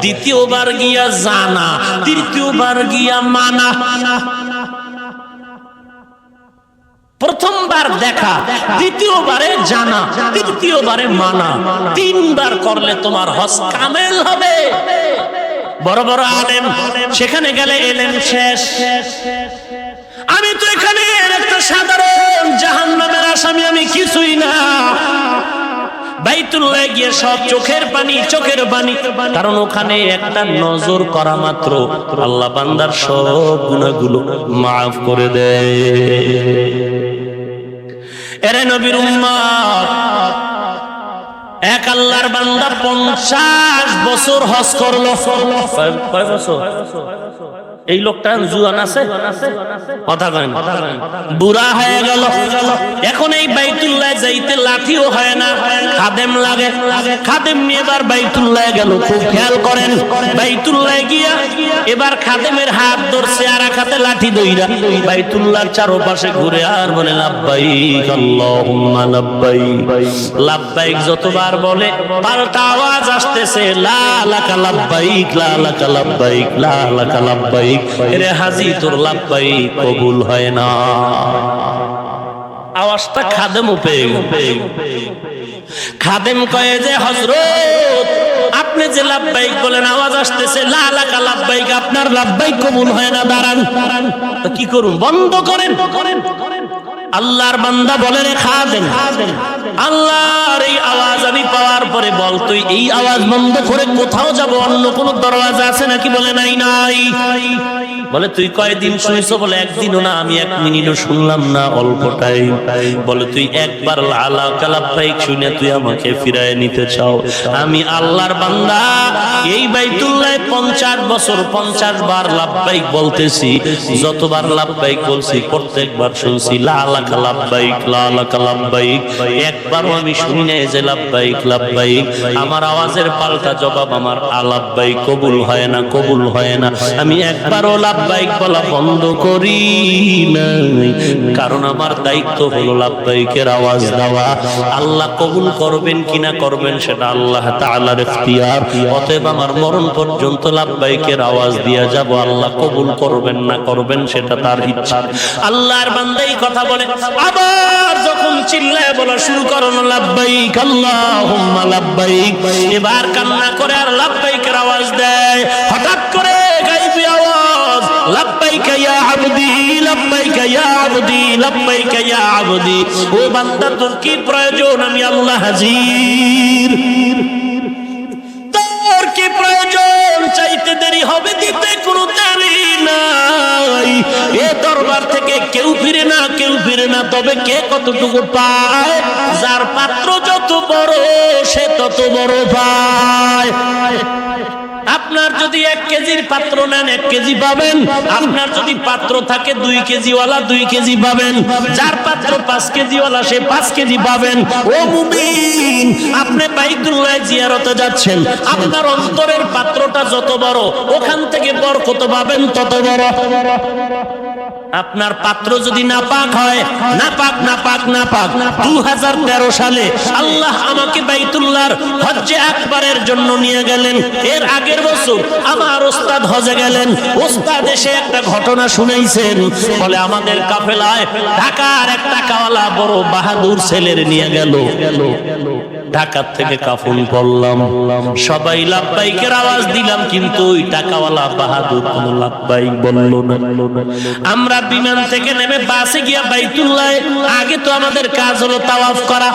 দ্বিতীয়বার গিয়া জানা, তৃতীয়বার গিয়া মানা। প্রথমবার দেখা, দ্বিতীয়বারে জানা, তৃতীয়বারে মানা, তিনবার করলে তোমার হজ কামেল হবে। বড় বড় আলেম সেখানে গেলে এলেম শেষ। আমি তো এখানে একটা সাধারণ জাহান্নামের আসামি, আমি কিছুই না। বাইতুল্লাহ গিয়ে সব চোখের পানি, চোখের পানি। কারণ ওখানে একটা নজর করা মাত্র আল্লাহ বান্দার সব গুনাহগুলো মাফ করে দেয়। এরে নবীর উম্মত, এক আল্লাহর বান্দা 50 বছর হজ করলো। কয় বছর? এই লোকটা জুয়ান আছে, কথা কয় না, বুড়া হয়ে গেল। এখন এই বাইতুল্লাহ যাইতে লাঠিও হয় না, খাদেম লাগে। খাদেম নিয়ে এবার বাইতুল্লাহ গেল। খুব খেয়াল করেন, বাইতুল্লাহ গিয়া এবার খাদেমের হাত ধরছে, আর এক হাতে লাঠি দইরা বাইতুল্লাহর চারপাশে ঘুরে আর বলে লাব্বাইক আল্লাহুম্মা লাব্বাইক। লাব্বাইক যতবার বলে পাল্টা আওয়াজ আসতেছে, লা লাকা লাব্বাইক, লা লাকা লাব্বাইক, লা লাকা লাব্বাইক। এরে হাজি, তোর লাব্বাইক কবুল হয় না। আওয়াজটা খাদেমও পেয়ে গেল। খাদেম কয়ে যে হযরত, আপনি যে লাব্বাইক বলেন আওয়াজ আসতেছে লা লাকা লাব্বাইক, আপনার লাব্বাইক কবুল হয় না, দাঁড়ান। তো কি করুন? বন্ধ করেন। আল্লাহর বান্দা বলে, রে খাদেম, আল্লাহর এই আওয়াজ আমি পাওয়ার পরে বল, তুই এই আওয়াজ বন্ধ করে কোথাও যাব, অন্য কোন দরওয়াজা আছে নাকি? বলে নাই, নাই। বলে তুই কয়দিন শুনছো? বলে একদিনও না, আমি 1 মিনিটও শুনলাম না, অল্প টাইম। বলে তুই একবার লা লাকা লাব্বাইক শুনে তুই আমাকে ফিরায় নিতে চাও? আমি আল্লাহর বান্দা এই বাইতুল্লাহ 50 বছর 50 বার লাব্বাইক বলতেছি। যতবার লাব্বাইক বলছি প্রত্যেকবার শুনছি লা লাকা লাব্বাইক, লা লাকা লাব্বাইক। একবারও আমি শুনি নাই যে লাব্বাইক লাব্বাইক। আমার আওয়াজের পাল্টা জবাব আমার লাব্বাইক কবুল হয় না, কবুল হয় না। আমি একবারও লাব্বাইক বলা বন্ধ করি নাই, কারণ আমার দায়িত্ব হলো লাব্বাইকের আওয়াজ দেওয়া। আল্লাহ কবুল করবেন কিনা করবেন সেটা আল্লাহ তাআলার ইখতিয়ার। অতএব আমার মরণ পর্যন্ত লাব্বাইকের আওয়াজ দিয়া যাব। আল্লাহ কবুল করবেন না করবেন সেটা তার ইচ্ছা। আল্লাহর বান্দা এই কথা বলে আবার যখন চিল্লায় বলা শুরু করল লাব্বাইক আল্লাহুম্মা লাব্বাইক, এবার কান্না করে আর লাব্বাইকের আওয়াজ দেয়। হঠাৎ করে গায়বী আওয়াজ, লাব্বাইকা ইয়া আবদি, লাব্বাইকা ইয়া আবদি, লাব্বাইকা ইয়া আবদি। ও বান্দা, তোর কি প্রয়োজন? আমি আল্লাহ হাজির। তোর কি প্রয়োজন? চাইতে দেরি হবে, দিতে কোনো দেরি নাই। এ দরবার থেকে কেউ ফিরে না, কেউ ফিরে না। তবে কে কতটুকু পায়? যার পাত্র যত বড় সে তত বড় পায়। আপনার যদি 1 কেজির পাত্র নেন 1 কেজি পাবেন। আপনার যদি পাত্র থাকে 2 কেজিওয়ালা 2 কেজি পাবেন। যার পাত্র 5 কেজিওয়ালা সে 5 কেজি পাবেন। ও মুমিন, আপনি বাইতুল্লাহ জিয়ারতে যাচ্ছেন, আপনার অন্তরের পাত্রটা যত বড় ওখান থেকে বরকত পাবেন তত বড়। আপনার পাত্র যদি নাপাক হয়, নাপাক নাপাক নাপাক। 2013 সালে আল্লাহ আমাকে বাইতুল্লাহর হজ্জে আকবরের জন্য নিয়ে গেলেন। এর আগের বছর আমার ওস্তাদ হজে গেলেন। ওস্তাদ এসে একটা ঘটনা শুনাইছেন, বলে আমাদের কাফেলায় ঢাকার এক টাকাওয়ালা বড় বাহাদুর ছেলের নিয়ে গেল। ঢাকা থেকে কাফন পড়লাম, সবাই লাব্বাইকের আওয়াজ দিলাম, কিন্তু ওই টাকাওয়ালা বাহাদুর কোন লাব্বাইক বলল না। আমরা বিমান থেকে নেমে বাসে গিয়া বাইতুল্লাহ, আগে তো আমাদের কাজ হলো তাওয়াফ করা।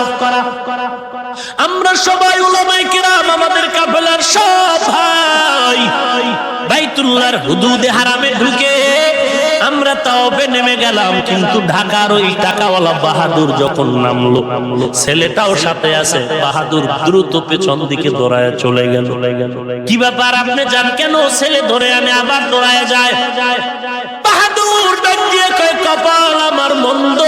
আমরা সবাই উলামায়ে কিরাম, আমাদের কাফেলার সব ভাই বাইতুল্লাহর হুদুদে হারামে ঢুকে আমরা তাওয়াফে নেমে গেলাম। কিন্তু ঢাকার ওই টাকাওয়ালা বাহাদুর যখন নামলো, ছেলেটাও সাথে আছে, বাহাদুর দ্রুত পেছন দিকে দৌড়ায় চলে গেল। কি ব্যাপার আপনি যান কেন? ছেলে ধরে আনে আবার দৌড়ায় যায়। বাহাদুর ডাক দিয়ে কয়, কপাল আমার মন্দ,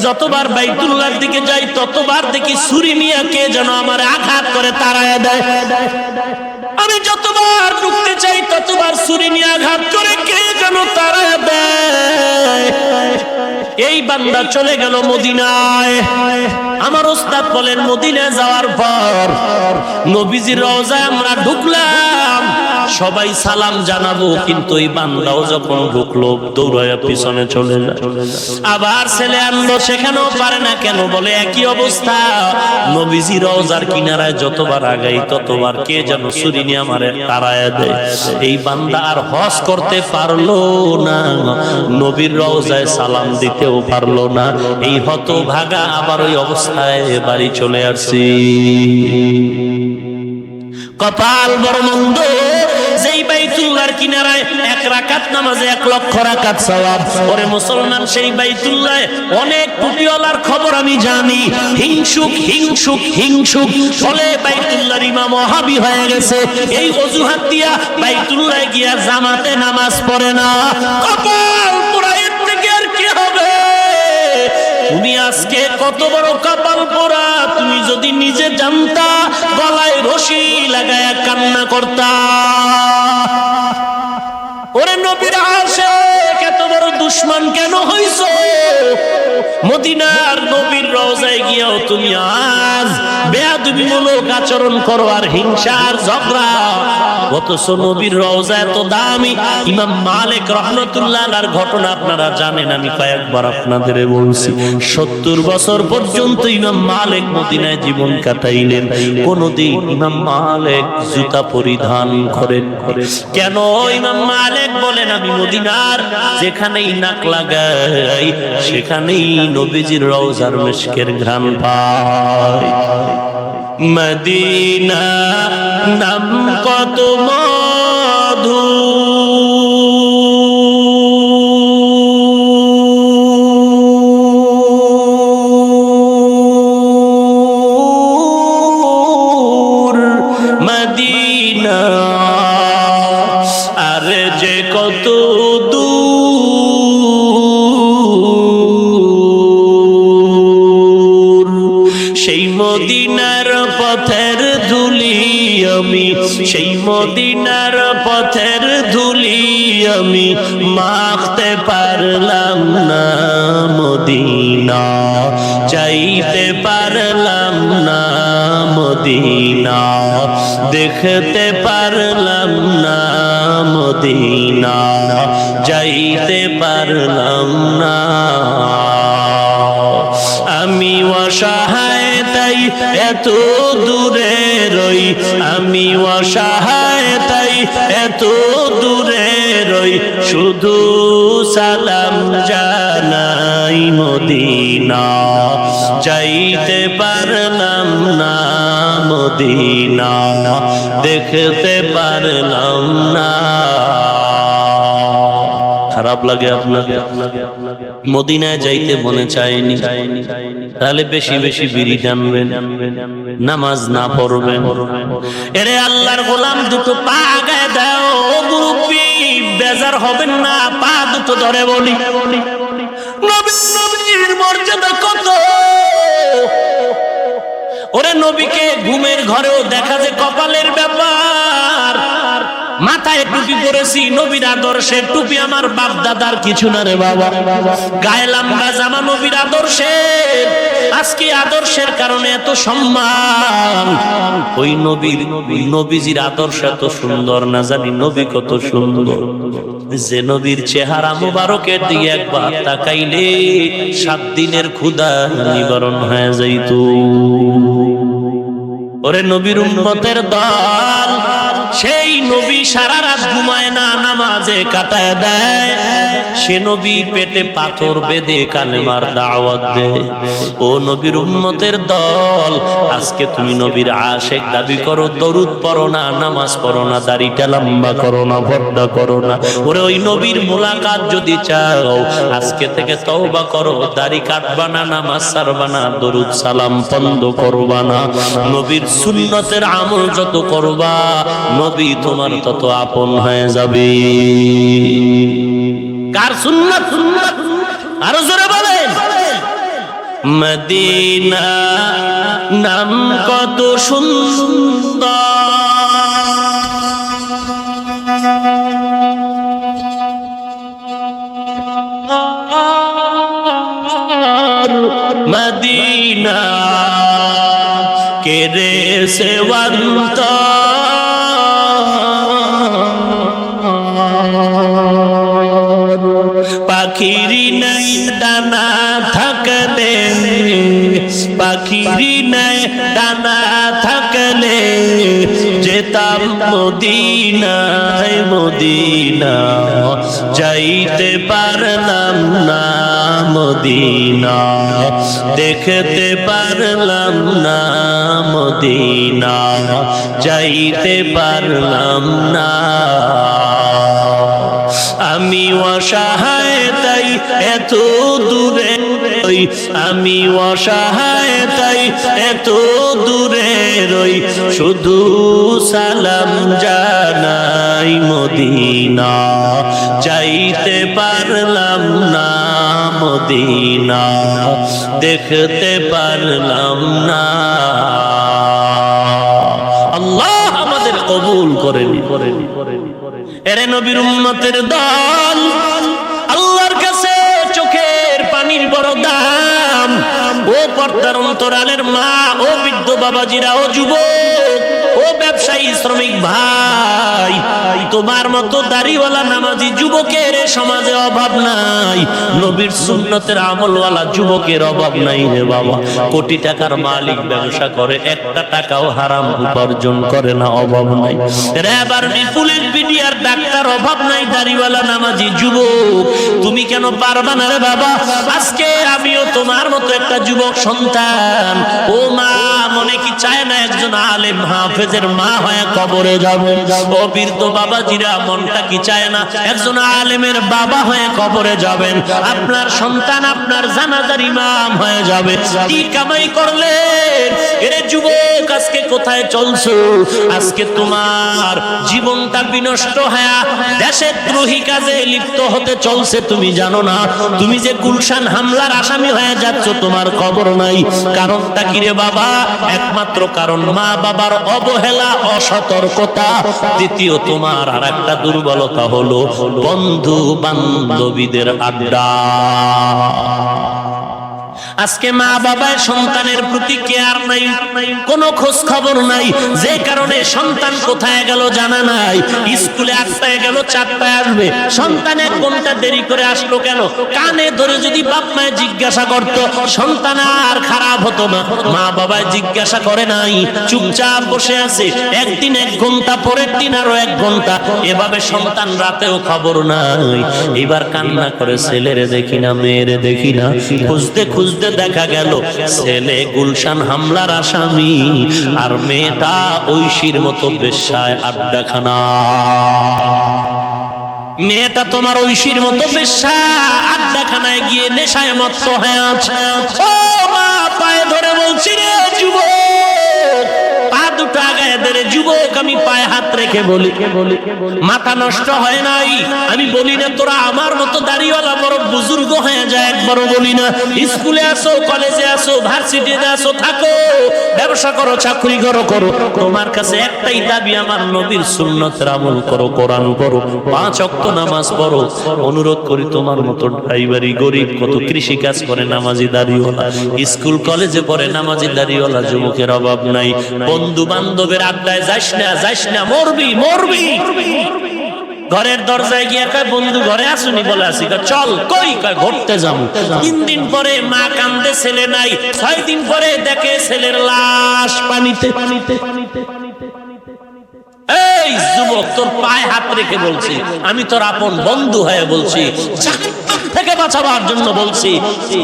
যতবার বাইতুল্লাহর দিকে যাই ততবার দেখি ছুরি নিয়ে কে যেন আমার আঘাত করে তাড়ায় দেয়। আমি যতবার ঢুকতে চাই ততবার ছুরি নিয়ে আঘাত করে কে যেন তাড়ায় দেয়। এই বান্দা চলে গেল মদিনায়। আমার ওস্তাদ বলেন মদিনায় যাওয়ার পর নবীজির রওজায় আমরা ঢুকলাম, সবাই সালাম জানাবো, কিন্তু এই বান্দাও যখন ঢুকলো দৌড়াইয়া পিছনে চলে যায়। আবার ছেলে আনলো, সেখানেও পারে না। কেন? বলে একই অবস্থা। নবীজির রওজার কিনারায় যতবার আগাই ততবার কে যেন ছুরি নিয়ে আমারে তাড়ায়া দেয়। এই বান্দা আর হজ করতে পারলো না, নবীর রওজায় সালাম দিতেও পারলো না। এই হতভাগা আবার ওই অবস্থায় বাড়ি চলে আসছি। কপাল বড় মন্দ, যেই বাইতুল্লাহর কিনারায় 1 রাকাত নামাজে 1 লক্ষ রাকাত সওয়াব। ওরে মুসলমান, সেই বাইতুল্লাহ অনেক টুপিওয়ালার খবর আমি জানি, হিংসুক হিংসুক হিংসুক ফলে বাইতুল্লাহর ইমাম ওহাবি হয়ে গেছে। এই অজুহাত দিয়া বাইতুল্লাহ গিয়া জামাতে নামাজ পড়ে না। কপাল পোড়া, এর থেকে আর কি হবে? তুমি আজকে কত বড় কপাল পোড়া, তুমি যদি নিজে জানতা গলায় রশি লাগায়া কান্না করতা। ওরে নবীর আশিক, এত বড় দুশমন কেন হইছো? মদিনার নবীর রওজায় গিয়াও তুমি আজ বেয়াদবিমূলক আচরণ করো আর হিংসা আর ঝগড়া। অথচ নবীর রওজা এত দামি। ইমাম মালিক রাহমাতুল্লাহ আলাইহির ঘটনা আপনারা জানেন, আমি কয়েকবার আপনাদের বলছি। 70 বছর পর্যন্ত ইমাম মালিক মদিনায় জীবন কাটাইলেন। কোনদিন ইমাম মালিক জুতা পরিধান করেন? কেন? ইমাম মালিক বলেন, আমি মদিনার যেখানেই নাক লাগাই সেখানেই নবীজির রওজার মিশকের ঘ্রাণ পাই। মদিনা নাম কত মধু, মদিনা আর যে কত দূর। সেই মদিনার পথের ধুলি আমি, সেই মদিনার পথের ধুলি আমি মাখতে পারলাম না। মদিনা চাইতে পারলাম না, মদিনা দেখতে পারলাম না, মদিনা যাইতে পারলাম না। আমি অসহায় তাই এত দূরে রই, আমি অসহায় তাই এত দূরে রই, শুধু সালাম জানাই। মদিনা যাইতে পারলাম না, মদিনা দেখতে পারলাম না। খারাপ লাগে আপনাকে? মদিনায় যাইতে মনে চায়নি, তাহলে বেশি বেশি বিড়ি টানবেন, নামাজ না পড়বেন। এরে আল্লাহর গোলাম, দুটো পা আগায় দাও। মুরব্বি বেজার হবেন না, পা দুটো ধরে বলি, নবীর মর্যাদা কত। ওরে নবীকে ঘুমের ঘরেও দেখা যে কপালের ব্যাপার। মাথায় টুপি পরেছি, নবীর আদর্শের টুপি, আমার বাপ দাদার কিছু না রে বাবা। গায়ে লম্বা জামা, নবীর আদর্শের। আজকে আদর্শের কারণে এত সম্মান। ওই নবীর, নবীজির আদর্শ এত সুন্দর, না জানি নবী কত সুন্দর। যে নবীর চেহারা মুবারকের দিকে একবার তাকাইলে 7 দিনের ক্ষুধা নিবারণ হয়ে যাইত। ওরে নবীর উম্মতের দল, সেই নবী সারা রাত ঘুমায় না, নামাজে কাটায় দেয়। সে নবী পেটে পাথর বেঁধে কালেমার দাওয়াত দেয়। ও নবীর উম্মতের দল, আজকে তুমি নবীর আশিক দাবি করো, দরুদ পড়ো না, নামাজ পড়ো না, দাড়িটা লম্বা করো না, পর্দা করো না। ওরে ওই নবীর মুলাকাত যদি চাও, আজকে থেকে তওবা করো, দাড়ি কাটবা না, নামাজ ছাড়বা না, দরুদ সালাম বন্ধ করবা না। নবীর সুন্নতের আমল যত করবা, নবী তোমার তত আপন হয়ে যাবে। কার সুন্নাত? আরো জোরে বলেন। মদিনা নাম কত সুন্দর, মদিনা কেরে সেবন্ত পাখিরি নাই ডানা থাকলে, পাখিরি নাই ডানা থাকলে যেতাম মদিনায়, মদিনা যাইতে পারলাম না, মদিনা দেখতে পারলাম না, মদিনা যাইতে পারলাম না। আমি অসহায় তাই এত দূরে, আমি অসহায় তাই এত দূরে রই, শুধু সালাম জানাই, মদিনা যাইতে পারলাম না, মদিনা দেখতে পারলাম না। আল্লাহ আমাদের কবুল করেন। এরে নবীর উম্মতের দল, আল্লাহর কাছে চোখের পানির বড় দাম। ও পর্দার অন্তরালের মা, ও বৃদ্ধ বাবাজিরা, ও যুবক, ও ব্যবসায়ী শ্রমিক ভাই, তোমার মতো দাড়িওয়ালা নামাজি যুবকের সমাজে অভাব নাই, নবীর সুন্নতের আমলওয়ালা যুবকের অভাব নাই রে বাবা। কোটি টাকার মালিক ব্যবসা করে, একটা টাকাও হারাম উপার্জন করে না, অভাব নাই। RAB army police BDR doctor অভাব নাই, দাড়িওয়ালা নামাজি যুবক তুমি কেন পারবা না রে বাবা? আজকে আমিও তোমার মতো একটা যুবক সন্তান। ও মা, মনে কি চায় না একজন আলেম হাফেজের মা হয়ে কবরে যাবে? ও বৃদ্ধ বাবাজিরা, মনটা কি চায় না একজন আলেমের বাবা হয়ে কবরে যাবেন? আপনার সন্তান আপনার জানাজার ইমাম হয়ে যাবে। কি কামাই করলেন? এরে যুবক, আজকে কোথায় চলছো? আজকে তোমার জীবনটা বিনষ্ট হয়ে দেশের দ্রোহী কাজে লিপ্ত হতে চলছে, তুমি জানো না? তুমি যে গুলশান হামলার আসামি হয়ে যাচ্ছ, তোমার খবর নাই। কারণটা কি রে বাবা? একমাত্র কারণ মা বাবার অবহেলা, অসতর্কতা। দ্বিতীয় তোমার আর একটা দুর্বলতা হলো বন্ধু বান্ধবীদের আড্ডা। আজকে মা বাবার সন্তানের প্রতি কেয়ার নাই, কোনো খোঁজ খবর নাই, যে কারণে সন্তান কোথায় গেল জানা নাই। স্কুলে 8টায় গেল, 4টায় আসবে, সন্তান 1 ঘন্টা দেরি করে আসলো কেন? কানে ধরে যদি বাপ মায়ে জিজ্ঞাসা করতো, সন্তান আর খারাপ হতো না। মা বাবায় জিজ্ঞাসা করে নাই, চুপচাপ বসে আছে। একদিন 1 ঘন্টা, পরের দিন আরো 1 ঘন্টা, এভাবে সন্তান রাতেও খবর নাই। এবার কান্না করে, ছেলেরে দেখি না, মেয়েরে দেখি না। খুঁজতে খুঁজতে দেখা গেল ছেলে গুলশান হামলার আসামি, আর মেয়েটা ঐশীর মতো বেশ্যায় আড্ডাখানা। মেয়েটা তোমার ঐশীর মতো বেশ্যা আড্ডাখানায় গিয়ে নেশায় মত্ত হয়ে আছে। ও মা, পায়ে ধরে বলছি রে যুবক, পা দুটো আগায় দে রে যুবক, আমি পায়ে হাত রেখে বলি, মাথা নষ্ট হয় নাই? আমি বলি না তোরা আমার মতো দাড়িওয়ালা বড় বুজুর্গ হয়ে যায়? একবারও বলি না? স্কুলে আসো, কলেজে আসো, ভার্সিটিতে আসো, থাকো, ব্যবসা করো, চাকরি করো, তোমার কাছে একটাই দাবি, আমার নবীর সুন্নতের আমল করো, কোরআন পড়ো, 5 ওয়াক্ত নামাজ পড়ো। অনুরোধ করি, তোমার মতো ড্রাইভারি গরিব কত কৃষি কাজ করে নামাজি দাড়িওয়ালা, স্কুল কলেজে পড়ে নামাজি দাড়িওয়ালা যুবকের অভাব নাই। বন্ধু বান্ধবের আড্ডায় যাস না, যাস না, মরবি, মরবি। ঘরের দরজায় গিয়ে কয়, বন্ধু ঘরে আসুনি? বলে আসি। চল। কই? কয় ঘুরতে যাবো। 3 দিন পরে মা কান্দে, ছেলে নাই। 6 দিন পরে দেখে ছেলের লাশ পানিতে। এই যুবক, তোর পায়ে হাত রেখে বলছি, আমি তোর আপন বন্ধু হয়ে বলছি, জাহান্নাম থেকে বাঁচাবার জন্য বলছি,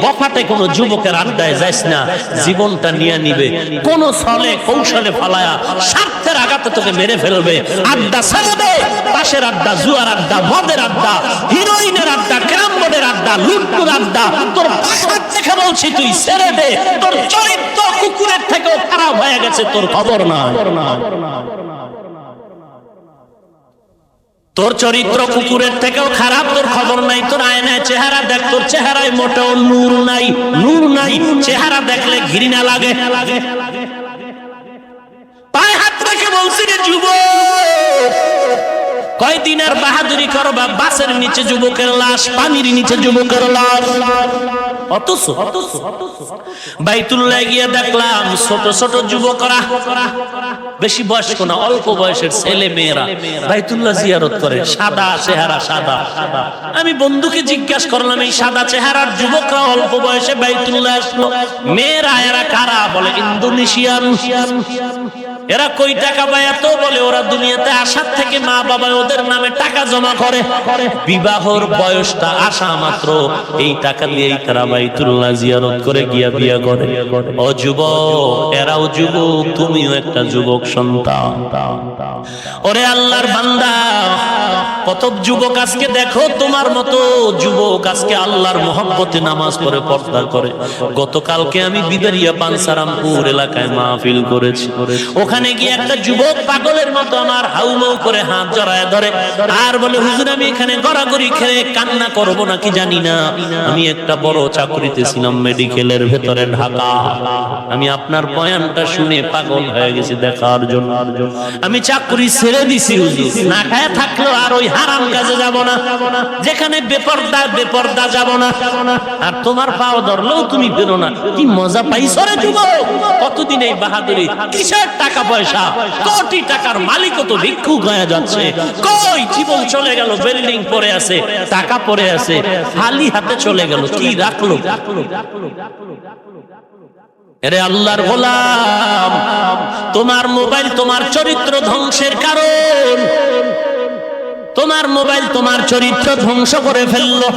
বফাতে কোনো যুবকের আড্ডায় যাইস না, জীবনটা নিয়ে নিবে। কোন ছলে কৌশলে ফালায়া স্বার্থের আঘাতে তোকে মেরে ফেলবে। আড্ডা ছেড়ে দে। পাশের আড্ডা, জুয়ার আড্ডা, মদের আড্ডা, হিরোইনের আড্ডা, ক্যারামবোর্ডের আড্ডা, লুটপুর আড্ডা, তোর পায়ে হাত রেখে বলছি, তুই ছেড়ে দে। তোর চরিত্র কুকুরের থেকেও খারাপ হয়ে গেছে, তোর খবর না। তোর চরিত্র কুকুরের থেকেও খারাপ, তোর খবর নাই। তোর আয়নায় চেহারা দেখ, তোর চেহারায় মোটেও নূর নাই, নূর নাই। চেহারা দেখলে ঘৃণা লাগে। পায়ে হাত রেখে বলছি রে যুবক, কয়দিন আর বাহাদুরি করবা? বাসের নিচে যুবকের লাশ, পানির নিচে যুবকের লাশ। অথচ বাইতুল্লাহ গিয়ে দেখলাম ছোট ছোট যুবকরা, বেশি বয়স্ক না, অল্প বয়সের ছেলে মেয়েরা বাইতুল্লাহ জিয়ারত করে, সাদা চেহারা, সাদা। আমি বন্ধুকে জিজ্ঞাসা করলাম, এই সাদা চেহারার যুবকরা অল্প বয়সে বাইতুল্লাহ আসলো, মেয়েরা এরা কারা? বলে ইন্দোনেশিয়ান। এরা কই টাকা পায় এত? বলে ওরা দুনিয়াতে আসার থেকে মা বাবা ওদের নামে টাকা জমা করে, বিবাহর বয়সটা আসা মাত্র এই টাকা দিয়েই তারা বাইতুল্লাহ জিয়ারত করে গিয়া বিয়ে করে। ও যুবক, এরাও যুবক, তুমিও একটা যুবক সন্তান। ওরে আল্লাহর বান্দা, কত যুবক আজকে দেখো তোমার মতো যুবক আজকে আল্লাহর মহব্বতে নামাজ পড়ে, পর্দা করে। গতকালকে আমি বিদারিয়া পানসারামপুর এলাকায় মাহফিল করেছি। ওখানে গিয়ে একটা যুবক পাগলের মতো আমার হাউমাউ করে হাত জড়ায় ধরে আর বলে, হুজুর আমি এখানে গড়াগড়ি খেয়ে কান্না করব নাকি জানি না, আমি একটা বড় চাকরিতে ছিলাম মেডিকেলের ভেতরে ঢাকা, আমি আপনার বয়ানটা শুনে পাগল হয়ে গেছি দেখার জন্য, আমি চাকরি ছেড়ে দিছি হুজুর, না খায় থাকলেও আর ওই হারাম কাজে যাব না, যেখানে বেপরদা যাব না, আর তোমার পাও ধরলেও তুমি বেরো না। কি মজা পাইছো রে যুবক? কতদিন এই বাহাদুরি, কিসের টাকা পয়সা? কোটি টাকার মালিক তো ভিক্ষুক হয়ে যাচ্ছে। কই জীবন চলে গেল, বিল্ডিং পড়ে আছে, টাকা পড়ে আছে, খালি হাতে চলে গেল, কি রাখলো? আরে আল্লাহর গোলাম, তোমার মোবাইল তোমার চরিত্র ধ্বংসের কারণ। তোমার মোবাইল তোমার চরিত্র ধ্বংস করে ফেললো।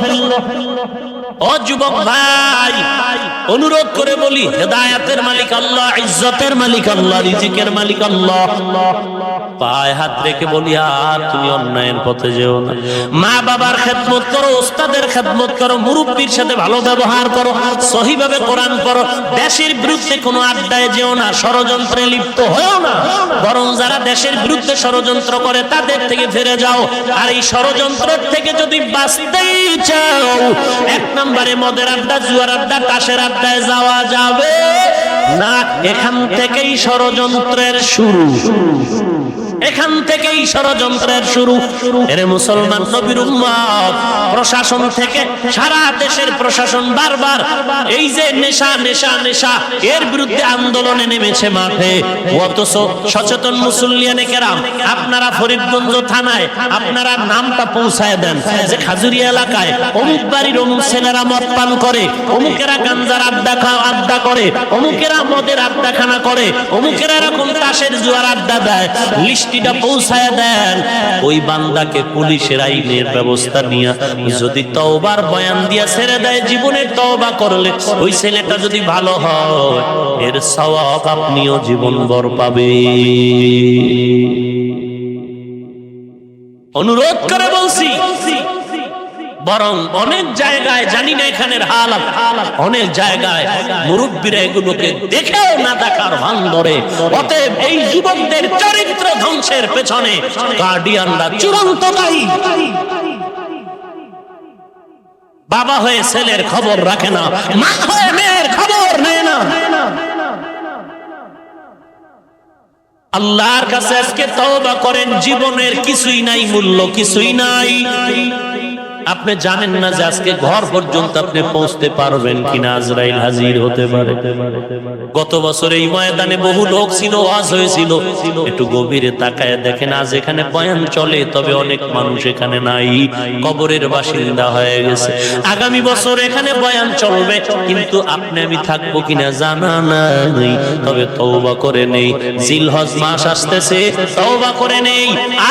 ও যুবক ভাই, অনুরোধ করে বলি, হেদায়েতের মালিক আল্লাহ, ইজ্জতের মালিক আল্লাহ, রিজিকের মালিক আল্লাহ। পায়ে হাত রেখে বলি, আর তুমি অন্যায়ের পথে যেও না। মা বাবার খেদমত করো, ওস্তাদের খেদমত করো, মুরব্বির সাথে ভালো ব্যবহার করো, সহিভাবে কোরআন পড়ো। দেশের বিরুদ্ধে কোনো আড্ডায় যেও না, ষড়যন্ত্রে লিপ্ত হয়েও না, বরং যারা দেশের বিরুদ্ধে ষড়যন্ত্র করে তাদের থেকে ফিরে যাও। আর এই ষড়যন্ত্রের থেকে যদি বাঁচতেই চাও, এক নম্বরে মদের আড্ডা, জুয়ার আড্ডা, তাসের আড্ডায় যাওয়া যাবে না। এখান থেকেই ষড়যন্ত্রের শুরু, এখান থেকেই ষড়যন্ত্রের শুরু। এর মুসলমান নবীর উম্মত, প্রশাসন থেকে সারা দেশের প্রশাসন বারবার এই যে নেশা নেশা নেশা এর বিরুদ্ধে আন্দোলনে নেমেছে মাঠে। অথচ সচেতন মুসল্লিয়ানে কেরাম, আপনারা ফরিদগঞ্জ থানায় আপনারা নামটা পৌঁছায় দেন যে খাজুরিয়া এলাকায় অমুক বাড়ির অমুক ছেলেরা মদ পান করে, অমুকেরা গাঞ্জার আড্ডা করে, অমুকেরা মদের আড্ডাখানা করে, অমুকেরা এরকম তাসের জুয়ার আড্ডা দেয়, লিস্টিটা পৌঁছায় দেন। ওই বান্দাকে পুলিশের আইনের ব্যবস্থা নিয়ে যদি তওবার বয়ান দিয়া ছেড়ে দেয়, জীবনের তওবা করলে ওই ছেলেটা যদি ভালো হয়, এর সওয়াব আপনিও জীবনভর পাবে। অনুরোধ করে বলছি, বরং অনেক জায়গায়, জানি না এখানের হালাত, অনেক জায়গায় মুরব্বীরা এগুলোকে দেখেও না দেখার ভান ধরে। অতএব এই যুবকদের চরিত্র ধ্বংসের পেছনে গার্ডিয়ানরা চূড়ান্ত দায়ী। বাবা হয়ে ছেলের খবর রাখে না, মা হয়ে মেয়ের খবর নেয় না। আল্লাহর কাছে আজকে তওবা করেন, জীবনের কিছুই নাই মূল্য, কিছুই নাই। আপনি জানেন না যে আজকে ঘর পর্যন্ত আপনি পৌঁছতে পারবেন কিনা, আজরাইল হাজির হতে পারে। গত বছর এই ময়দানে বহু লোক ছিল, ওয়াজ হয়েছিল, একটু গভীরে তাকায় দেখেন আজ এখানে বয়ান চলে, তবে অনেক মানুষ এখানে নাই, কবরের বাসিন্দা হয়ে গেছে। আগামী বছর এখানে বয়ান চলবে, কিন্তু আপনি আমি থাকবো কিনা জানা নাই। তবে তওবা করে নেই, জিলহজ মাস আসতেছে, তওবা করে নেই,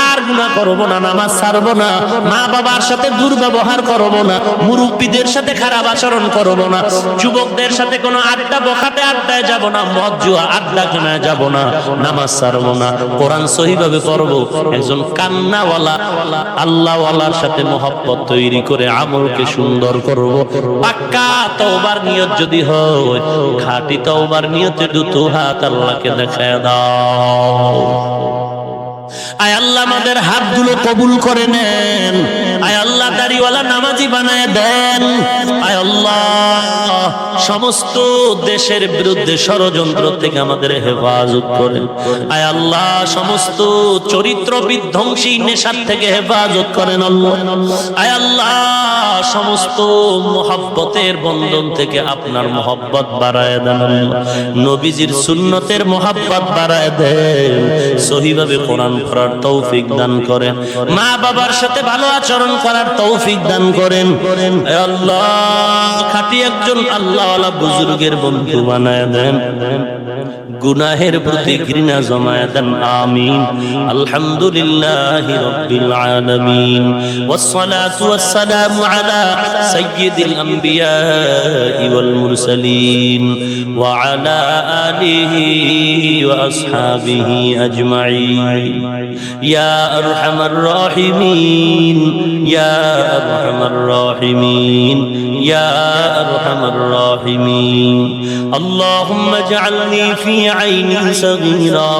আর গুনাহ করব না, নামাজ ছাড়বো না, মা বাবার সাথে দুর্ব্যবহার করব না, মুরব্বীদের সাথে খারাপ আচরণ করব না, যুবকদের সাথে কোনো আড্ডা বখাতে আড্ডায় যাব না, মদ জুয়া আড্ডা খানায় যাব না, নামাজ ছাড়বো না, কোরআন সহিভাবে পড়ব, একজন কান্নাওয়ালা আল্লাহওয়ালার সাথে মহব্বত তৈরি করে আমলকে সুন্দর করব। পাক্কা তওবার নিয়ত যদি হয়, খাঁটি তওবার নিয়তে দুটো হাত আল্লাহকে দেখায় দাও। আয় আল্লাহ আমাদের হাতগুলো কবুল করে নেন, আয় আল্লাহ দাড়িওয়ালা নামাজি বানায় দেন, আয় আল্লাহ সমস্ত দেশের বিরুদ্ধে ষড়যন্ত্র থেকে আমাদের হেফাজত করেন, আয় আল্লাহ সমস্ত চরিত্র বিধ্বংসী নেশার থেকে হেফাজত করেন আল্লাহ, আয় আল্লাহ সমস্ত মোহাব্বতের বন্ধন থেকে আপনার মোহাব্বত বাড়ায় দেন, নবীজির সুন্নতের মোহাব্বত বাড়ায় দেন, সহিভাবে কোরআন পড়ার তৌফিক দান করেন, মা বাবার সাথে ভালো আচরণ করার তৌফিক দান করেন, হে আল্লাহ খাঁটি একজন আল্লাহওয়ালা বুজুর্গের বন্ধু বানায় দেন, গুনাহের প্রতি ঘৃণা জমায় দেন, আমিন। আলহামদুলিল্লাহি রাব্বিল আলামিন ওয়াসসালাতু ওয়াসসালামু আলা সাইয়্যিদিল আম্বিয়া ওয়াল মুরসালিন ওয়া আলা আলিহি ওয়া আসহাবিহি আজমাইন ইয়া আরহামার রাহিমিন ইয়া আরহামার রাহিমিন ইয়া আরহামার রাহিমিন। আল্লাহুম্মা اجعلني في عيني صغيرا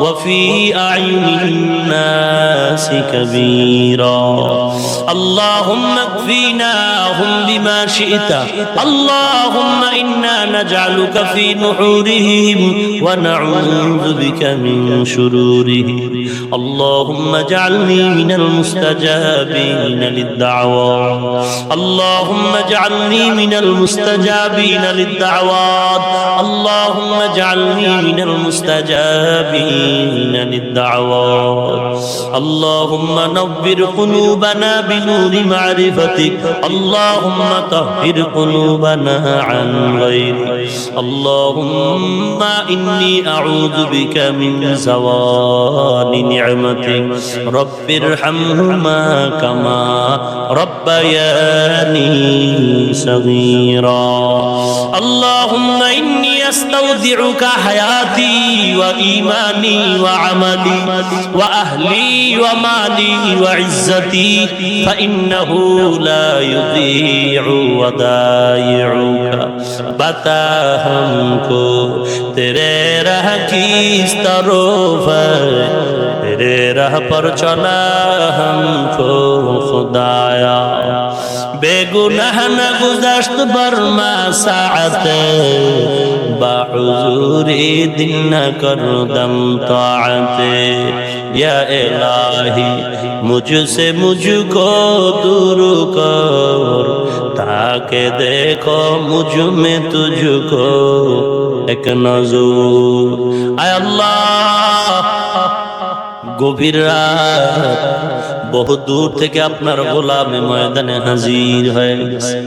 وفي أعين الناس كبيرا اللهم اكفيناهم بما شئت اللهم إنا نجعلك في نحورهم ونعوذ بك من شرورهم اللهم اجعلني من المستجابين للدعوات اللهم اجعلني من المستجابين للدعوات اللهم اجعلني من المستجابين للدعوات اللهم نور قلوبنا بنور معرفتك اللهم طهر قلوبنا عن غيرك اللهم إني أعوذ بك من زوال نعمتك رب ارحمهما كما ربياني صغيرا اللهم إني أستودعك حياتي وإيماني وعملي وأهلي ومالي وعزتي فإنه لا يضيع ودائعك बता हमको तेरे राह की इस तरफ तेरे राह पर चला हमको खुदाया बेगुनाह न गुज़श्त बरमा साअते बाहुज़ूरी दिन न कर दम ताअते या इलाही मुझसे मुझको दूर कर ताकि देखो मुझ में तुझको एक नज़र आय अल्लाह গভীর রাত বহু দূর থেকে আপনার গোলামে ময়দানে হাজির হয়ে গেছে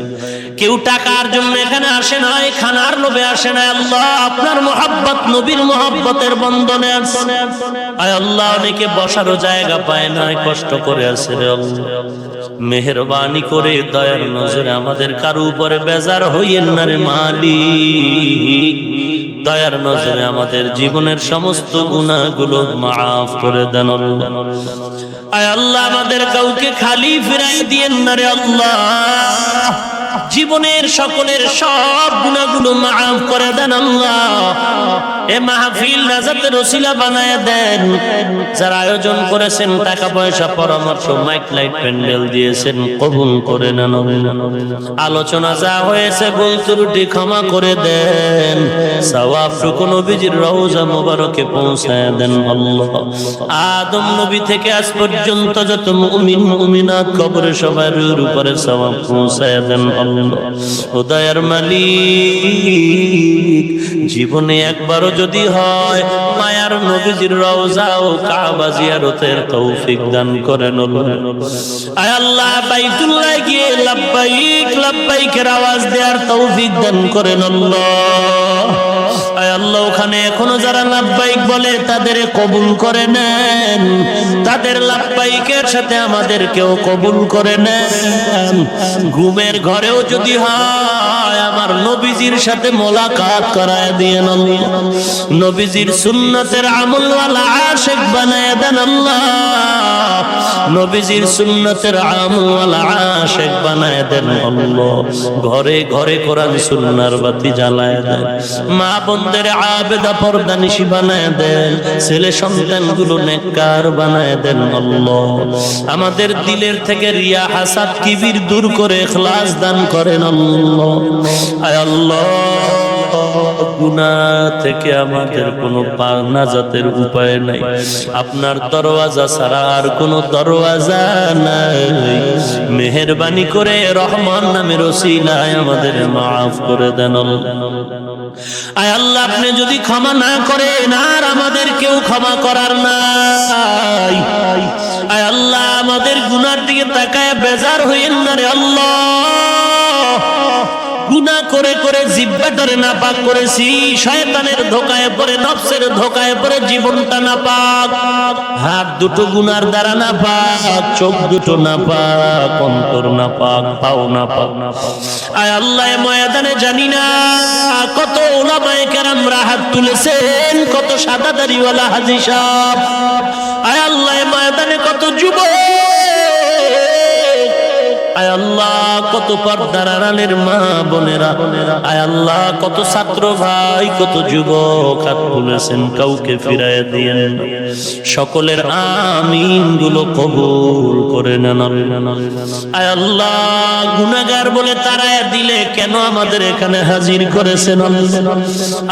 কেউ টাকার জন্য এখানে আসে না খানার লোভে আসে না আল্লাহ আপনার মোহাব্বত নবীর মোহাব্বতের বন্ধনে আছে আয় আল্লাহ অনেকে বসারও জায়গা পায় না কষ্ট করে আছে রে আল্লাহ মেহেরবানি করে দয়ার নজরে আমাদের কারো উপরে বেজার হইয়েন না রে মালিক দয়ার নজরে আমাদের জীবনের সমস্ত গুনাহগুলো মাফ করে দেন আয় আল্লাহ আমাদের কাউকে খালি ফিরাই দিয়েন না রে আল্লাহ জীবনের সকলের সব গুনাহগুলো মাফ করে দেন আল্লাহ এ মাহফিল নাজাতের ওসিলা বানায় দেন যারা আয়োজন করেছেন টাকা পয়সা পরামর্শ মাইক লাইট প্যান্ডেল দিয়েছেন কবুল করে নেন আলোচনা যা হয়েছে ভুল ত্রুটি ক্ষমা করে দেন সওয়াবটুকু নবীজির রওজা মোবারকে পৌঁছায় দেন আল্লাহ আদম নবী থেকে আজ পর্যন্ত যত মুমিন মুমিনাত কবরে সবার উপরে সওয়াব পৌঁছায় দেন আল্লাহ ও দয়ার মালিক জীবনে একবারও যদি হয় মায়ার নবীজির রওজা ও কাবা জিয়ারতের তৌফিক দান করেন আয় আল্লাহ বাইতুল্লাহ গিয়ে লাব্বাইক লাব্বাইকের আওয়াজ দেওয়ার তৌফিক দান করেন আল্লাহ আয় আল্লাহ ওখানে এখনো যারা লাব্বাইক বলে তাদের কবুল করে নেন তাদের লাব্বাইকের সাথে আমাদেরকেও কবুল করে নেন ঘুমের ঘরেও যদি হয় আমার নবীজির সাথে মোলাকাত করায় দিয়েন আল্লাহ নবীজির সুন্নতের আমলওয়ালা আশিক বানায় দেন আল্লাহ নবীজির সুন্নতের আমলওয়ালা আশিক বানায় দেন আল্লাহ ঘরে ঘরে কোরআন সুন্নাহর বাতি জ্বালায় দেন মা বোনদের মায়ের আবেদা পর্দানিশী বানায় দেন, ছেলে সন্তানগুলো নেককার বানায় দেন আল্লাহ। আমাদের দিলের থেকে রিয়া হাসাদ কিবির দূর করে ইখলাস দান করেন আল্লাহ। আয় আল্লাহ, গুনাহ থেকে আমাদের কোনো নাজাতের উপায় নাই, আপনার দরওয়াজা ছাড়া আর কোনো দরওয়াজা নাই। মেহেরবানি করে রহমান নামের ওসিলায় আমাদের মাফ করে দেন আয় আল্লাহ। আপনি যদি ক্ষমা না করেন আর আমাদের কেউ ক্ষমা করার নাই। আয় আল্লাহ, আমাদের গুনার দিকে তাকায় বেজার হইেন না রে আল্লাহ। গুনাহ করে করে জিহ্বাটারে নাপাক করেছি, শয়তানের ধোকায় পড়ে, নফসের ধোকায় পড়ে জীবনটা নাপাক। হাত দুটো গুনার দ্বারা নাপাক, চোখ দুটো নাপাক, অন্তর নাপাক, পাও নাপাক। আয় আল্লাহ, ময়দানে জানি না কত উলামায়ে কেরামরা হাত তুলেছেন, কত সাদা দাড়িওয়ালা হাজী সাহেব। আয় আল্লাহ, ময়দানে কত যুবক, আয় আল্লাহ, কত পর্দার আড়ালের মা বোনেরা, আয় আল্লাহ, কত ছাত্র ভাই, কত যুবক হাত তুলেছেন, কাউকে ফিরায় দিয়েন না। সকলের আমিন গুলো কবুল করে নেন আয় আল্লাহ। গুনাহগার বলে তারায় দিলে কেন আমাদের এখানে হাজির করেছেন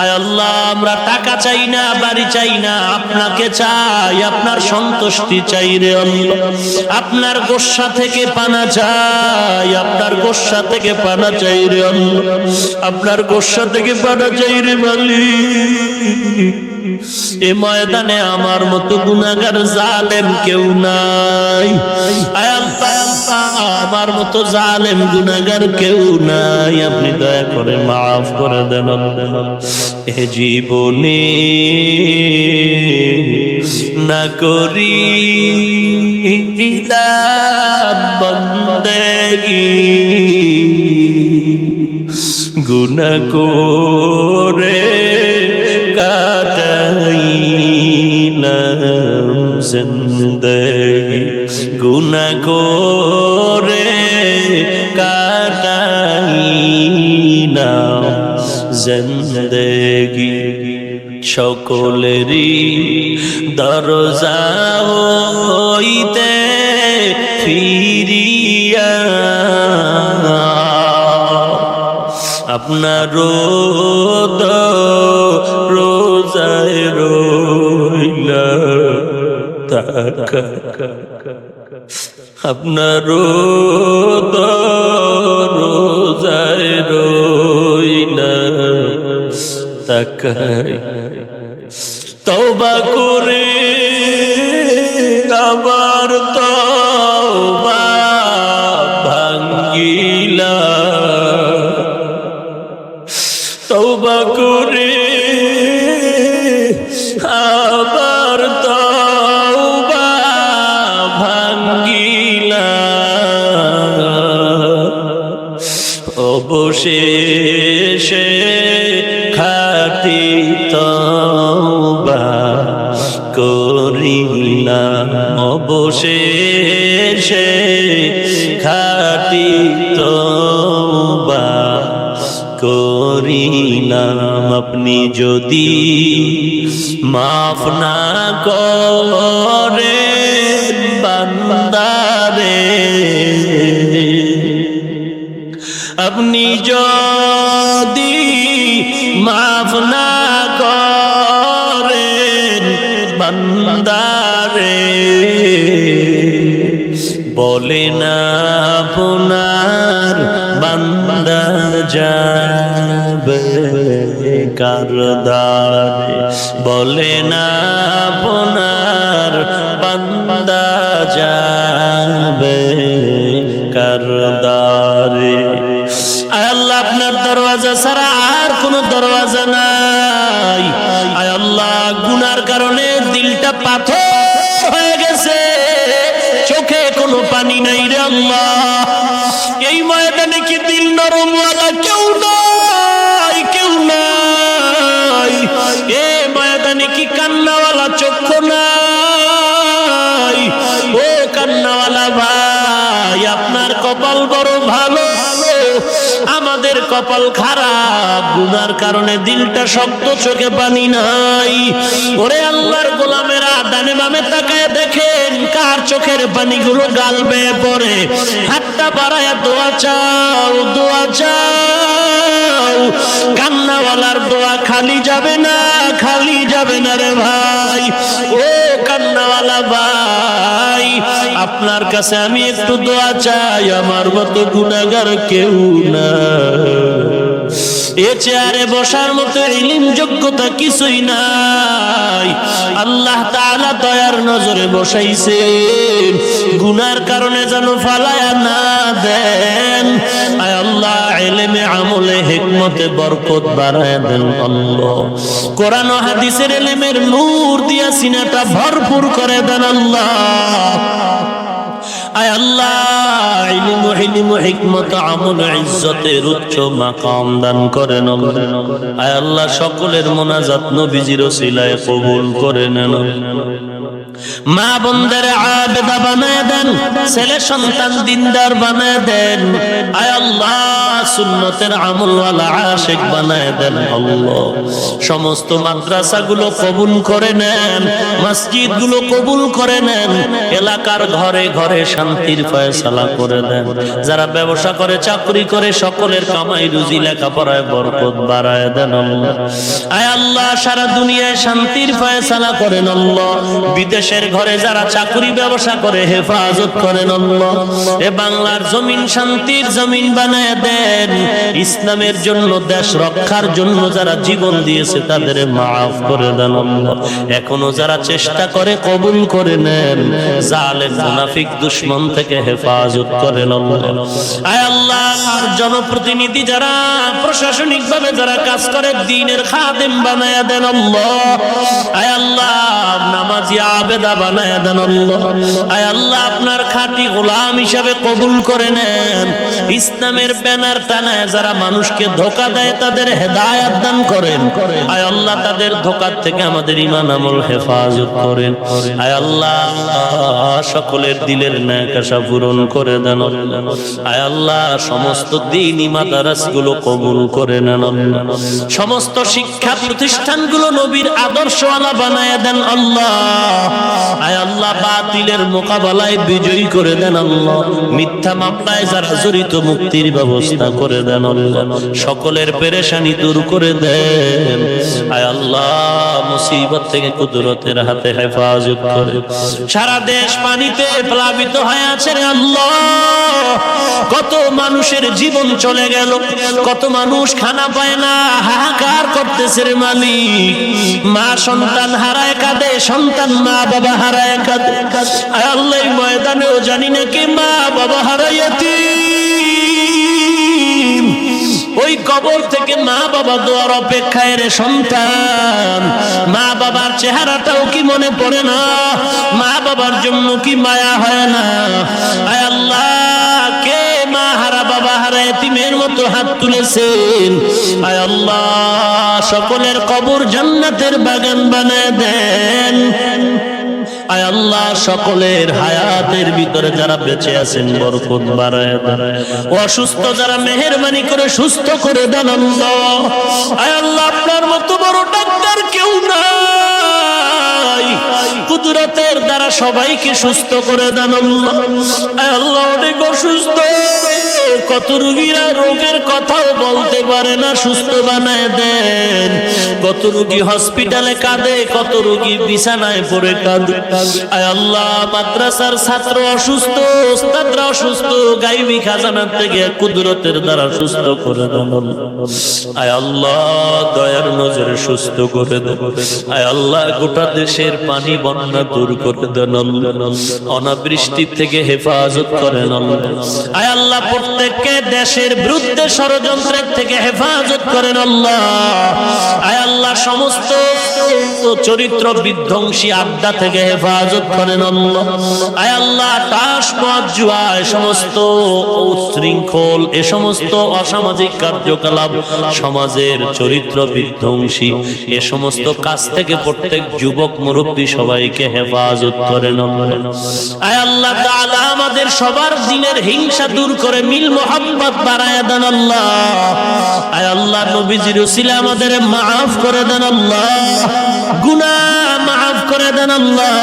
আয় আল্লাহ। আমরা টাকা চাই না, বাড়ি চাই না, আপনাকে চাই, আপনার সন্তুষ্টি চাই রে আল্লাহ। আপনার গোসা থেকে পানা চাই, আপনার গোসা থেকে পানা চাই রে আল্লাহ। আপনার গোসা থেকে পানা চাই রে মালিক। এ ময়দানে আমার মতো গুনাহগার জালেম কেউ নাই। আয় আল্লাহ, আমার মতো জালেম গুনাহগার কেউ নাই। আপনি দয়া করে মাফ করে দেন। এ জীবনে না করি বন্দেগি, গুনাহ করে কাটাইলাম জিন্দেগি, গুনাহ করে কাটাইলাম জিন্দেগি। সকলেরই দরজা হইতে ফিরিয়া আপনার রোজায় রইলা তাকা, আপনার রোজায় রইলা তাকাই। তওবা করে আবার তওবা ভাঙ্গিলা, তওবা করে আবার তওবা ভাঙ্গিলা, অবশেষে খাঁটি তওবা করিলাম, অবশেষে খাঁটি তওবা করিলাম। আপনি যদি মাফ না করেন বান্দারে, আপনি যদি মাফ না করেন বান্দারে, বলে না আপনার বান্দা যাবে কারদারে, বলে না আপনার বান্দা যাবে কারদারে। আয় আল্লাহ, আপনার দরওয়াজা ছাড়া আর কোনো দরওয়াজা নাই। আয় আল্লাহ, গুনার কারণে দিলটা পাথর হয়ে গেছে, চোখে কোনো পানি নাই রে আল্লাহ। এই ময়দানে কি দিল নরমওয়ালা কেউ নাই? কেউ নাই। এ ময়দানে কি কান্নাওয়ালা চক্ষু নাই? ও কান্নাওয়ালা ভাই, আপনার কপাল বড় ভালো, আমাদের আমাদের কপাল খারাপ, গুনার কারণে দিলটা শক্ত, চোখে পানি নাই। ওরে আল্লাহর গোলামেরা, ডানে বামে তাকায় দেখেন কার চোখের পানিগুলো গাল বেয়ে পড়ে। হাতটা বাড়ায় দোয়া চাও, দোয়া চাও। কান্নাওয়ালার দোয়া খালি যাবে না, খালি যাবে না রে ভাই। ও কান্নাওয়ালা ভাই, আপনার কাছে আমি একটু দোয়া চাই, আমার মতো গুনাহগার কেউ না। এ চেয়ারে বসার মতো ইলম যোগ্যতা কিছুই নাই, আল্লাহ তাআলা দয়ার নজরে বসাইছেন, গুনার কারণে যেন ফালায়া না দেন। আয় আল্লাহ, ইলমে আমলে হিকমতে বরকত বাড়ায় দেন আল্লাহ। কোরআন ও হাদিসের ইলমের নূর দিয়া সিনাটা ভরপুর করে দেন আল্লাহ। আয় আল্লাহ, ইলম ও হিকমত আমল ইজ্জতের উচ্চ মাকাম দান করেন। আয় আল্লাহ, সকলের মোনাজাত নবীজির ওসিলায় কবুল করে নেন। মা বোনদের আবেদা বানায় দেন, ছেলে সন্তান দিনদার বানায় দেন। আয় আল্লাহ, সুন্নতের আমলওয়ালা আশিক বানায় দেন আল্লাহ। সমস্ত মাদ্রাসাগুলো কবুল করে নেন, মসজিদগুলো কবুল করে নেন। এলাকার ঘরে ঘরে শান্তির ফয়সালা করে দেন। যারা ব্যবসা করে, চাকরি করে, সকলের কামাই রুজি লেখাপড়ায় বরকত বাড়ায় দেন আল্লাহ। আয় আল্লাহ, সারা দুনিয়ায় শান্তির ফয়সালা করেন আল্লাহ। বিদেশের ঘরে যারা চাকরি ব্যবসা করে হেফাজত করেন আল্লাহ। এ বাংলার জমিন শান্তির জমিন বানায় দেন। ইসলামের জন্য, দেশ রক্ষার জন্য যারা জীবন দিয়েছে তাদের মাফ করে দেন আল্লাহ। এখনো যারা চেষ্টা করে কবুল করে নেন। জালেম মুনাফিক দুশমন থেকে হেফাজত করেন আল্লাহ। আয় আল্লাহ, জনপ্রতিনিধি যারা, প্রশাসনিক ভাবে যারা কাজ করে, দ্বীনের খাদেম বানায় দেন আল্লাহ। আয় আল্লাহ, নামাজি আবেদা বানায় দেন আল্লাহ। আয় আল্লাহ, আপনার খাঁটি গোলাম হিসাবে কবুল করে নেন। ইসলামের ব্যানার টানায় যারা মানুষকে ধোঁকা দেয় তাদের হেদায়েত দান করেন। আয় আল্লাহ, তাদের ধোঁকার থেকে আমাদের ঈমান আমল হেফাজত করেন। আয় আল্লাহ, সকলের দিলের ন্যাক আশা পূরণ করে দেন। আয় আল্লাহ, সমস্ত দ্বীনি মাদ্রাসাগুলো কবুল করে নেন। সমস্ত শিক্ষা প্রতিষ্ঠানগুলো নবীর আদর্শওয়ালা বানায় দেন আল্লাহ। আয় আল্লাহ, বাতিলের মোকাবেলায় বিজয়ী করে দেন আল্লাহ। মিথ্যা মামলায় যারা জড়িত মুক্তির ব্যবস্থা করে দেন আল্লাহ। সকলের পেরেশানি দূর করে দেন। আয় আল্লাহ, মুসিবত থেকে কুদরতের হাতে হেফাজত করে। সারা দেশ পানিতে প্লাবিত হয়ে আছে রে আল্লাহ। কত মানুষের জীবন চলে গেল, কত মানুষ খানা পায় না, হাহাকার করতেছে রে মালিক। মা সন্তান হারায় কাঁদে, সন্তান মা বাবা হারায় কাঁদে। আয় আল্লাহ, এই ময়দানেও জানি না কে মা বাবা হারাইয়াতি, ওই কবর থেকে মা বাবা দোয়ার অপেক্ষায় রে সন্তান। মা বাবার চেহারাটাও কি মনে পড়ে না? মা বাবার জন্য কি মায়া হয় না? আয় আল্লাহ, কে মা হারা বাবা হারা এতিমের মতো হাত তুলেছেন? আয় আল্লাহ, সকলের কবর জান্নাতের বাগান বানায় দেন। আয় আল্লাহ, সকলের হায়াতের ভিতরে যারা বেঁচে আছেন বরকত বাড়ায় দেন। অসুস্থ যারা মেহেরবানি করে সুস্থ করে দেন আল্লাহ। আয় আল্লাহ, আপনার মতো বড় ডাক্তার কেউ নাই, কুদরতের দ্বারা সবাইকে সুস্থ করে দেন আল্লাহ। আয় আল্লাহ, অনেক অসুস্থ, কত রোগীরা রোগের কথাও বলতে পারে না, সুস্থ বানায় দেন। কত রোগী হসপিটালে কাঁদে, কত রোগী বিছানায় পড়ে কাঁদে। আয় আল্লাহ, মাদ্রাসার ছাত্র অসুস্থ, ওস্তাদরা অসুস্থ, গায়বী খাজানার থেকে কুদরতের দ্বারা সুস্থ করে দেন। আয় আল্লাহ, দয়ার নজরে সুস্থ করে দেন। আয় আল্লাহ, গোটা দেশের পানি বন্যা দূর করে দেন। অনাবৃষ্টি থেকে হেফাজত করেন। আয় আল্লাহ, প্রত্যেককে দেশের বিরুদ্ধে ষড়যন্ত্রের থেকে হেফাজত করেন আল্লাহ। আয় আল্লাহ সমস্ত চরিত্র বিধ্বংসী আড্ডা থেকে হেফাজত করেন আল্লাহ। আয় আল্লাহ তাস মদ জুয়া এ সমস্ত উচ্ছৃঙ্খল এ সমস্ত অসামাজিক কার্যকলাপ সমাজের চরিত্র বিধ্বংসী এ সমস্ত কাজ থেকে প্রত্যেক যুবক মুরব্বী সবাইকে হেফাজত করেন আল্লাহ। আয় আল্লাহ তাআলা আমাদের সবার দিনের হিংসা দূর করে মিল মোহাব্বত বাড়ায়া দেন আল্লাহ। আয় আল্লাহ নবীজির উসিলা আমাদের মাফ করে দেন আল্লাহ, গুনাহ মাফ করে দেন আল্লাহ।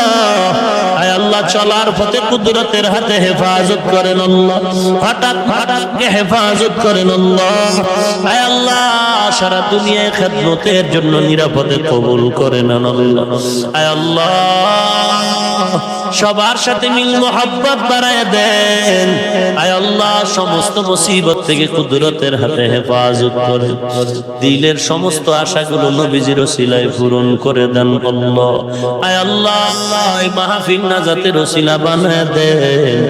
আয় আল্লাহ চলার পথে কুদরতের হাতে হেফাজত করেন আল্লাহ, হঠাৎ হঠাৎকে হেফাজত করেন আল্লাহ। আয় আল্লাহ সারা দুনিয়ায় খেদমতের জন্য নিরাপদে কবুল করে নেন আল্লাহ। আয় আল্লাহ সবার সাথে মিল মোহাব্বত বাড়ায় দেন। আয় আল্লাহ সমস্ত মুসিবত থেকে কুদরতের হাতে হেফাজত করে দিলের সমস্ত আশাগুলো নবীজির ওসিলায় পূরণ করে দেন আল্লাহ। আয় আল্লাহ এই মাহফিল নাজাতের ওসিলা বানায় দেন,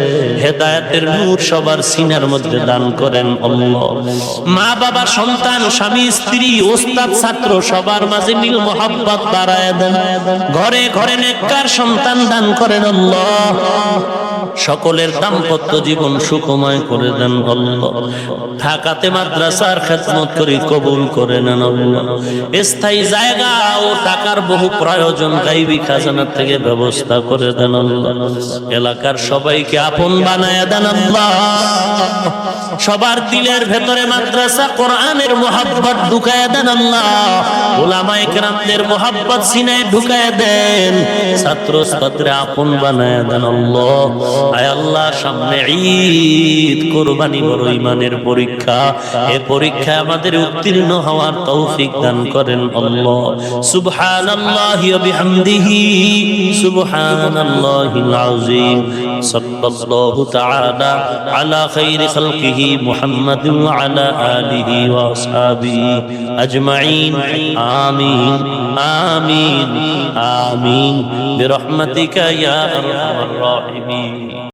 হেদায়েতের নূর সবার সিনার মধ্যে দান করেন আল্লাহ। মা বাবা সন্তান স্বামী স্ত্রী ওস্তাদ ছাত্র সবার মাঝে মিল মোহাব্বত বাড়ায় দেন, ঘরে ঘরে নেককার সন্তান দান করেন আল্লাহ। সকলের দাম্পত্য জীবন সুখময় করে দেন আল্লাহ। ঢাকাতে মাদ্রাসার খেদমত করি কবুল করে নেন আল্লাহ। স্থায়ী জায়গা ও টাকার বহু প্রয়োজন গায়বী খাজানার থেকে ব্যবস্থা করে দেন আল্লাহ। এলাকার সবাইকে আপন বানায়া দেন আল্লাহ। সবার দিলের ভেতরে মাদ্রাসা কোরআনের মোহাব্বত ঢুকায়া দেন আল্লাহ। উলামায়ে কেরামদের মোহাব্বত সিনায় ঢুকায়া দেন, ছাত্র ছাত্রী আপন বানায়া দেন আল্লাহ। আয় আল্লাহ সামনে ঈদ, কুরবানি বড় ঈমানের পরীক্ষা, এই পরীক্ষায় আমাদের উত্তীর্ণ হওয়ার তৌফিক দান করেন আল্লাহ। সুবহানাল্লাহি ওয়া বিহামদিহি সুবহানাল্লাহিল আযীম। সাল্লাল্লাহু তাআলা আলা খাইরি খালকিহি মুহাম্মাদিন ওয়া আলা আলিহি ওয়া আসহাবিহি আজমাইন। আমিন আমিন আমিন বিরহমাতিকা ইয়া আরহামার রাহিমিন।